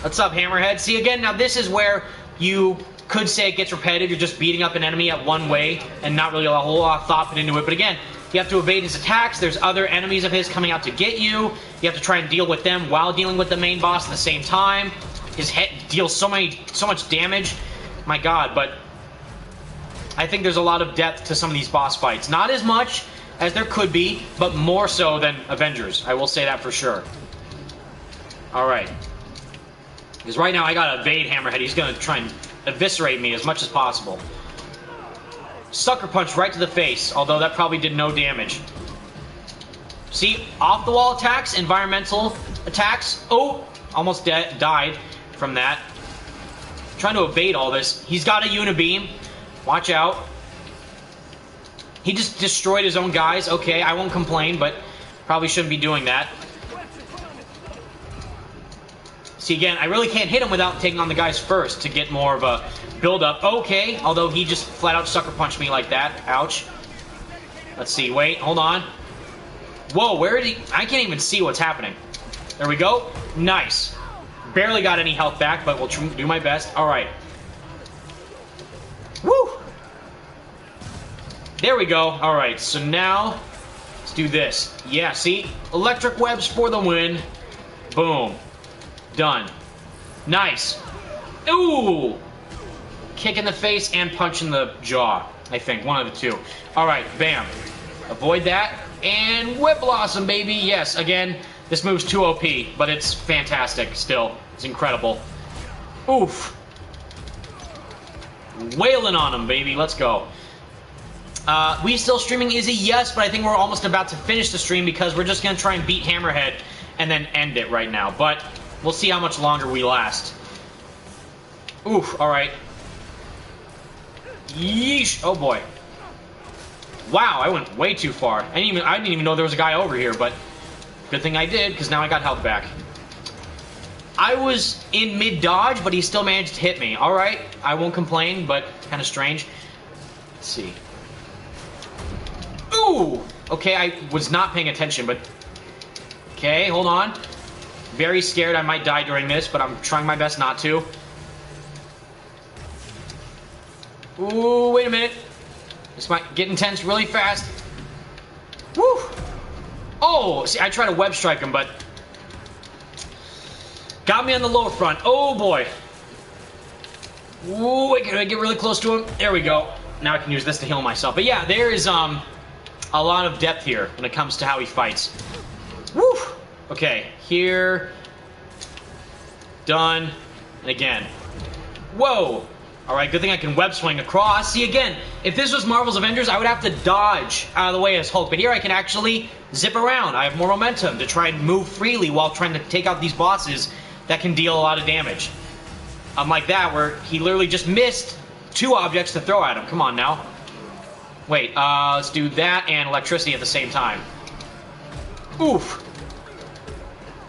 What's up, Hammerhead? See, again, now this is where you could say it gets repetitive. You're just beating up an enemy at one way and not really a whole lot of thought put into it. But again, you have to evade his attacks. There's other enemies of his coming out to get you. You have to try and deal with them while dealing with the main boss at the same time. His head deals so much damage. My God, but I think there's a lot of depth to some of these boss fights. Not as much as there could be, but more so than Avengers. I will say that for sure. Alright. Because right now I gotta evade Hammerhead. He's gonna try and eviscerate me as much as possible. Sucker punch right to the face, although that probably did no damage. See, off-the-wall attacks, environmental attacks. Oh, almost died from that. Trying to evade all this. He's got a unibeam. Watch out. He just destroyed his own guys. Okay, I won't complain, but probably shouldn't be doing that. See, again, I really can't hit him without taking on the guys first to get more of a build-up. Okay, although he just flat-out sucker punched me like that. Ouch. Let's see. Wait, hold on. Whoa, where did he... I can't even see what's happening. There we go. Nice. Barely got any health back, but we'll do my best. Alright. Woo! There we go. Alright, so now... let's do this. Yeah, see? Electric webs for the win. Boom. Done. Nice. Ooh! Kick in the face and punch in the jaw. I think. One of the two. Alright, bam. Avoid that. And Whip Blossom, baby. Yes, again, this move's too OP, but it's fantastic still. It's incredible. Oof. Wailing on him, baby. Let's go. We still streaming, Izzy? Yes, but I think we're almost about to finish the stream because we're just going to try and beat Hammerhead and then end it right now. But we'll see how much longer we last. Oof, alright. Yeesh. Oh, boy. Wow, I went way too far. I didn't even know there was a guy over here, but good thing I did, because now I got health back. I was in mid-dodge, but he still managed to hit me. Alright, I won't complain, but kind of strange. Let's see. Ooh! Okay, I was not paying attention, but... okay, hold on. Very scared I might die during this, but I'm trying my best not to. Ooh, wait a minute. This might get intense really fast. Woo! Oh, see, I tried to web strike him, but... got me on the lower front. Oh, boy. Ooh, wait, can I get really close to him? There we go. Now I can use this to heal myself. But yeah, there is a lot of depth here when it comes to how he fights. Woo! Okay, here. Done. And again. Whoa! Alright, good thing I can web swing across. See, again, if this was Marvel's Avengers, I would have to dodge out of the way as Hulk. But here I can actually zip around. I have more momentum to try and move freely while trying to take out these bosses that can deal a lot of damage. Unlike that, where he literally just missed two objects to throw at him. Come on now. Wait, let's do that and electricity at the same time. Oof.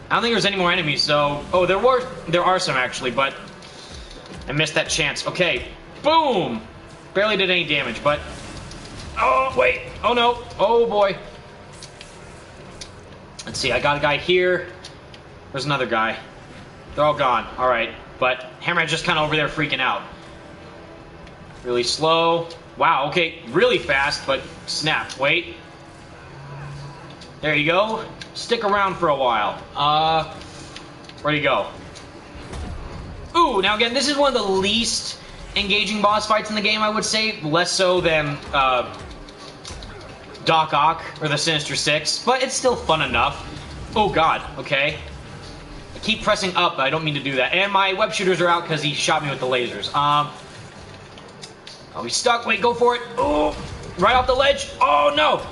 I don't think there's any more enemies, so... oh, there are some, actually, but... I missed that chance. Okay. Boom! Barely did any damage, but... Oh, wait. Oh, no. Oh, boy. Let's see. I got a guy here. There's another guy. They're all gone. All right. But Hammerhead's just kind of over there freaking out. Really slow. Wow, okay. Really fast, but snap. Wait. There you go. Stick around for a while. Where'd he go? Ooh, now again, this is one of the least engaging boss fights in the game, I would say. Less so than Doc Ock or the Sinister Six, but it's still fun enough. Oh god, okay. I keep pressing up, but I don't mean to do that. And my web shooters are out because he shot me with the lasers. Oh, he's stuck. Wait, go for it. Oh, right off the ledge. Oh, no.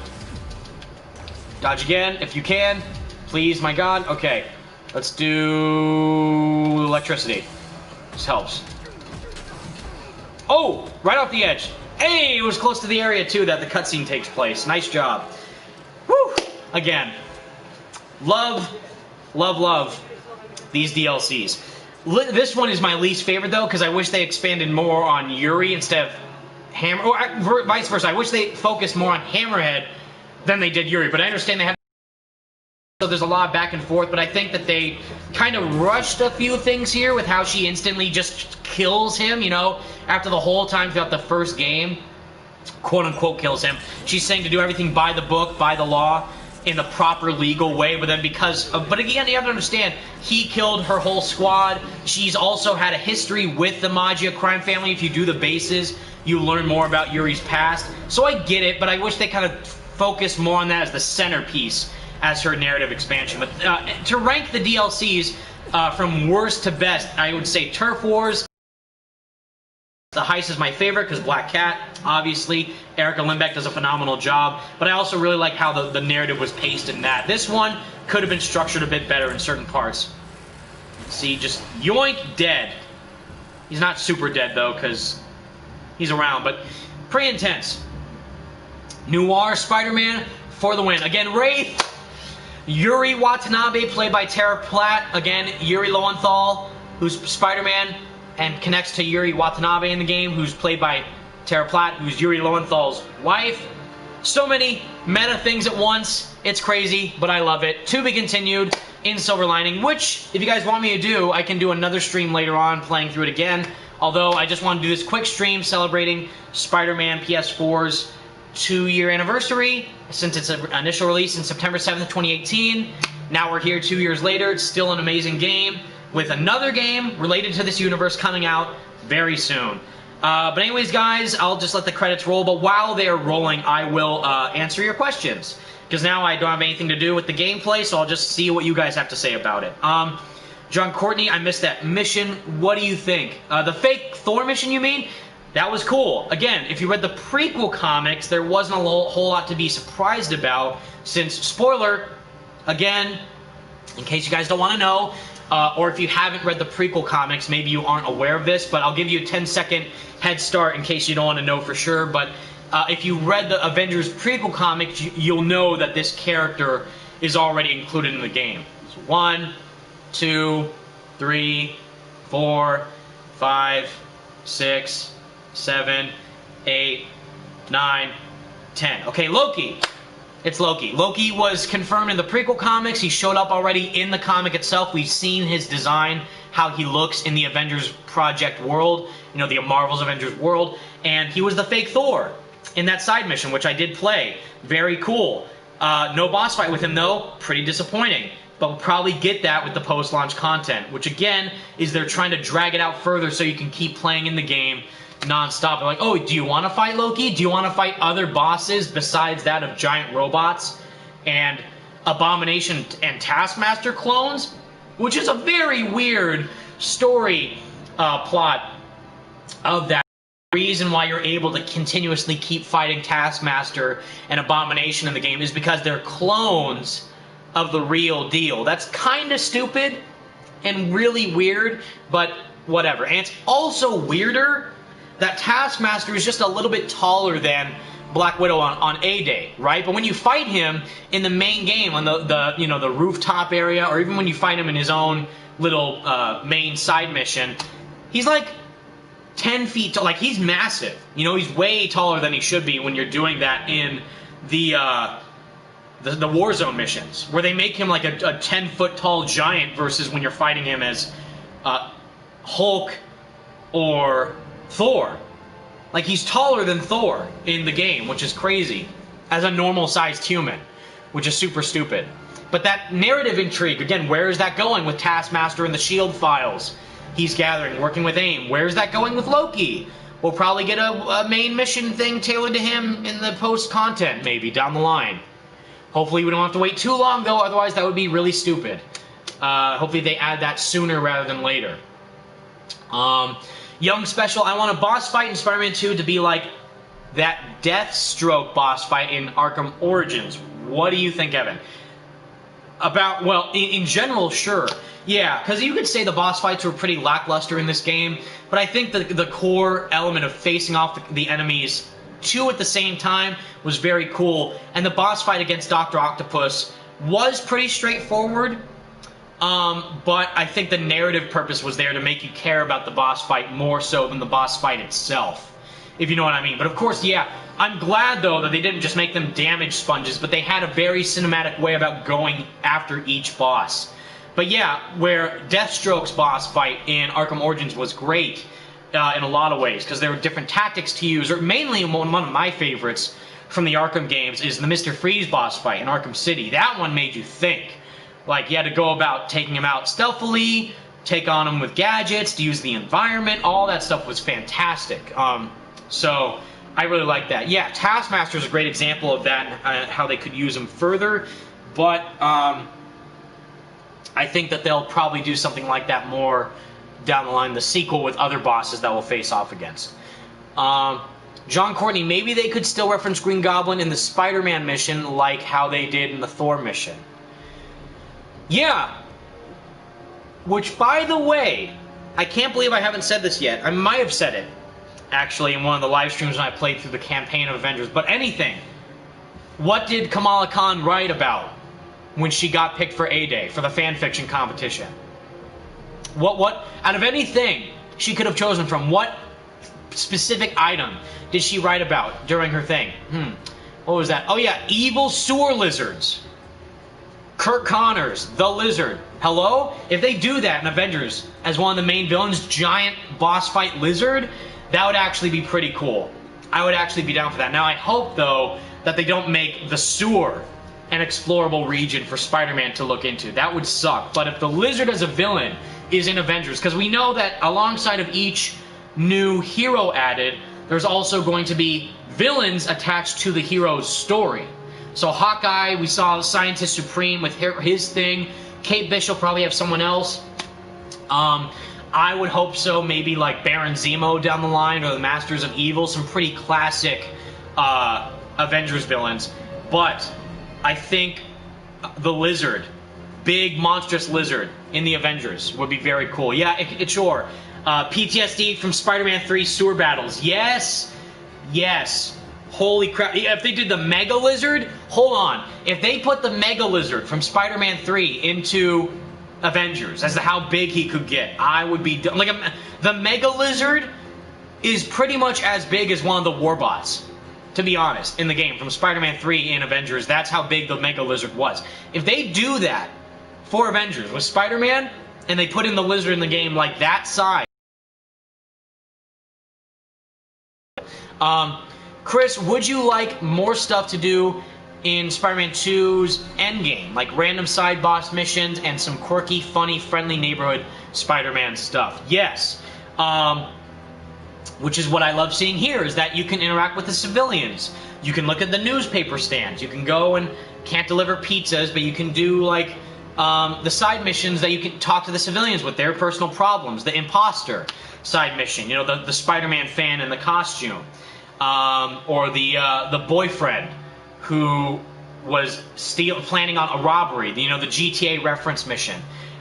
Dodge again, if you can. Please, my god. Okay, let's do electricity. This helps. Oh, right off the edge. Hey, it was close to the area, too, that the cutscene takes place. Nice job. Whew. Again, love these DLCs. This one is my least favorite, though, because I wish they expanded more on Yuri instead of Hammer... Or vice versa. I wish they focused more on Hammerhead than they did Yuri, but I understand they have... So there's a lot of back and forth, but I think that they kind of rushed a few things here with how she instantly just kills him, you know, after the whole time throughout the first game, quote-unquote kills him. She's saying to do everything by the book, by the law, in the proper legal way, but then because of, but again, you have to understand, he killed her whole squad. She's also had a history with the Maggia crime family. If you do the bases, you learn more about Yuri's past. So I get it, but I wish they kind of focused more on that as the centerpiece as her narrative expansion. But to rank the DLCs from worst to best, I would say Turf Wars. The Heist is my favorite because Black Cat, obviously. Erica Limbeck does a phenomenal job. But I also really like how the narrative was paced in that. This one could have been structured a bit better in certain parts. See, just yoink, dead. He's not super dead, though, because he's around. But pretty intense. Noir Spider-Man for the win. Again, Wraith. Yuri Watanabe, played by Tara Platt. Again, Yuri Lowenthal, who's Spider-Man, and connects to Yuri Watanabe in the game, who's played by Tara Platt, who's Yuri Lowenthal's wife. So many meta things at once. It's crazy, but I love it. To be continued in Silver Lining, which, if you guys want me to do, I can do another stream later on playing through it again. Although, I just want to do this quick stream celebrating Spider-Man PS4's 2-year anniversary since its initial release in September 7th, 2018. Now we're here 2 years later. It's still an amazing game with another game related to this universe coming out very soon. But anyways, guys, I'll just let the credits roll. But while they are rolling, I will answer your questions. Because now I don't have anything to do with the gameplay, so I'll just see what you guys have to say about it. John Courtney, I missed that mission. What do you think? The fake Thor mission, you mean? That was cool. Again, if you read the prequel comics, there wasn't a whole lot to be surprised about, since, spoiler, again, in case you guys don't want to know, or if you haven't read the prequel comics, maybe you aren't aware of this, but I'll give you a 10-second head start in case you don't want to know for sure. But if you read the Avengers prequel comics, you'll know that this character is already included in the game. So 1, 2, 3, 4, 5, 6, 7, 8, 9, 10. Okay, Loki. It's Loki. Loki was confirmed in the prequel comics. He showed up already in the comic itself. We've seen his design, how he looks in the Avengers Project world, you know, the Marvel's Avengers world, and he was the fake Thor in that side mission, which I did play. Very cool. No boss fight with him, though. Pretty disappointing. But we'll probably get that with the post-launch content, which, again, is they're trying to drag it out further so you can keep playing in the game non-stop. They're like, oh, do you want to fight Loki? Do you want to fight other bosses besides that of giant robots and Abomination and Taskmaster clones? Which is a very weird story plot of that. The reason why you're able to continuously keep fighting Taskmaster and Abomination in the game is because they're clones of the real deal. That's kind of stupid and really weird, but whatever. And it's also weirder that Taskmaster is just a little bit taller than Black Widow on A-Day, right? But when you fight him in the main game, on the rooftop area, or even when you fight him in his own little main side mission, he's like 10 feet tall. Like, he's massive. You know, he's way taller than he should be when you're doing that in the Warzone missions, where they make him like a 10-foot tall giant versus when you're fighting him as Hulk or Thor. Like, he's taller than Thor in the game, which is crazy, as a normal-sized human, which is super stupid. But that narrative intrigue, again, where is that going with Taskmaster and the S.H.I.E.L.D. files he's gathering, working with AIM? Where's that going with Loki? We'll probably get a main mission thing tailored to him in the post-content, maybe, down the line. Hopefully we don't have to wait too long, though, otherwise that would be really stupid. Hopefully they add that sooner rather than later. Young Special, I want a boss fight in Spider-Man 2 to be like that Deathstroke boss fight in Arkham Origins. What do you think, Evan? About, well, in general, sure. Yeah, because you could say the boss fights were pretty lackluster in this game, but I think the core element of facing off the enemies two at the same time was very cool, and the boss fight against Dr. Octopus was pretty straightforward, but I think the narrative purpose was there to make you care about the boss fight more so than the boss fight itself, if you know what I mean. But of course, yeah, I'm glad, though, that they didn't just make them damage sponges, but they had a very cinematic way about going after each boss. But yeah, where Deathstroke's boss fight in Arkham Origins was great in a lot of ways, because there were different tactics to use, or mainly one of my favorites from the Arkham games is the Mr. Freeze boss fight in Arkham City. That one made you think. Like, you had to go about taking him out stealthily, take on him with gadgets, to use the environment, all that stuff was fantastic. So I really like that. Yeah, Taskmaster is a great example of that, and how they could use him further, but I think that they'll probably do something like that more down the line, the sequel with other bosses that we'll face off against. John Courtney, maybe they could still reference Green Goblin in the Spider-Man mission like how they did in the Thor mission. Yeah. Which, by the way, I can't believe I haven't said this yet. I might have said it, actually, in one of the live streams when I played through the campaign of Avengers. But anything. What did Kamala Khan write about when she got picked for A-Day, for the fanfiction competition? What, out of anything she could have chosen from, what specific item did she write about during her thing? What was that? Oh yeah, evil sewer lizards. Kurt Connors, the lizard. Hello? If they do that in Avengers as one of the main villains, giant boss fight lizard, that would actually be pretty cool. I would actually be down for that. Now I hope, though, that they don't make the sewer an explorable region for Spider-Man to look into. That would suck. But if the lizard as a villain is in Avengers, because we know that alongside of each new hero added, there's also going to be villains attached to the hero's story. So Hawkeye, we saw Scientist Supreme with his thing. Kate Bishop probably have someone else. I would hope so, maybe like Baron Zemo down the line, or the Masters of Evil, some pretty classic Avengers villains. But I think the lizard, big monstrous lizard in the Avengers would be very cool. Yeah, sure. PTSD from Spider-Man 3 sewer battles. Yes. Yes. Holy crap. If they did the Mega Lizard, hold on. If they put the Mega Lizard from Spider-Man 3 into Avengers, as to how big he could get, I would be... Like, the Mega Lizard is pretty much as big as one of the Warbots, to be honest, in the game. From Spider-Man 3 in Avengers, that's how big the Mega Lizard was. If they do that for Avengers with Spider-Man, and they put in the lizard in the game like that size... Chris, would you like more stuff to do in Spider-Man 2's Endgame? Like random side boss missions and some quirky, funny, friendly neighborhood Spider-Man stuff? Yes. Which is what I love seeing here, is that you can interact with the civilians. You can look at the newspaper stands. You can go and can't deliver pizzas, but you can do like the side missions that you can talk to the civilians with, their personal problems. The imposter side mission, you know, the Spider-Man fan in the costume. Or the boyfriend who was planning on a robbery, you know, the GTA reference mission.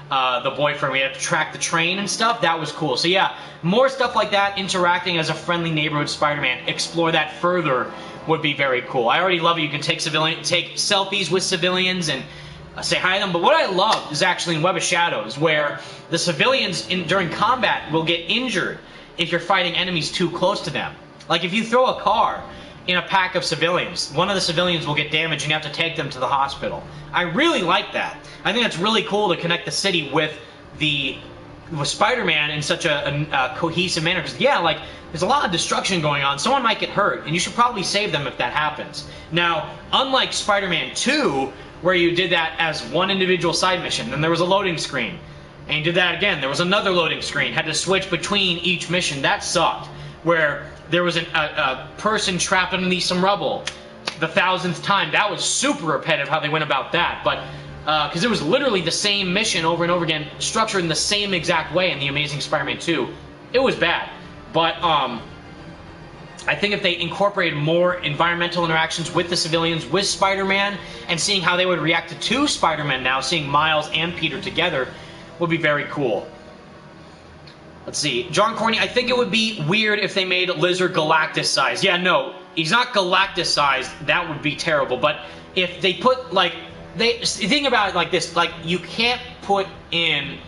The boyfriend, we had to track the train and stuff. That was cool. So yeah, more stuff like that, interacting as a friendly neighborhood Spider-Man. Explore that further would be very cool. I already love it. You can take selfies with civilians and say hi to them. But what I love is actually in Web of Shadows, where the civilians during combat will get injured, if you're fighting enemies too close to them. Like if you throw a car in a pack of civilians, one of the civilians will get damaged and you have to take them to the hospital. I really like that. I think it's really cool to connect the city with Spider-Man in such a cohesive manner. Because yeah, like there's a lot of destruction going on. Someone might get hurt, and you should probably save them if that happens. Now, unlike Spider-Man 2, where you did that as one individual side mission, then there was a loading screen, and you did that again. There was another loading screen. Had to switch between each mission. That sucked. Where there was a person trapped underneath some rubble the 1000th time. That was super repetitive how they went about that. But because it was literally the same mission over and over again, structured in the same exact way in The Amazing Spider-Man 2. It was bad. But I think if they incorporated more environmental interactions with the civilians, with Spider-Man, and seeing how they would react to two Spider-Men now, seeing Miles and Peter together, would be very cool. Let's see. John Corney, I think it would be weird if they made Lizard Galactus-sized. Yeah, no, he's not Galactus-sized. That would be terrible. But if they put, like, think about it like this. Like, you can't put in,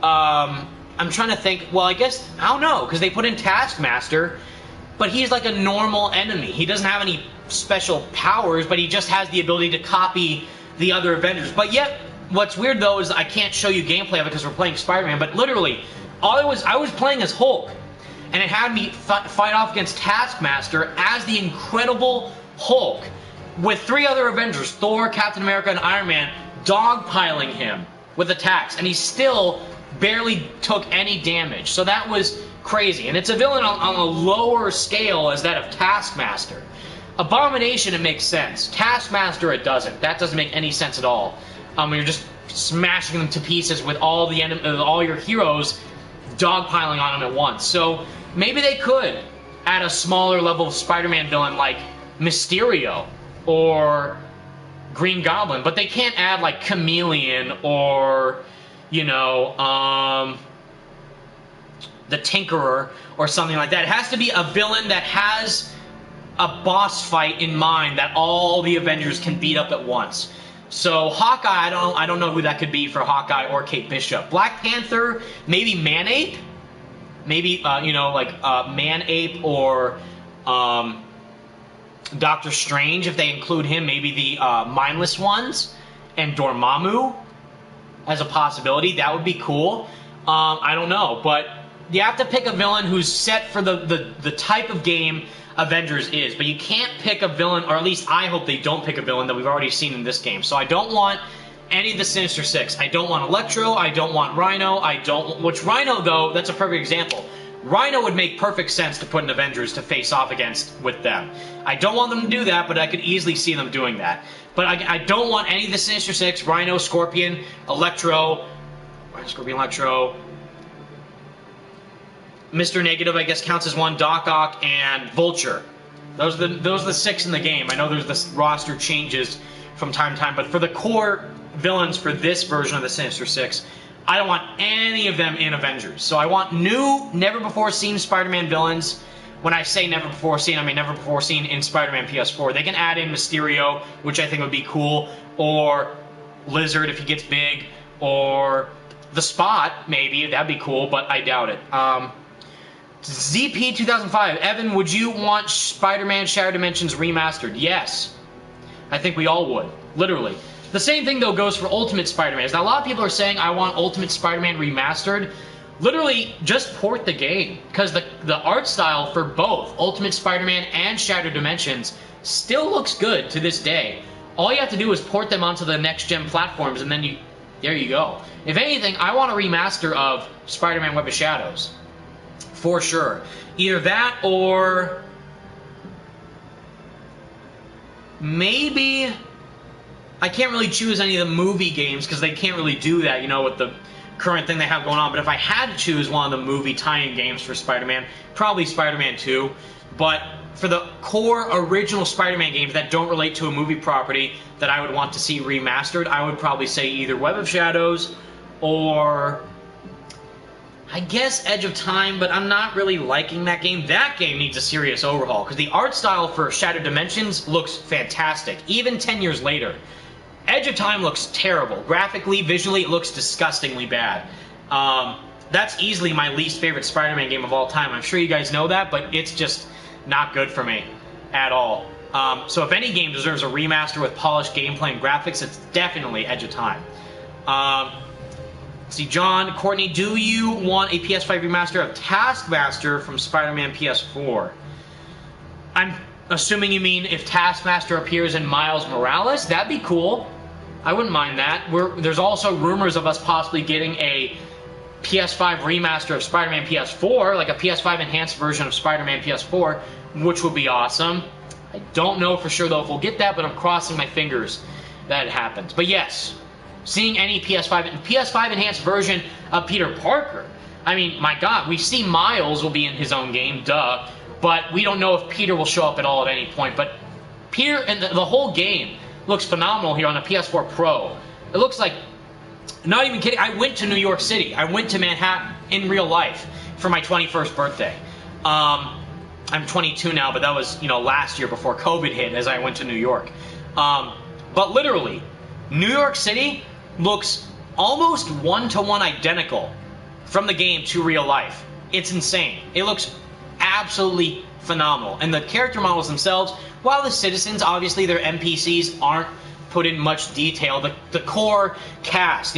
I'm trying to think, well, I guess, I don't know, because they put in Taskmaster, but he's like a normal enemy. He doesn't have any special powers, but he just has the ability to copy the other Avengers. But yet, what's weird, though, is I can't show you gameplay of it because we're playing Spider-Man, but literally, I was playing as Hulk, and it had me fight off against Taskmaster as the Incredible Hulk, with three other Avengers, Thor, Captain America, and Iron Man, dogpiling him with attacks, and he still barely took any damage. So that was crazy. And it's a villain on a lower scale as that of Taskmaster. Abomination, it makes sense. Taskmaster, it doesn't. That doesn't make any sense at all. You're just smashing them to pieces with all your heroes dogpiling on them at once. So maybe they could add a smaller level of Spider-Man villain like Mysterio or Green Goblin, but they can't add like Chameleon or, you know, the Tinkerer or something like that. It has to be a villain that has a boss fight in mind that all the Avengers can beat up at once. So Hawkeye, I don't know who that could be for Hawkeye or Kate Bishop. Black Panther, maybe Man-Ape, maybe you know, like Man-Ape or Doctor Strange, if they include him, maybe the Mindless Ones and Dormammu as a possibility. That would be cool. I don't know, but you have to pick a villain who's set for the type of game Avengers is, but you can't pick a villain, or at least I hope they don't pick a villain that we've already seen in this game. So I don't want any of the Sinister Six. I don't want Electro, I don't want Rhino, which Rhino, though, that's a perfect example. Rhino would make perfect sense to put in Avengers to face off against with them. I don't want them to do that, but I could easily see them doing that. But I don't want any of the Sinister Six, Rhino, Scorpion, Electro, Mr. Negative, I guess, counts as one, Doc Ock, and Vulture. Those are the six in the game. I know there's this roster changes from time to time, but for the core villains for this version of the Sinister Six, I don't want any of them in Avengers. So I want new, never-before-seen Spider-Man villains. When I say never-before-seen, I mean never-before-seen in Spider-Man PS4. They can add in Mysterio, which I think would be cool, or Lizard if he gets big, or the Spot, maybe. That'd be cool, but I doubt it. ZP 2005. Evan, would you want Spider-Man Shattered Dimensions remastered? Yes. I think we all would. Literally. The same thing, though, goes for Ultimate Spider-Man. Now, a lot of people are saying, I want Ultimate Spider-Man remastered. Literally, just port the game. Because the art style for both Ultimate Spider-Man and Shattered Dimensions still looks good to this day. All you have to do is port them onto the next-gen platforms, and then there you go. If anything, I want a remaster of Spider-Man Web of Shadows. For sure. Either that or maybe I can't really choose any of the movie games because they can't really do that, you know, with the current thing they have going on. But if I had to choose one of the movie tie-in games for Spider-Man, probably Spider-Man 2. But for the core original Spider-Man games that don't relate to a movie property that I would want to see remastered, I would probably say either Web of Shadows or I guess Edge of Time, but I'm not really liking that game. That game needs a serious overhaul, because the art style for Shattered Dimensions looks fantastic, even 10 years later. Edge of Time looks terrible. Graphically, visually, it looks disgustingly bad. That's easily my least favorite Spider-Man game of all time. I'm sure you guys know that, but it's just not good for me at all. So if any game deserves a remaster with polished gameplay and graphics, it's definitely Edge of Time. See, John, Courtney, do you want a PS5 remaster of Taskmaster from Spider-Man PS4? I'm assuming you mean if Taskmaster appears in Miles Morales. That'd be cool. I wouldn't mind that. There's also rumors of us possibly getting a PS5 remaster of Spider-Man PS4, like a PS5 enhanced version of Spider-Man PS4, which would be awesome. I don't know for sure, though, if we'll get that, but I'm crossing my fingers that it happens. But yes, seeing any PS5 enhanced version of Peter Parker. I mean, my God, we see Miles will be in his own game, duh, but we don't know if Peter will show up at all at any point. But Peter and the whole game looks phenomenal here on a PS4 Pro. It looks like, not even kidding, I went to New York City. I went to Manhattan in real life for my 21st birthday. I'm 22 now, but that was, last year before COVID hit as I went to New York. But literally, New York City looks almost one-to-one identical from the game to real life. It's insane. It looks absolutely phenomenal. And the character models themselves, while the citizens, obviously their NPCs aren't put in much detail, the core cast,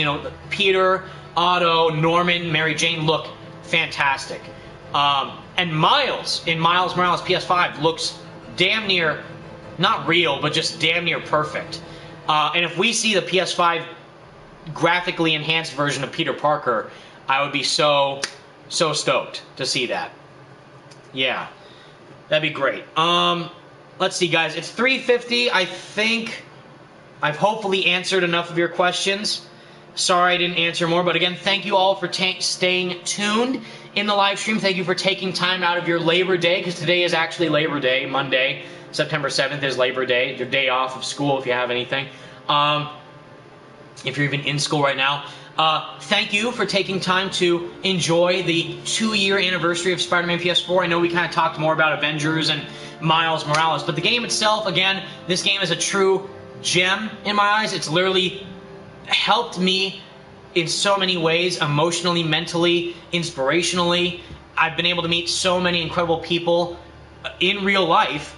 Peter, Otto, Norman, Mary Jane look fantastic. And Miles, in Miles Morales PS5, looks damn near, not real, but just damn near perfect. And if we see the PS5 graphically enhanced version of Peter Parker, I would be so stoked to see that. Yeah, that'd be great. Let's see, guys. It's 3:50. I think I've hopefully answered enough of your questions. Sorry I didn't answer more, but again, thank you all for staying tuned in the live stream. Thank you for taking time out of your Labor Day, because today is actually Labor Day. Monday, September 7th is Labor Day, your day off of school if you have anything. If you're even in school right now. Thank you for taking time to enjoy the 2-year anniversary of Spider-Man PS4. I know we kind of talked more about Avengers and Miles Morales, but the game itself, again, this game is a true gem in my eyes. It's literally helped me in so many ways, emotionally, mentally, inspirationally. I've been able to meet so many incredible people in real life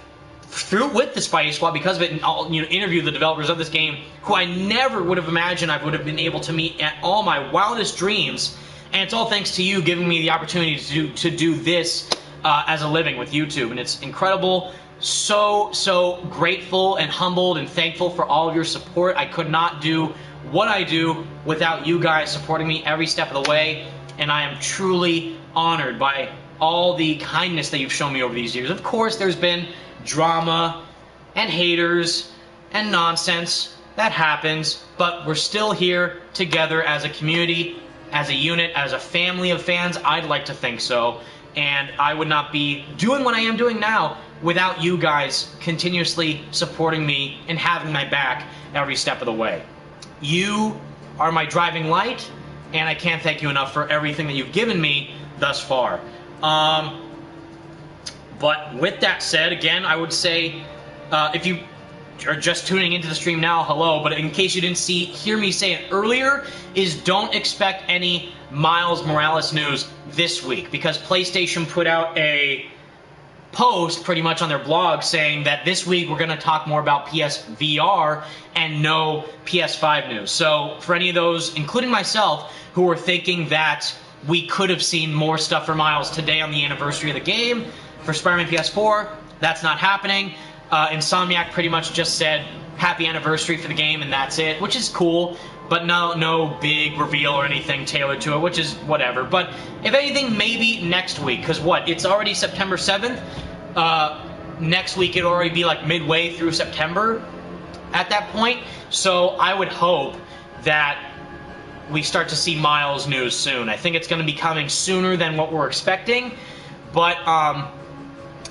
with the Spidey Squad because of it, and I'll interview the developers of this game who I never would have imagined I would have been able to meet at all my wildest dreams. And it's all thanks to you giving me the opportunity to do this as a living with YouTube, and it's incredible. So grateful and humbled and thankful for all of your support. I could not do what I do without you guys supporting me every step of the way, and I am truly honored by all the kindness that you've shown me over these years. Of course, there's been drama and haters and nonsense that happens, but we're still here together as a community, as a unit, as a family of fans. I'd like to think so, and I would not be doing what I am doing now without you guys continuously supporting me and having my back every step of the way. You are my driving light, and I can't thank you enough for everything that you've given me thus far. But with that said, again, I would say, if you are just tuning into the stream now, hello, but in case you didn't hear me say it earlier, is don't expect any Miles Morales news this week, because PlayStation put out a post pretty much on their blog saying that this week we're going to talk more about PSVR and no PS5 news. So for any of those, including myself, who were thinking that we could have seen more stuff for Miles today on the anniversary of the game, for Spider-Man PS4, that's not happening. Insomniac pretty much just said happy anniversary for the game, and that's it, which is cool, but no big reveal or anything tailored to it, which is whatever. But if anything, maybe next week, because what, it's already September 7th? Next week it'll already be like midway through September at that point, so I would hope that we start to see Miles news soon. I think it's going to be coming sooner than what we're expecting, but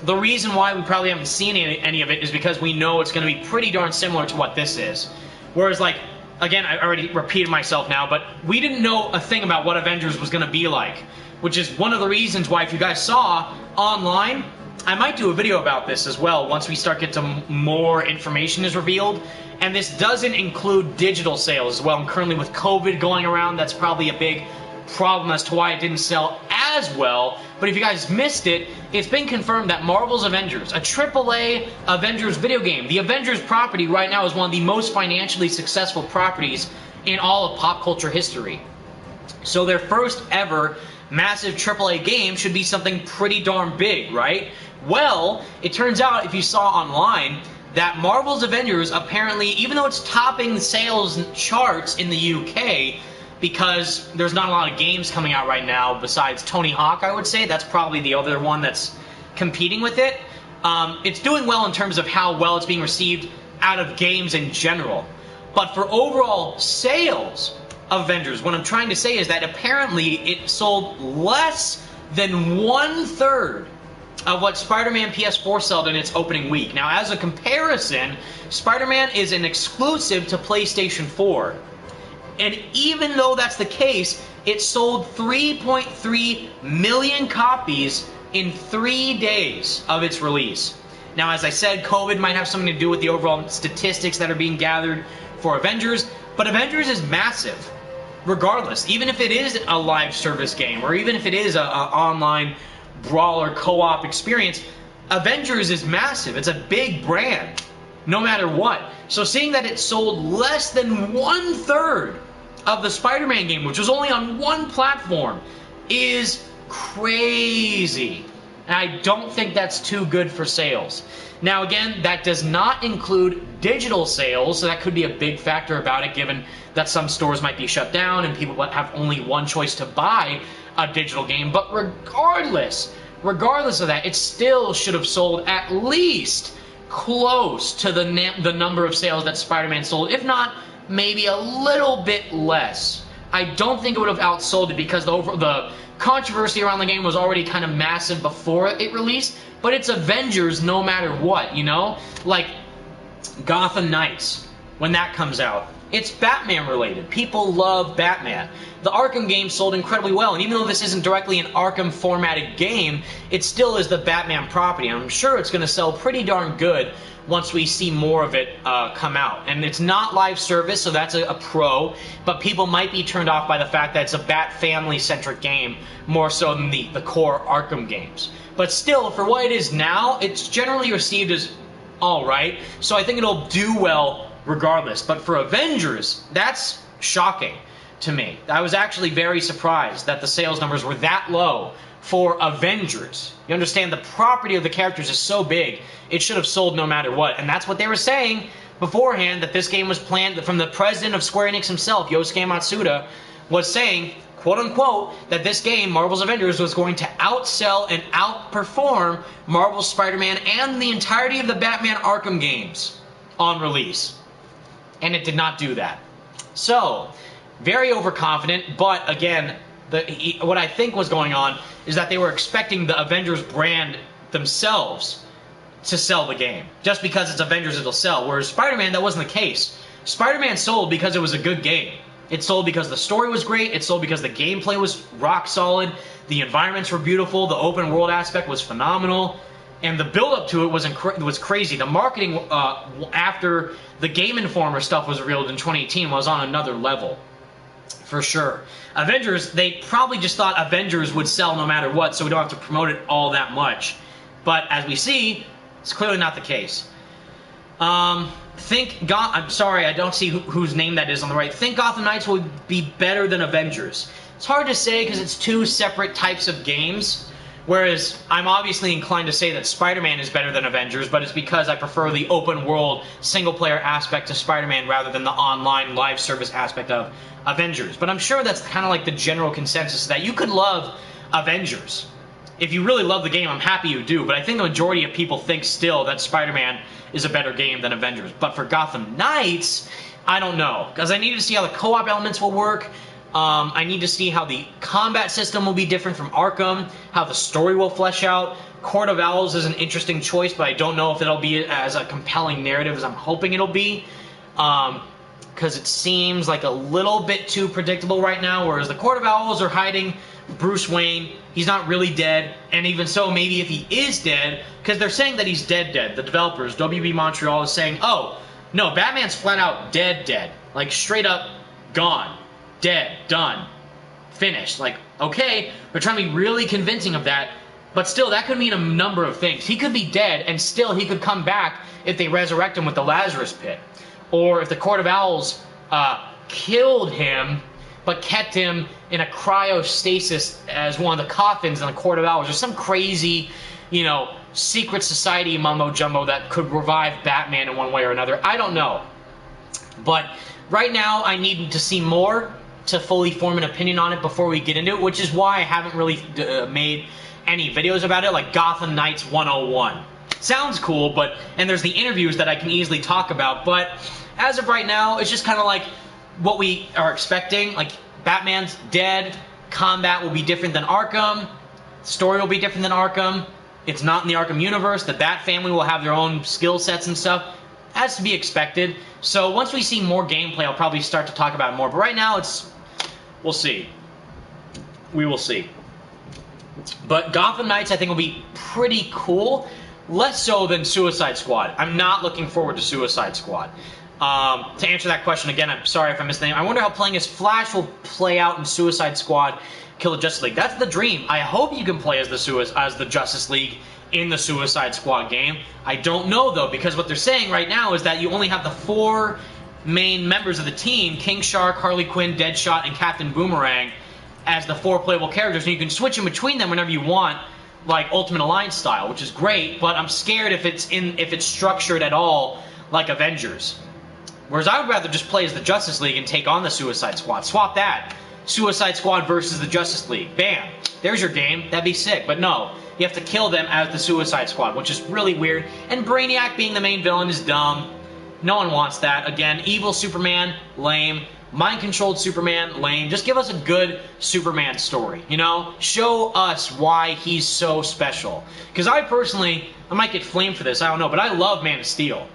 the reason why we probably haven't seen any of it is because we know it's going to be pretty darn similar to what this is. Whereas, like, again, I already repeated myself now, but we didn't know a thing about what Avengers was going to be like, which is one of the reasons why, if you guys saw online, I might do a video about this as well once we start getting to more information is revealed. And this doesn't include digital sales as well. And currently with COVID going around, that's probably a big problem as to why it didn't sell as well. But if you guys missed it, it's been confirmed that Marvel's Avengers, a AAA Avengers video game, the Avengers property right now is one of the most financially successful properties in all of pop culture history. So their first ever massive AAA game should be something pretty darn big, right? Well, it turns out, if you saw online, that Marvel's Avengers apparently, even though it's topping the sales charts in the UK, because there's not a lot of games coming out right now besides Tony Hawk, I would say. That's probably the other one that's competing with it. It's doing well in terms of how well it's being received out of games in general. But for overall sales of Avengers, what I'm trying to say is that apparently it sold less than 1/3 of what Spider-Man PS4 sold in its opening week. Now, as a comparison, Spider-Man is an exclusive to PlayStation 4. And even though that's the case, it sold 3.3 million copies in 3 days of its release. Now, as I said, COVID might have something to do with the overall statistics that are being gathered for Avengers, but Avengers is massive, regardless. Even if it is a live service game, or even if it is an online brawler co-op experience, Avengers is massive. It's a big brand, no matter what. So seeing that it sold less than 1/3 of the Spider-Man game, which was only on one platform, is crazy. And I don't think that's too good for sales. Now again, that does not include digital sales, so that could be a big factor about it, given that some stores might be shut down and people have only one choice to buy a digital game. But regardless of that, it still should have sold at least close to the number of sales that Spider-Man sold, if not maybe a little bit less. I don't think it would have outsold it because the controversy around the game was already kind of massive before it released, but it's Avengers no matter what, you know? Like Gotham Knights, when that comes out, it's Batman related. People love Batman. The Arkham game sold incredibly well, and even though this isn't directly an Arkham formatted game, it still is the Batman property, and I'm sure it's going to sell pretty darn good once we see more of it come out. And it's not live service, so that's a pro, but people might be turned off by the fact that it's a Bat family-centric game more so than the core Arkham games. But still, for what it is now, it's generally received as alright, so I think it'll do well regardless. But for Avengers, that's shocking to me. I was actually very surprised that the sales numbers were that low for Avengers. You understand, the property of the characters is so big, it should have sold no matter what. And that's what they were saying beforehand, that this game was planned from the president of Square Enix himself, Yosuke Matsuda, was saying, quote-unquote, that this game, Marvel's Avengers, was going to outsell and outperform Marvel's Spider-Man and the entirety of the Batman Arkham games on release. And it did not do that. So, very overconfident, but again, what I think was going on is that they were expecting the Avengers brand themselves to sell the game. Just because it's Avengers, it'll sell. Whereas Spider-Man, that wasn't the case. Spider-Man sold because it was a good game. It sold because the story was great. It sold because the gameplay was rock solid. The environments were beautiful. The open world aspect was phenomenal. And the build-up to it was crazy. The marketing after the Game Informer stuff was revealed in 2018 was on another level. For sure. Avengers, they probably just thought Avengers would sell no matter what, so we don't have to promote it all that much. But as we see, it's clearly not the case. I'm sorry, I don't see whose name that is on the right. Think Gotham Knights will be better than Avengers. It's hard to say because it's two separate types of games. Whereas I'm obviously inclined to say that Spider-Man is better than Avengers, but it's because I prefer the open world single-player aspect of Spider-Man rather than the online live service aspect of Avengers. But I'm sure that's kind of like the general consensus, that you could love Avengers. If you really love the game, I'm happy you do, but I think the majority of people think still that Spider-Man is a better game than Avengers. But for Gotham Knights, I don't know, because I need to see how the co-op elements will work. I need to see how the combat system will be different from Arkham, how the story will flesh out. Court of Owls is an interesting choice, but I don't know if it'll be as a compelling narrative as I'm hoping it'll be. Because it seems like a little bit too predictable right now, whereas the Court of Owls are hiding Bruce Wayne. He's not really dead, and even so, maybe if he is dead, because they're saying that he's dead. The developers, WB Montreal, is saying, oh, no, Batman's flat out dead. Like, straight up gone. Dead. Done. finished. Like, okay, they're trying to be really convincing of that, but still, that could mean a number of things. He could be dead, and still he could come back if they resurrect him with the Lazarus Pit. Or if the Court of Owls killed him, but kept him in a cryostasis as one of the coffins in the Court of Owls. Or some crazy, you know, secret society mumbo-jumbo that could revive Batman in one way or another. I don't know. But right now, I need to see more to fully form an opinion on it before we get into it, which is why I haven't really made any videos about it, like Gotham Knights 101. Sounds cool, but, and there's the interviews that I can easily talk about, but as of right now, it's just kind of like what we are expecting. Like, Batman's dead, combat will be different than Arkham, story will be different than Arkham, it's not in the Arkham universe, the Bat family will have their own skill sets and stuff, as to be expected. So once we see more gameplay, I'll probably start to talk about it more, but right now, we'll see. We will see. But Gotham Knights, I think, will be pretty cool. Less so than Suicide Squad. I'm not looking forward to Suicide Squad. To answer that question again, I'm sorry if I missed the name. I wonder how playing as Flash will play out in Suicide Squad, Kill the Justice League. That's the dream. I hope you can play as the Justice League in the Suicide Squad game. I don't know, though, because what they're saying right now is that you only have the 4 main members of the team, King Shark, Harley Quinn, Deadshot, and Captain Boomerang, as the 4 playable characters, and you can switch in between them whenever you want, like Ultimate Alliance style, which is great, but I'm scared if it's structured at all like Avengers. Whereas I would rather just play as the Justice League and take on the Suicide Squad. Swap that. Suicide Squad versus the Justice League. Bam. There's your game. That'd be sick. But no, you have to kill them as the Suicide Squad, which is really weird. And Brainiac being the main villain is dumb. No one wants that. Again, evil Superman, lame. Mind-controlled Superman, lame. Just give us a good Superman story, you know? Show us why he's so special. Because I personally, I might get flamed for this, I don't know, but I love Man of Steel.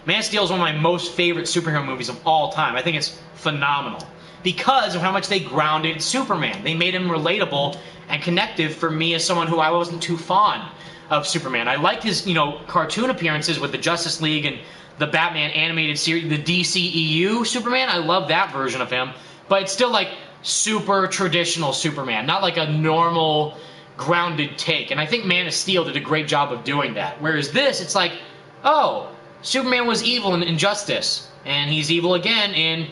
Man of Steel is one of my most favorite superhero movies of all time. I think it's phenomenal. Because of how much they grounded Superman. They made him relatable and connective for me as someone who I wasn't too fond of Superman. I liked his, you know, cartoon appearances with the Justice League and the Batman animated series, the DCEU Superman. I love that version of him. But it's still like super traditional Superman, not like a normal grounded take. And I think Man of Steel did a great job of doing that. Whereas this, it's like, oh, Superman was evil in Injustice, and he's evil again in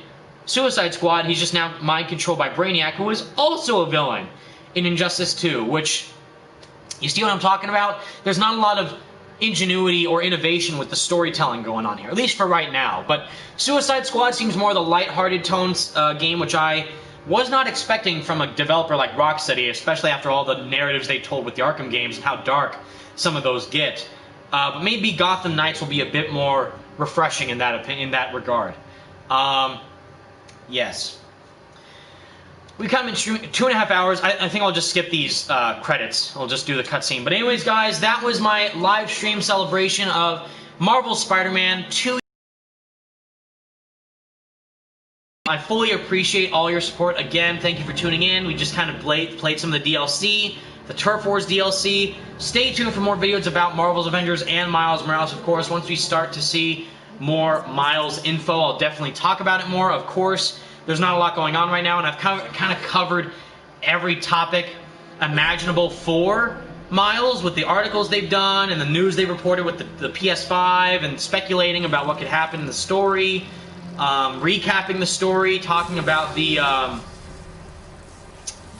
Suicide Squad. He's just now mind-controlled by Brainiac, who is also a villain in Injustice 2, which, you see what I'm talking about? There's not a lot of ingenuity or innovation with the storytelling going on here, at least for right now. But Suicide Squad seems more the lighthearted tones game, which I was not expecting from a developer like Rocksteady, especially after all the narratives they told with the Arkham games and how dark some of those get. But maybe Gotham Knights will be a bit more refreshing in that regard. Yes. We've come in 2.5 hours. I think I'll just skip these credits. I'll just do the cutscene. But anyways, guys, that was my live stream celebration of Marvel's Spider-Man 2. I fully appreciate all your support. Again, thank you for tuning in. We just kind of played some of the DLC, the Turf Wars DLC. Stay tuned for more videos about Marvel's Avengers and Miles Morales, of course. Once we start to see more Miles info, I'll definitely talk about it more, of course. There's not a lot going on right now, and I've kind of covered every topic imaginable for Miles with the articles they've done and the news they reported with the PS5 and speculating about what could happen in the story, recapping the story, talking about the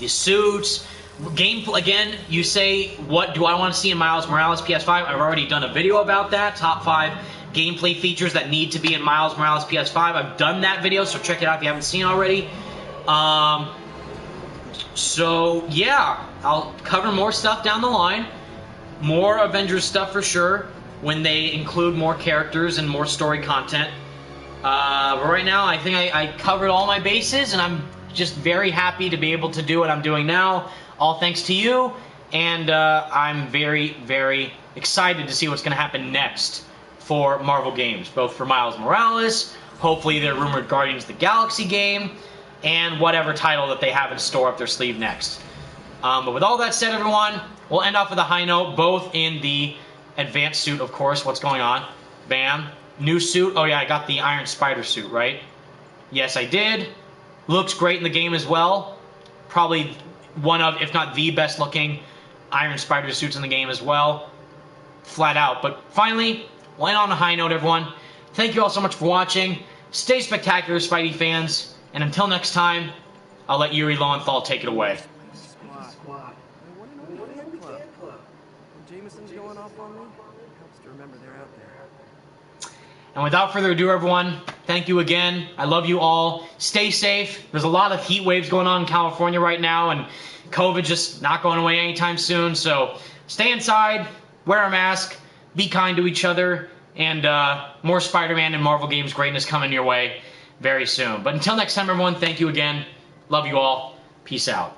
suits. Gameplay, again, you say, what do I want to see in Miles Morales PS5? I've already done a video about that, top 5 gameplay features that need to be in Miles Morales PS5. I've done that video, so check it out if you haven't seen already. So, yeah, I'll cover more stuff down the line. More Avengers stuff for sure, when they include more characters and more story content. But right now, I think I covered all my bases, and I'm just very happy to be able to do what I'm doing now. All thanks to you, and I'm very, very excited to see what's going to happen next for Marvel games, both for Miles Morales, hopefully their rumored Guardians of the Galaxy game, and whatever title that they have in store up their sleeve next. But with all that said, everyone, we'll end off with a high note, both in the advanced suit, of course. What's going on? Bam. New suit. Oh, yeah, I got the Iron Spider suit, right? Yes, I did. Looks great in the game as well. probably one of, if not the best looking Iron Spider suits in the game as well. Flat out. But finally, we'll end on a high note, everyone. Thank you all so much for watching. Stay spectacular, Spidey fans. And until next time, I'll let Yuri Lowenthal take it away. Squad. What an old fan club. When Jameson's going off on me, it helps to remember they're out there. And without further ado, everyone, thank you again. I love you all. Stay safe. There's a lot of heat waves going on in California right now, and COVID just not going away anytime soon. So stay inside, wear a mask, be kind to each other, and more Spider-Man and Marvel Games greatness coming your way very soon. But until next time, everyone, thank you again. Love you all. Peace out.